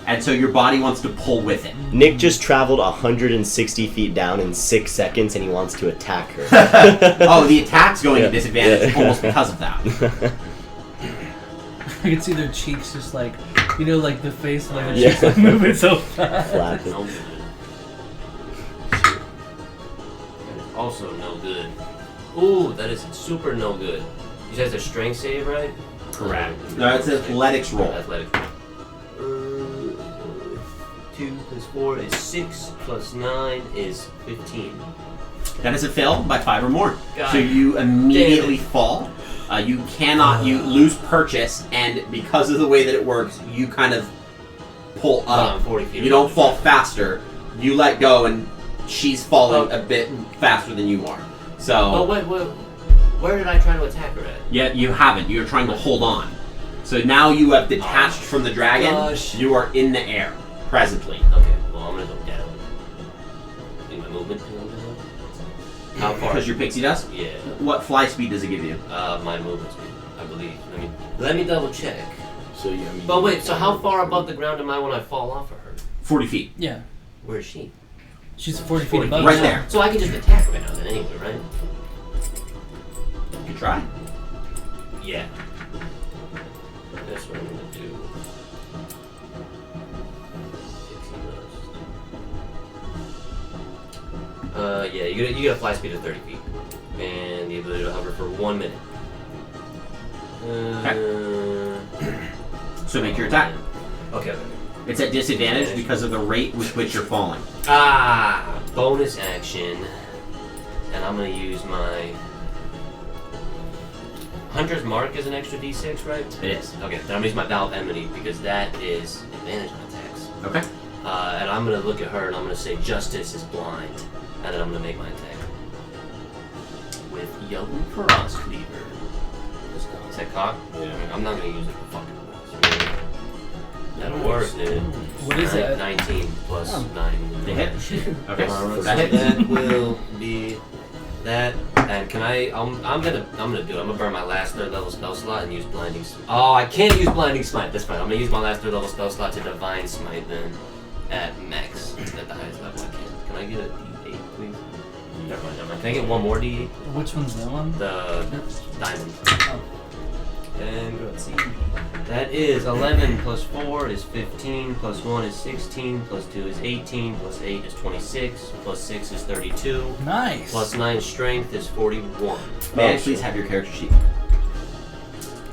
and so your body wants to pull with it. Nick just traveled 160 feet down in 6 seconds and he wants to attack her. Oh, the attack's going Yeah, at disadvantage yeah. almost because of that. I can see their cheeks just like, like the face, like the Yeah. cheeks like moving so fast. Flapping. No good. Also no good. Ooh, that is super no good. You said it's a strength save, right? Correct. No, it's an athletics roll. Athletics roll. 2 plus 4 is 6, plus 9 is 15. That is a fail by 5 or more. God So you immediately damn it. fall. You lose purchase, and because of the way that it works, you kind of pull up. 40 feet. You don't fall faster. You let go, and she's falling a bit faster than you are. So Oh, wait. Where did I try to attack her at? yeah, you haven't. You're trying to hold on. So now you have detached from the dragon. Gosh. You are in the air presently. Okay, well, I'm gonna go down. In my movement? How far? Because your pixie dust. Yeah. What fly speed does it give you? My movement speed, I believe. Let me double check. So yeah, I mean. But wait, so how far above the ground am I when I fall off of her? 40 feet. Yeah. Where is she? She's 40 feet 40 above. Right you. there. So I can just attack right now then anyway, right? You can try. Yeah. That's what I'm gonna do. Yeah, you get a fly speed of 30 feet. And the ability to hover for 1 minute. So make your attack. Okay. It's at disadvantage because of the rate with which you're falling. Bonus action. And I'm gonna use my Hunter's Mark is an extra D6, right? It is. Okay, then I'm gonna use my Bow of Enmity because that is advantage on attacks. Okay. And I'm gonna look at her and I'm gonna say Justice is blind. And then I'm gonna make my attack. With Young Frost Cleaver. Is that cock? Yeah. I'm not gonna use it for fucking Frost. That'll work, dude. What is it? 19 plus Oh. 9. They hit. Okay. So That hits. that will be that. And can I'm gonna do it. I'm gonna burn my last 3rd level spell slot and use blinding. Oh, I can't use blinding smite. That's fine. I'm gonna use my last 3rd level spell slot to divine smite then at max at the highest level I can. Can I get a D8, please? Never mind. Can I get one more D8? Which one's that one? The diamond. Oh. And let's see. That is 11 plus 4 is 15, plus 1 is 16, plus 2 is 18, plus 8 is 26, plus 6 is 32, Nice. plus 9 strength is 41. May I please have your character sheet?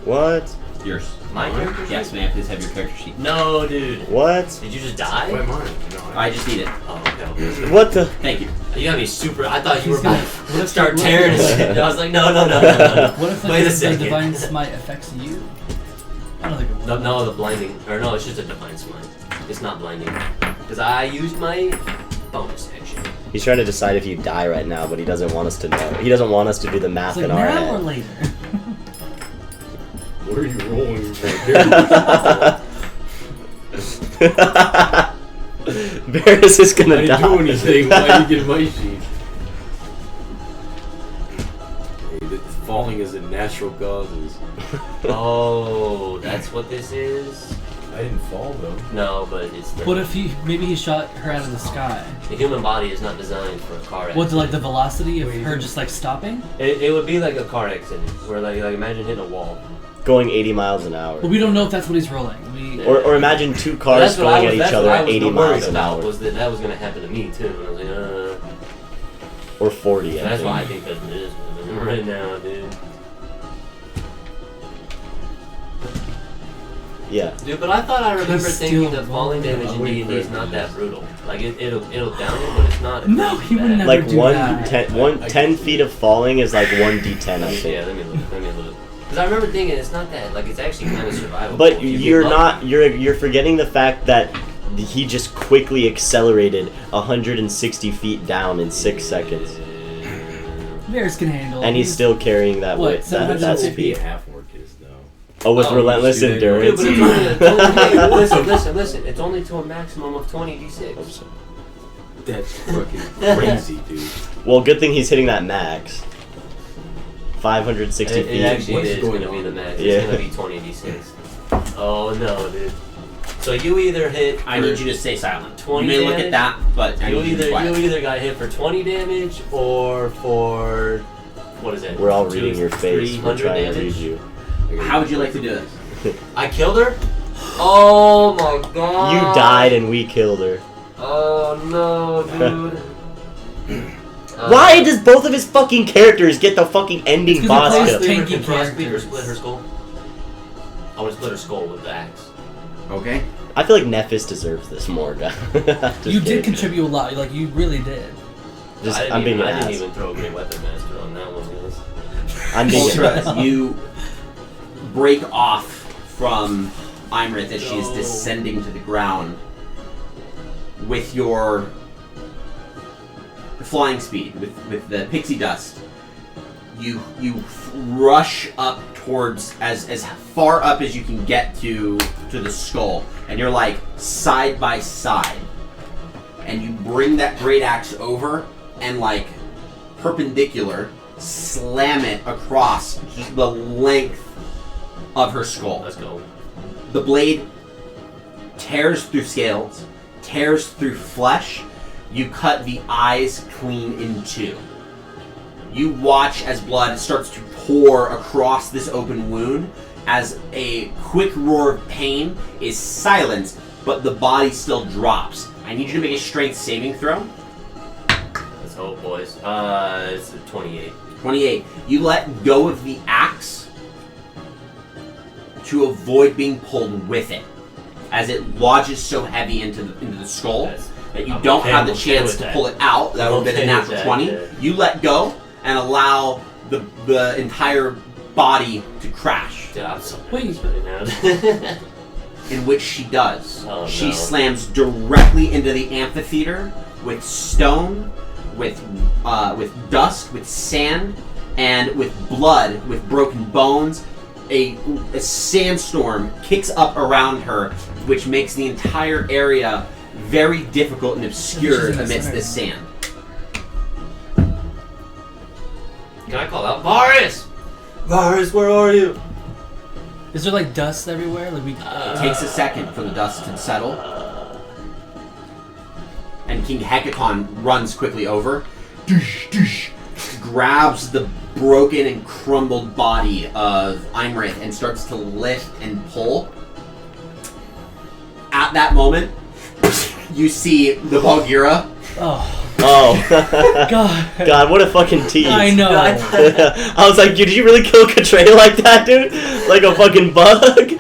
What? Yours. My character sheet? Yes, may I please have your character sheet? No, dude. What? Did you just die? Why mine? No, I just need it. Oh, okay. What the? Thank you. You gotta be super. I thought you were He's gonna- about what to if- start what if- tearing his shit. I was like, no. What if Wait a the second. divine smite affects you? I don't think it will. No, the blinding. Or no, it's just a divine smite. It's not blinding. Because I used my bonus action. He's trying to decide if you die right now, but he doesn't want us to know. He doesn't want us to do the It's math like in our now or head. later. What are you rolling right here? Varys is I gonna didn't die. do anything. Why did you get my sheet? Hey, falling is a natural causes. Oh, that's what this is? I didn't fall though. No, but it's the, What if maybe he shot her out of the sky? the human body is not designed for a car accident. What's like the velocity of her just like stopping? It would be like a car accident, where like imagine hitting a wall. Going 80 miles an hour. But we don't know if that's what he's rolling. Or imagine two cars That's what I going was- at that's each what other I at was 80 worried miles an about, hour. was that was gonna happen to me too, and I was like, Or 40, I That's think. why I think that it is right now, dude. Yeah. Dude, but I thought I remember He's thinking still that falling rolling. damage in Wait, D&D is wait, not wait. that brutal. Like it'll down you, but it's not. No, he would bad. never Like do one that. 10 feet of falling is like 1d10, I Yeah, think. let me look. Because I remember thinking it's not that. Like it's actually kind of survivable. But if you get you're lucky. not. You're forgetting the fact that he just quickly accelerated 160 feet down in 6 seconds, Varys can handle. and he's still carrying that What, weight. That 750 speed. half orc is though. Oh, with Oh, relentless you see that? Dude, endurance. but it's only hey, listen. It's only to a maximum of 20 d6. That's fucking crazy, dude. Well, good thing he's hitting that max. 560 It feet. actually What's is going going to be on? the max. Yeah. It's going to be 20 d6. Oh no, dude. So you either hit. I need you to stay silent. 20 you may look damage? at that, but I You need you to be quiet. either got hit for 20 damage or for what is it? We're all reading your face. We're 300 trying to damage. read you. How would you like to do this? I killed her. Oh my god. You died and we killed her. Oh no, dude. Why does both of his fucking characters get the fucking ending It's 'cause boss he plays kill? tanky Can Frost Cleaver characters. split her skull? I want to split her skull with the axe. Okay. I feel like Nephis deserves this more, guys. Just You did kidding. contribute a lot. Like you really did. Just, I I'm being an didn't ass. even throw a Great Weapon Master on that one, guys. I'm being an ass. Ultra, you break off from Imrit as she is No. descending to the ground with your flying speed, with the pixie dust. You rush up towards as far up as you can get to the skull, and you're like side by side, and you bring that great axe over and like perpendicular slam it across just the length of her skull. Let's go. The blade tears through scales, tears through flesh. You cut the eyes clean in two. You watch as blood starts to pour across this open wound as a quick roar of pain is silenced, but the body still drops. I need you to make a strength saving throw. Let's hope, boys. It's a 28. 28. You let go of the axe to avoid being pulled with it, as it lodges so heavy into the skull that you don't have the chance to pull it out. That would have been a natural 20. You let go and allow the entire body to crash. Dude, I'm so Wait. nervous right now. In which she does. Oh, She no. slams directly into the amphitheater with stone, with dust, with sand, and with blood, with broken bones. A sandstorm kicks up around her, which makes the entire area very difficult and obscured She's in the amidst center. this sand. Can I call out Varus? Varus, where are you? Is there like dust everywhere? Like we. It takes a second for the dust to settle. And King Hecaton runs quickly over, grabs the broken and crumbled body of Imrith and starts to lift and pull. At that moment, you see the Bulgira. Oh Oh. God. God, what a fucking tease. I know. I was like, did you really kill Katray like that, dude? Like a fucking bug?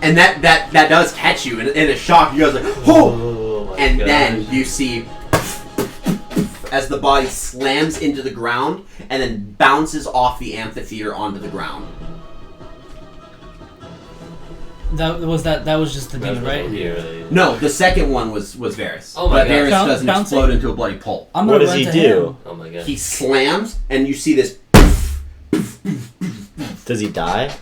And that does catch you in a shock. You guys are like, oh! Oh my And gosh. then you see as the body slams into the ground and then bounces off the amphitheater onto the ground. That was just the demon, right? Here, No, the second one was Varys. Oh my but Varys God. doesn't Bouncing? explode into a bloody pulp. I'm What gonna does run he to do? him. Oh my god. He slams and you see this. Does he die?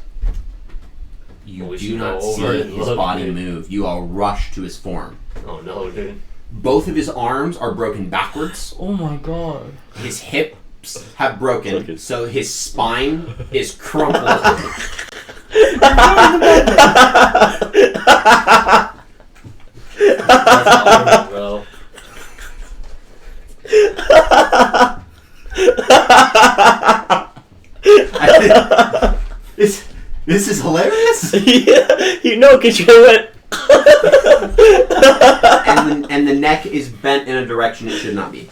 You We do should not go see over and his look, body dude. move. You all rush to his form. Oh no, dude. Both of his arms are broken backwards. Oh my God. His hips have broken, Okay. so his spine is crumpled. That's awesome, bro. This is hilarious. Yeah, you know, because you went. And the neck is bent in a direction it should not be.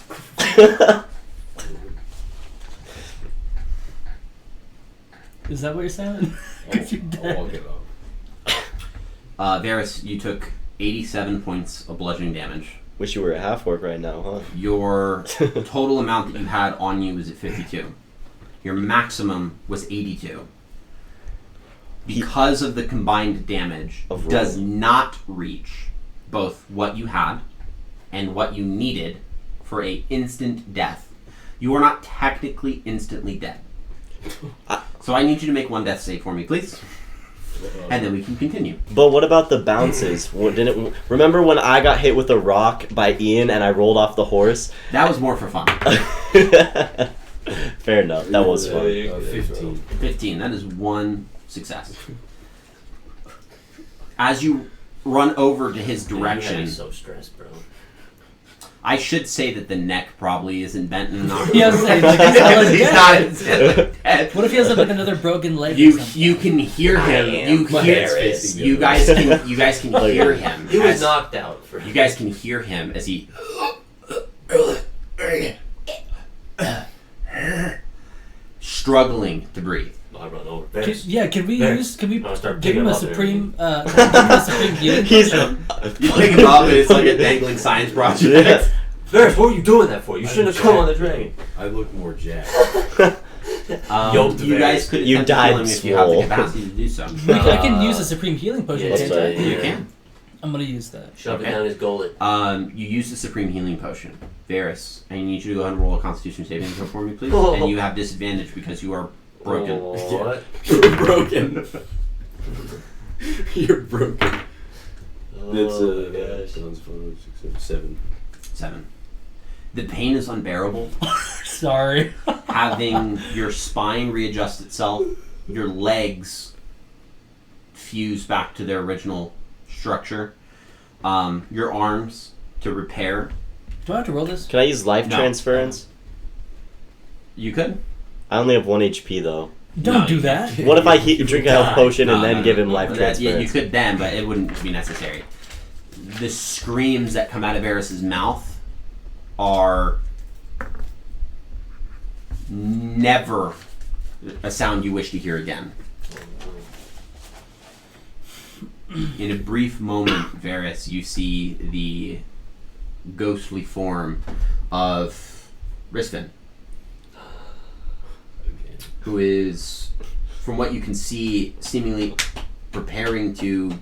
Is that what you're saying? Because you're I'll dead. walk it up. Varys, you took 87 points of bludgeoning damage. Wish you were at half work right now, huh? Your total amount that you had on you was at 52. Your maximum was 82. Because of the combined damage, Of does roll. not reach both what you had and what you needed for a instant death. You are not technically instantly dead. So I need you to make one death save for me, please. And then we can continue. But what about the bounces? Remember when I got hit with a rock by Ian and I rolled off the horse? That was more for fun. Fair enough. That was fun. 15. 15. That is one success. As you run over to his direction, I'm so stressed, bro. I should say that the neck probably isn't bent enough. Yeah, I was saying, like, he's not He's dead. not dead. What if he has like another broken leg? or You something? you can hear him. You My hear head's facing the you other guys way. can hear him. He was as- knocked out for You guys can hear him as he struggling to breathe. I run over. Can, Varys. yeah, can we Varys. can we I'll start give him picking a him up and supreme give him a supreme healing? He's. You pick him up and it's like a dangling science project. Varys, what were you doing that for? You shouldn't have come on the dragon. I look more jacked. Yoked You guys could You attempt to died kill him if you have the swole. capacity to do so. I can use a supreme healing potion. Yeah, can't yeah, I? yeah. You can. I'm gonna use that. Shove Okay. it down his gullet. You use the supreme healing potion, Varys. I need you to go ahead and roll a Constitution saving throw for me, please. Oh. And you have disadvantage because you are broken. What? You're broken. You're broken. That's Oh my gosh. sounds 5, 6, 7. 7. The pain is unbearable. Sorry. Having your spine readjust itself, your legs fuse back to their original structure. Your arms to repair. Do I have to roll this? Can I use life No. transference? You could. I only have 1 HP though. Don't No, do you that. What if I drink a health potion and No, then no, give no, him no. life Yeah, transference? you could then, but it wouldn't be necessary. The screams that come out of Eris's mouth are never a sound you wish to hear again. In a brief moment, Varys, you see the ghostly form of Risvin, who is, from what you can see, seemingly preparing to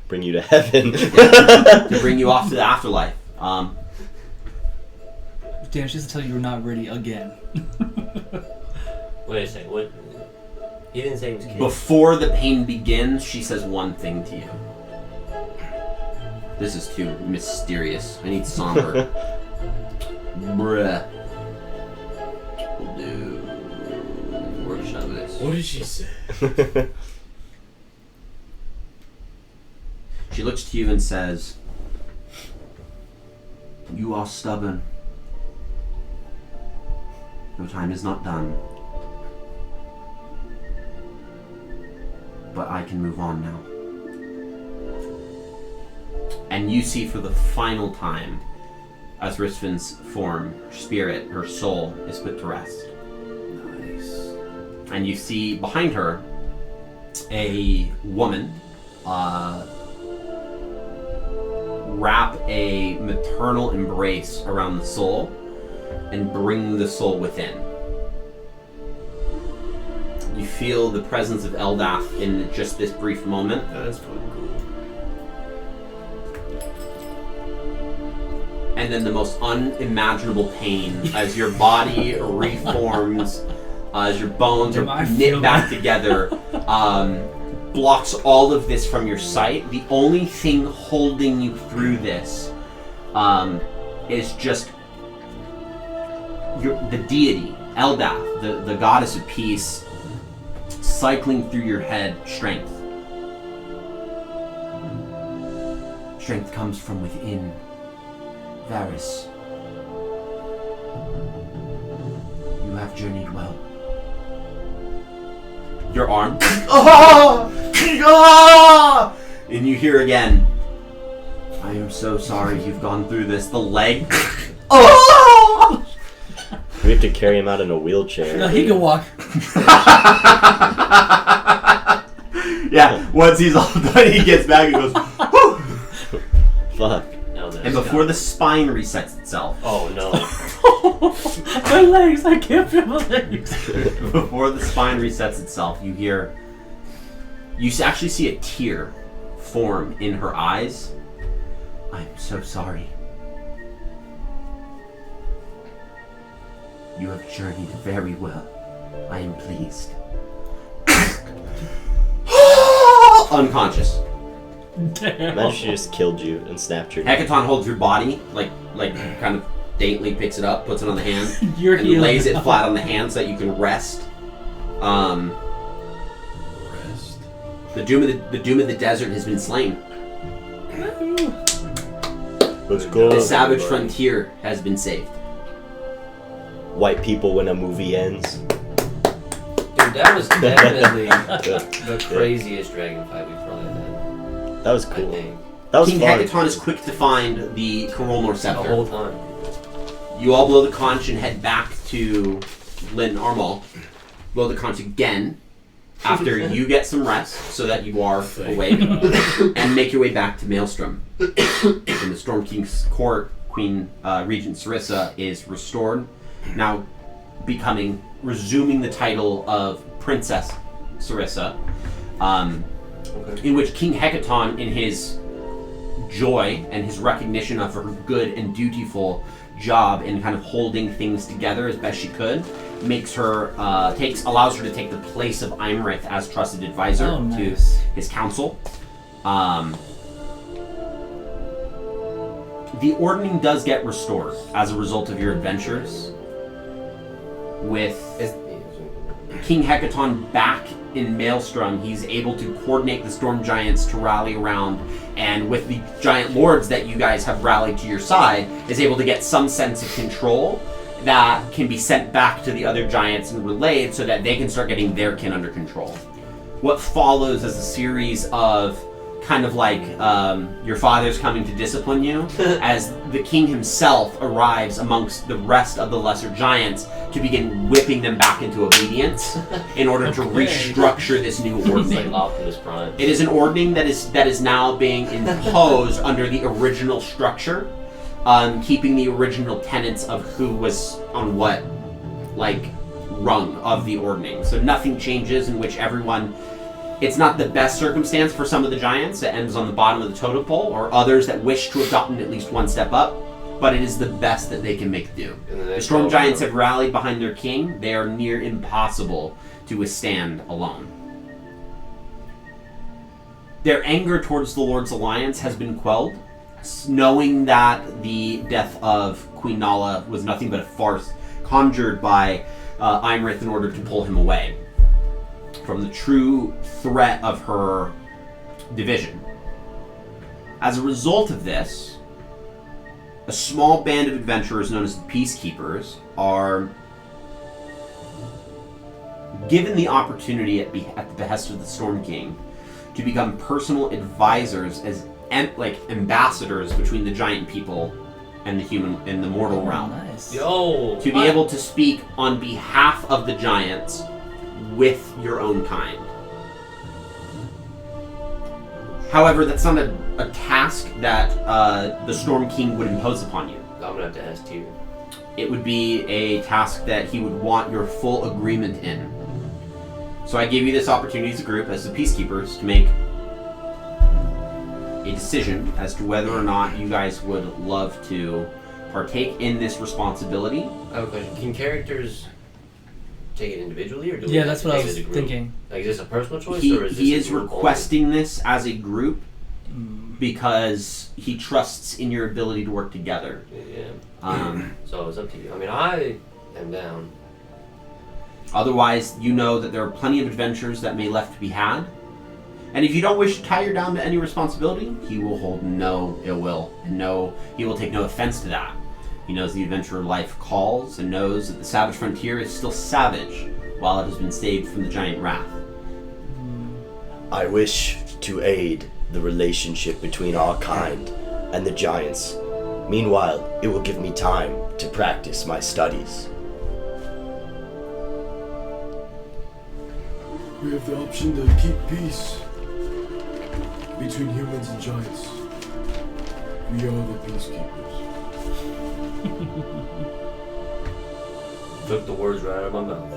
Bring you to heaven. bring you off to the afterlife. Damn, she has to tell you you're not ready again. Wait a second. What? He didn't say he was kidding. Before the pain begins, she says one thing to you. This is too mysterious. I need somber. Bruh. We'll do workshop this. What did she say? She looks to you and says, "You are stubborn. Your time is not done. But I can move on now." And you see for the final time, as Risvin's form, her spirit, her soul is put to rest. Nice. And you see behind her a woman wrap a maternal embrace around the soul and bring the soul within. You feel the presence of Eldath in just this brief moment. That's fucking cool. And then the most unimaginable pain as your body reforms, as your bones Damn, I are feel knit back together, blocks all of this from your sight. The only thing holding you through this is just the deity, Eldath, the goddess of peace, cycling through your head. Strength. Strength comes from within. Varys, you have journeyed well. Your arm. And you hear again, "I am so sorry you've gone through this." The leg. We have to carry him out in a wheelchair. No, he can walk. Yeah, once he's all done, he gets back and goes, "Whew." Fuck. No, that's And before the spine resets itself, Oh no. My legs, I can't feel my legs. before the spine resets itself, you hear, actually see a tear form in her eyes. "I'm so sorry. You have journeyed very well. I am pleased." Unconscious. Damn. Imagine she just killed you and snapped your neck. Hecaton holds your body, like kind of daintily picks it up, puts it on the hand, You're and healing. lays it flat on the hand so that you can rest. Rest. The doom of the desert has been slain. Let's go. The savage frontier has been saved. White people when a movie ends. Dude, that was definitely the craziest dragon fight we've probably had. That was I cool. think. That was King fun. Hecaton is quick to find the Corolnor The scepter. whole time. You all blow the conch and head back to Lyn Armal. Blow the conch again after you get some rest so that you are awake, and make your way back to Maelstrom. In the Storm King's court, Queen Regent Sarissa is restored, now resuming the title of Princess Sarissa, in which King Hecaton, in his joy and his recognition of her good and dutiful job in kind of holding things together as best she could, makes her allows her to take the place of Imrith as trusted advisor Oh, to nice. his council. The Ordning does get restored as a result of your adventures, with King Hecaton back in Maelstrom, he's able to coordinate the storm giants to rally around, and with the giant lords that you guys have rallied to your side, is able to get some sense of control that can be sent back to the other giants and relayed so that they can start getting their kin under control. What follows is a series of kind of like your father's coming to discipline you as the king himself arrives amongst the rest of the lesser giants to begin whipping them back into obedience in order to restructure this new It's like ordning. Optimus Prime. It is an ordning that is now being imposed under the original structure, keeping the original tenets of who was on what like rung of the ordning. So nothing changes, in which everyone. It's not the best circumstance for some of the giants. It ends on the bottom of the totem pole, or others that wish to have gotten at least one step up, but it is the best that they can make do. The storm giants have rallied behind their king. They are near impossible to withstand alone. Their anger towards the Lord's Alliance has been quelled, knowing that the death of Queen Nala was nothing but a farce conjured by Imrith in order to pull him away from the true threat of her division. As a result of this, a small band of adventurers known as the Peacekeepers are given the opportunity at the behest of the Storm King to become personal advisors as ambassadors between the giant people and the human and the mortal realm. Nice. Yo! To be able to speak on behalf of the giants with your own kind. However, that's not a task that the Storm King would impose upon you. I'm gonna have to ask you. It would be a task that he would want your full agreement in. So I gave you this opportunity as a group, as the Peacekeepers, to make a decision as to whether or not you guys would love to partake in this responsibility. I have a question. Can characters take it individually, or do we Yeah, have that's to what I take it was as a group? thinking. Like, is this a personal choice, or is this He a is group requesting this as a group because he trusts in your ability to work together. only? Yeah. So it's up to you. I mean, I am down. Otherwise, you know that there are plenty of adventures that may left to be had. And if you don't wish to tie her down to any responsibility, he will hold no ill will, and he will take no offense to that. He knows the adventurer life calls, and knows that the savage frontier is still savage, while it has been saved from the giant wrath. I wish to aid the relationship between our kind and the giants. Meanwhile, it will give me time to practice my studies. We have the option to keep peace between humans and giants. We are the peacekeepers. Took the words right out of my mouth.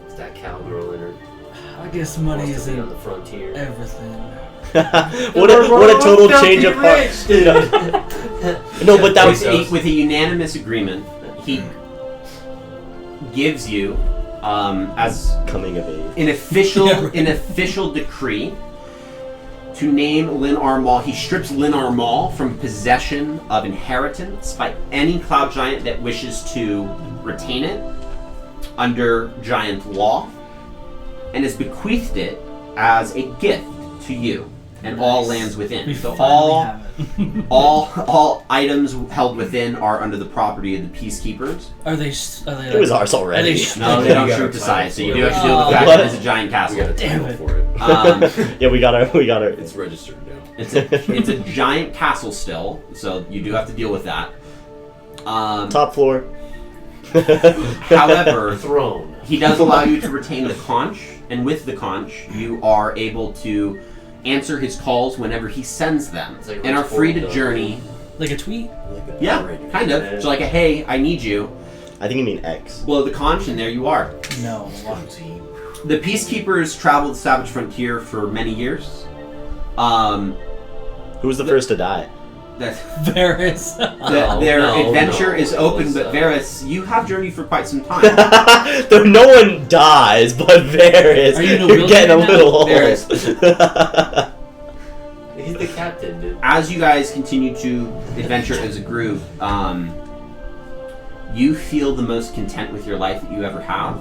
It's that cowgirl in her. I guess money Wants to be on isn't the frontier. everything. what a total change of heart. No, but that was With a unanimous agreement, he gives you, as coming of age. an official decree, to name Lin Armal. He strips Lin Armal from possession of inheritance by any cloud giant that wishes to retain it under giant law, and has bequeathed it as a gift to you and all lands within. We So finally have it. all items held within are under the property of the Peacekeepers. Are they? It was ours already. No, they don't You shrink gotta to size, so you do title have to deal with the fact What? that it's a giant We got a castle. Damn title it. for it. Um, Yeah, we got our. It's registered now. it's a giant castle still, so you do have to deal with that. Top floor. However, Throne. he does allow you to retain the conch, and with the conch, you are able to answer his calls whenever he sends them, It's like and are free to Rich journey. Like a tweet? Yeah, kind of. So like a hey, I need you. I think you mean X. Blow the conch, and there you are. No. The Peacekeepers traveled the Savage Frontier for many years. Who was the first to die? That Varys. their no, adventure no, is it open, was, but Varys, you have journeyed for quite some time. Though no one dies, but Varys. Are you in a You're getting a wheelchair little now? old. He's the captain, dude. As you guys continue to adventure as a group, you feel the most content with your life that you ever have,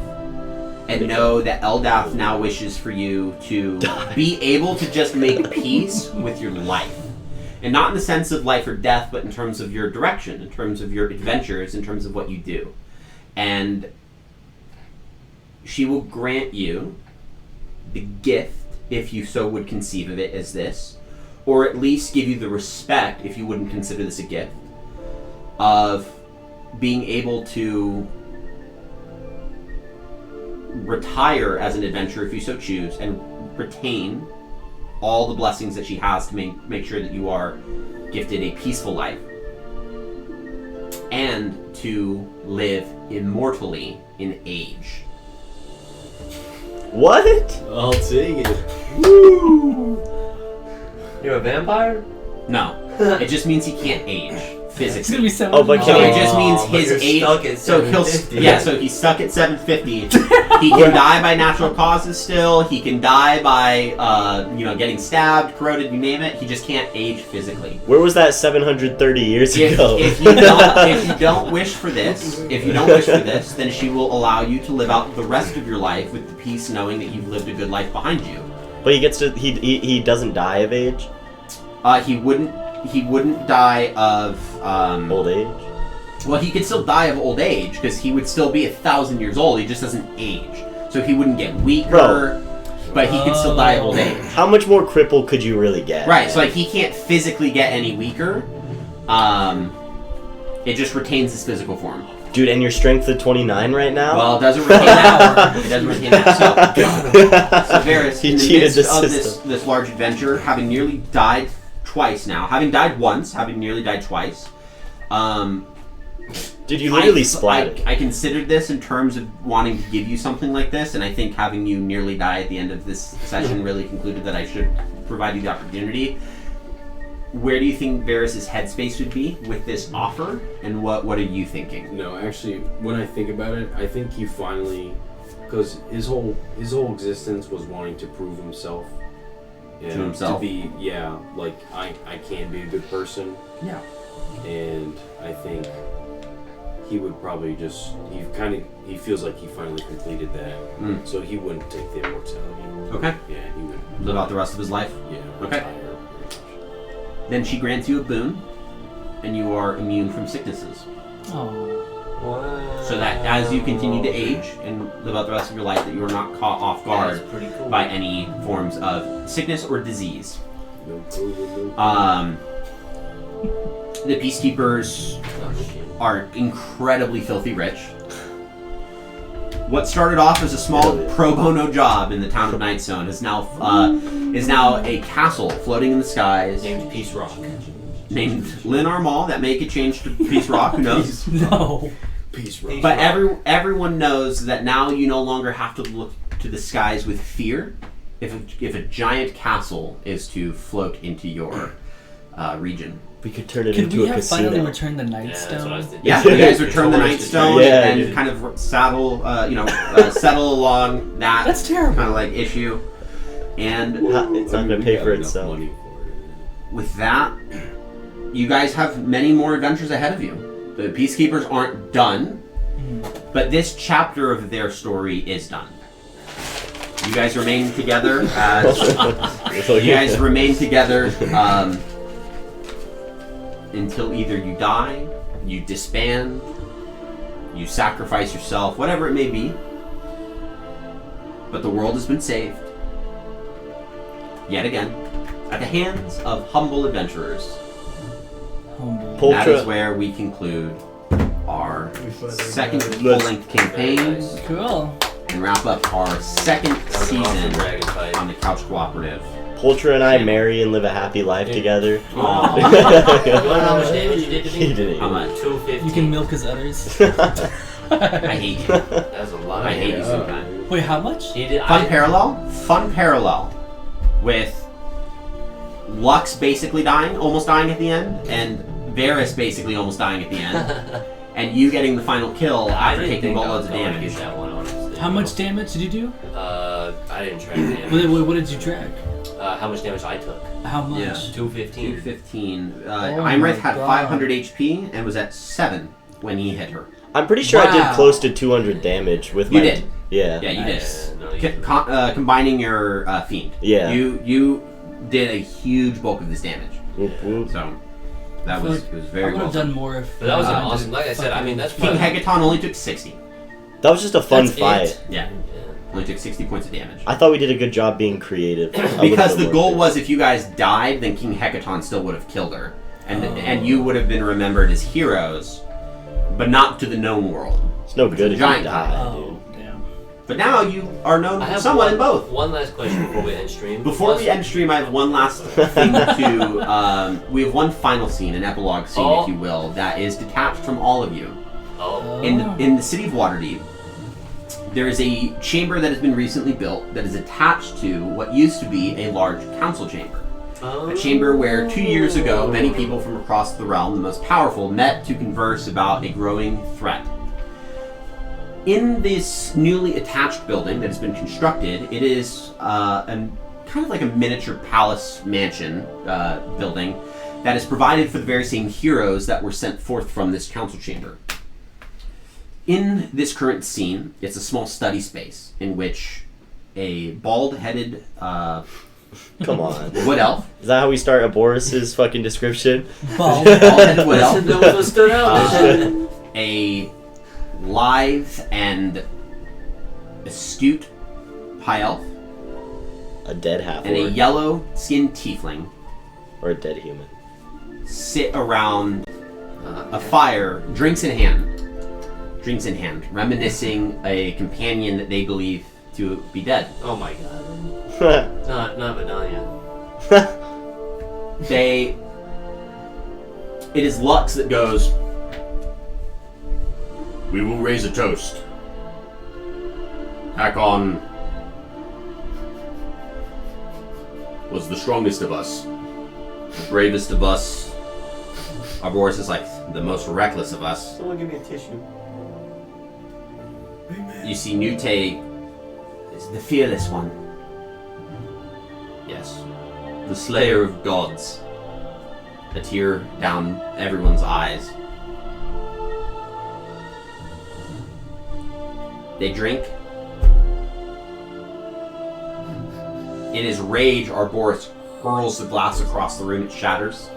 and know that Eldath now wishes for you to be able to just make peace with your life. And not in the sense of life or death, but in terms of your direction, in terms of your adventures, in terms of what you do. And she will grant you the gift, if you so would conceive of it as this, or at least give you the respect, if you wouldn't consider this a gift, of being able to retire as an adventurer if you so choose, and retain all the blessings that she has to make sure that you are gifted a peaceful life, and to live immortally in age. What? I'll take it. You're a vampire? No, it just means he can't age It's physically. gonna be 7. Oh, but So can it just means but his you're age. stuck at So he'll 750. so he's stuck at 750. He can die by natural causes still. He can die by getting stabbed, corroded, you name it. He just can't age physically. Where was that 730 years ago? If you don't wish for this, then she will allow you to live out the rest of your life with the peace knowing that you've lived a good life behind you. But he gets to he doesn't die of age, He wouldn't die of old age. Well, he could still die of old age because he would still be 1,000 years old. He just doesn't age, so he wouldn't get weaker. Bro. But he could still die of old age. How much more crippled could you really get? Right. So like he can't physically get any weaker. It just retains his physical form. Dude, and your strength at 29 right now? Well, it doesn't retain that. It doesn't retain that. So Varys, He in the cheated midst the of system. this large adventure, having nearly died twice now, having died once, having nearly died twice, Dude, you literally splatted. I considered this in terms of wanting to give you something like this, and I think having you nearly die at the end of this session really concluded that I should provide you the opportunity. Where do you think Varys' headspace would be with this offer, and what are you thinking? No, actually, when I think about it, I think he finally, because his whole existence was wanting to prove himself. And To himself? To be, like, I can be a good person. Yeah. And I think he would probably just, he feels like he finally completed that. Mm. So he wouldn't take the immortality. Okay. Yeah, he would. Live out the rest of his life. Yeah, Okay. retire. Then she grants you a boon, and you are immune from sicknesses. Oh. Wow. So that as you continue to age and live out the rest of your life, that you are not caught off guard That's pretty cool. by any forms of sickness or disease. No COVID, no The peacekeepers Oh, shit. are incredibly filthy rich. What started off as a small pro bono job in the town of Nightstone is now a castle floating in the skies Named Peace Rock. named Lynn Armall. That may get changed to Peace Rock. Who knows? No. Peace, Rock. But everyone knows that now you no longer have to look to the skies with fear if a giant castle is to float into your region. We could turn it Could into we a have casino. finally returned the Yeah, that's what I was Nightstone? thinking. Yeah, you guys return the Nightstone Yeah, and dude. kind of settle along that That's terrible. kind of like issue. And It's not I mean, gonna we pay got for enough itself. money for it. with that, you guys have many more adventures ahead of you. The peacekeepers aren't done, but this chapter of their story is done. You guys remain together as you guys remain together until either you die, you disband, you sacrifice yourself, whatever it may be. But the world has been saved. Yet again, at the hands of humble adventurers. Humble. That is Ultra. where we conclude our second Let's- full-length campaign Very nice. Cool. and wrap up our second That was an awesome season dragon fight. on the Couch Cooperative. Poltra and I marry and live a happy life Yeah. together. Aw. You wanna know how much damage you did to me? He didn't. How much? 250. You can milk his udders. I hate you. That's a lot. I hate you Yeah. sometimes. Wait, how much? He did. Fun parallel with Lux basically dying, almost dying at the end, and Varys basically almost dying at the end, and you getting the final kill after taking boatloads of damage. That one, honestly. How much damage did you do? I didn't track damage. What did you track? How much damage I took? How much? Yeah. 215. 215. Oh Imrith my had God. 500 HP and was at 7. when he hit her. I'm pretty sure I did Wow. close to 200 damage with You my. did. Yeah. Yeah, you Nice. No, did. Combining your fiend. Yeah. You did a huge bulk of this damage. Whoop, whoop. So that I feel was like it was I very would well have done. done more if. But that was an I awesome. didn't Like I said, I mean that's King probably. Hecaton only took 60. That was just a fun That's fight. it? Yeah, Yeah. only took 60 points of damage. I thought we did a good job being creative. I would've Because been the more goal creative. was if you guys died, then King Hecaton still would have killed her, and Oh. and you would have been remembered as heroes, but not to the known world. It's no good if you giant die, Oh, damn. But now you are known I have somewhat one, in both. One last question before we end stream. Before we end stream, I have one last thing to. We have one final scene, an epilogue scene, Oh. if you will, that is detached from all of you. Oh. In the city of Waterdeep, there is a chamber that has been recently built that is attached to what used to be a large council chamber. A chamber where 2 years ago, many people from across the realm, the most powerful, met to converse about a growing threat. In this newly attached building that has been constructed, it is kind of like a miniature palace mansion building that is provided for the very same heroes that were sent forth from this council chamber. In this current scene, it's a small study space in which a bald-headed Come on. wood elf, Is that how we start a Boris's fucking description? Bald. bald-headed wood elf, That was what stood out. a lithe and astute high elf, A dead half and a orc yellow-skinned tiefling or a dead human. sit around a fire, drinks in hand, reminiscing a companion that they believe to be dead. Oh my god. Not Vidania. It is Lux that goes, We will raise a toast. Hakon was the strongest of us, the bravest of us. Arboris is like the most reckless of us. Someone give me a tissue. You see Nute is the fearless one. Yes. The slayer of gods. A tear down everyone's eyes. They drink. In his rage, Arboris hurls the glass across the room. It shatters.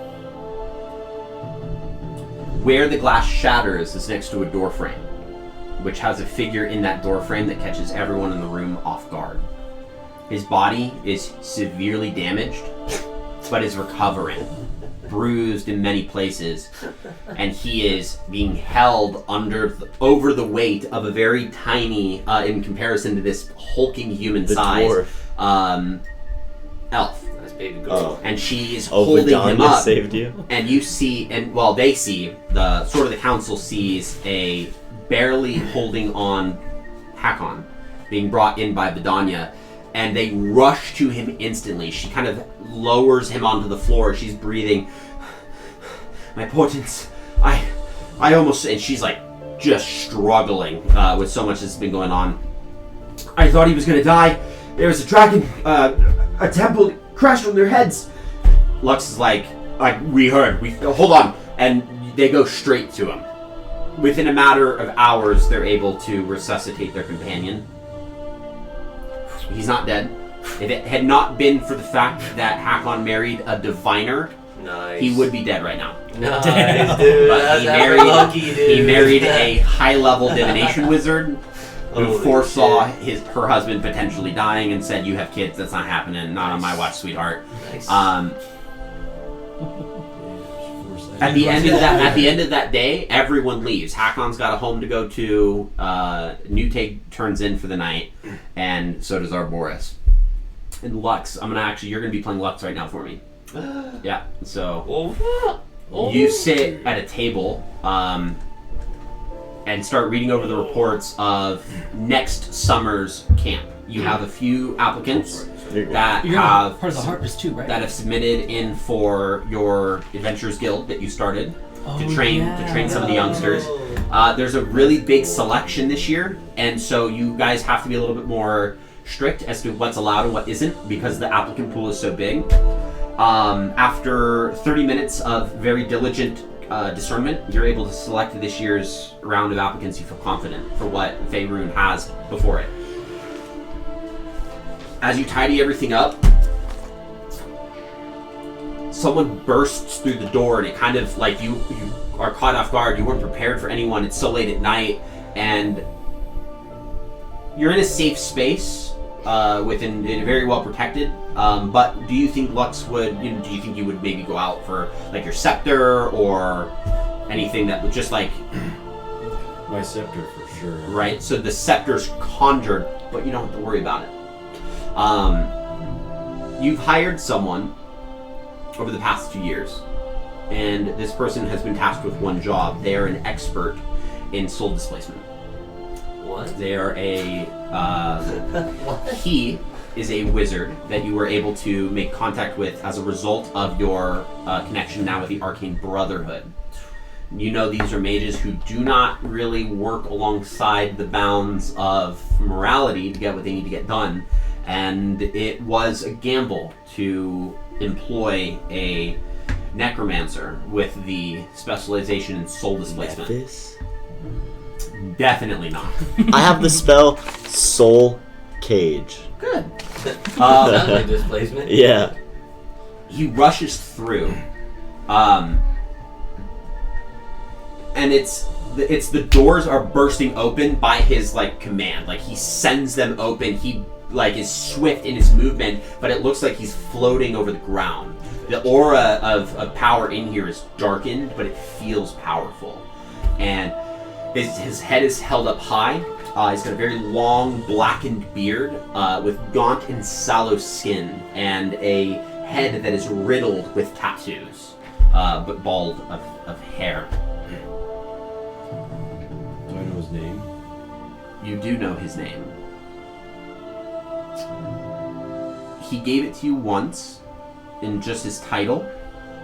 Where the glass shatters is next to a door frame, which has a figure in that door frame that catches everyone in the room off guard. His body is severely damaged, but is recovering, bruised in many places, and he is being held over the weight of a very tiny, in comparison to this hulking human The size, dwarf. elf. Nice baby girl. Oh. And she's Oh, holding him Vidania up. saved you? And you see, they see, the council sees a barely holding on Hakon being brought in by Vidania, and they rush to him instantly. She kind of lowers him onto the floor. She's breathing. My portents, I almost, and she's like just struggling with so much that's been going on. I thought he was gonna die. There was a dragon, a temple crashed on their heads. Lux is like we heard. Hold on, and they go straight to him. Within a matter of hours, they're able to resuscitate their companion. He's not dead. If it had not been for the fact that Hakon married a diviner, Nice. he would be dead right now. Nice, dude. But he married a high-level divination wizard who Holy foresaw shit. her husband potentially dying and said, "You have kids. That's not happening. Not on my watch, sweetheart." Nice. At the end of that day, everyone leaves. Hakon's got a home to go to. Nute turns in for the night, and so does Arboris. And Lux, you're gonna be playing Lux right now for me. Yeah. So you sit at a table and start reading over the reports of next summer's camp. You have a few applicants that You're have part of the Harpist too, right? that have submitted in for your Adventurers Guild that you started to train some of the youngsters. There's a really big selection this year, and so you guys have to be a little bit more strict as to what's allowed and what isn't because the applicant pool is so big. After 30 minutes of very diligent discernment, you're able to select this year's round of applicants you feel confident for what Faerun has before it. As you tidy everything up, someone bursts through the door, and it kind of like you are caught off guard. You weren't prepared for anyone. It's so late at night, and you're in a safe space, within very well protected. But do you think Lux would? Do you think you would maybe go out for like your scepter or anything that would just like My scepter for sure. right? So the scepter's conjured, but you don't have to worry about it. You've hired someone over the past 2 years, and this person has been tasked with one job. They are an expert in soul displacement. What? They are he is a wizard that you were able to make contact with as a result of your connection now with the Arcane Brotherhood. You know these are mages who do not really work alongside the bounds of morality to get what they need to get done, and it was a gamble to employ a necromancer with the specialization in soul displacement. This? Definitely not. I have the spell Soul Cage. Good. Sounds like displacement. Yeah. He rushes through, and it's the doors are bursting open by his like command. Like he sends them open. He like is swift in his movement, but it looks like he's floating over the ground. The aura of power in here is darkened, but it feels powerful, and his head is held up high. He's got a very long, blackened beard with gaunt and sallow skin, and a head that is riddled with tattoos, but bald of hair. Do I know his name? You do know his name. He gave it to you once in just his title,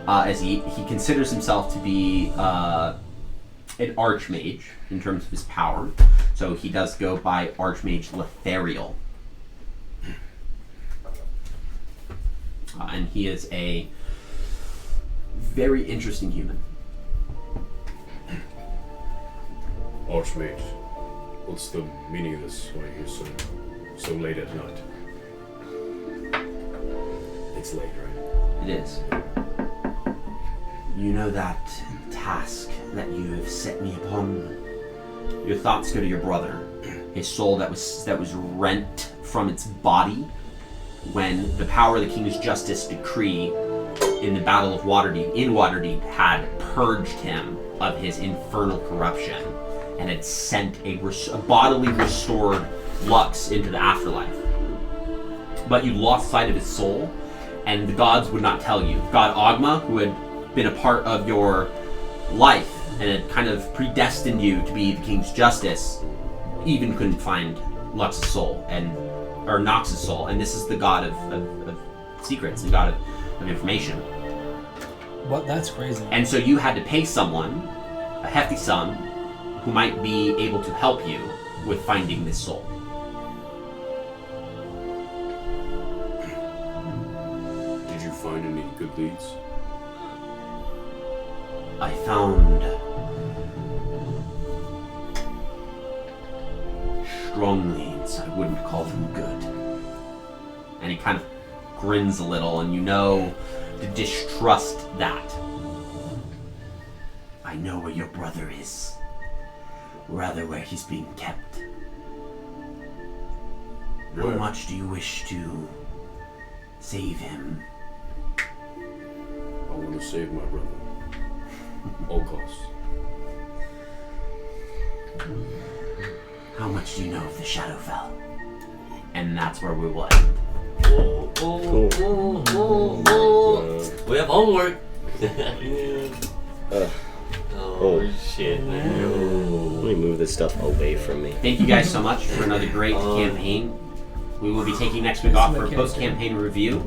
as he considers himself to be an archmage in terms of his power. So he does go by Archmage Lethariel. And he is a very interesting human. Archmage, what's the meaning of this? Why are you so late at night? It's late, right? It is. You know that task that you have set me upon? Your thoughts go to your brother, his soul that was rent from its body when the power of the King's Justice decree in the Battle of Waterdeep had purged him of his infernal corruption and had sent a bodily restored Lux into the afterlife. But you lost sight of his soul, and the gods would not tell you. God Ogma, who had been a part of your life and had kind of predestined you to be the King's Justice, even couldn't find Lux's soul or Nox's soul, and this is the god of secrets, the god of information. What? That's crazy. And so you had to pay someone a hefty sum who might be able to help you with finding this soul. Did you find any good leads? I found strong leads. I wouldn't call them good. And he kind of grins a little, and you know to distrust that. I know where your brother is. Rather, where he's being kept. How Where? much do you wish to save him? I want to save my brother. All costs. How much do you know of the Shadowfell? And that's where we will end. We have homework. Oh. Shit, man. Let me move this stuff away from me. Thank you guys so much for another great campaign. We will be taking next week off for a post-campaign review,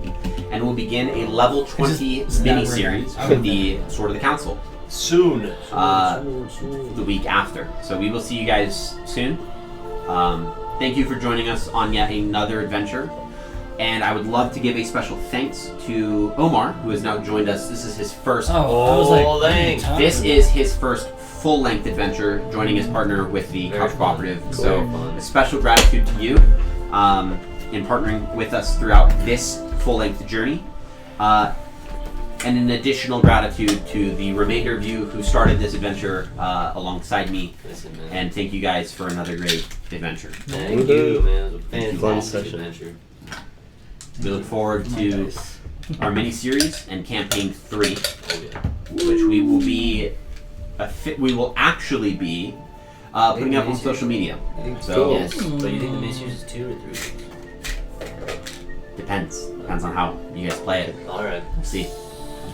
and we'll begin a level 20 mini-series with the Sword of the Council Soon. the week after. So we will see you guys soon. Thank you for joining us on yet another adventure. And I would love to give a special thanks to Omar, who has now joined us. This is his first. I was like, what are you thanks. talking This about? is his first full-length adventure, joining his partner with the Very Couch fun. Cooperative. Very So, fun. a special gratitude to you in partnering with us throughout this full-length journey. And an additional gratitude to the remainder of you who started this adventure alongside me. Listen, man. And thank you guys for another great adventure. Thank you, man. It was a Fun fantastic session. adventure. We look forward to our mini-series and campaign 3, Oh yeah. which we will be, we will actually be putting up on social media. So Yes. But you think the misuse is 2 or 3? depends on how you guys play it. All right. We'll see.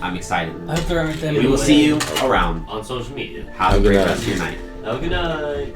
I'm excited. I hope there aren't that We many. will see you around. On social media. Have a Good great night. rest of your night. Have a good night.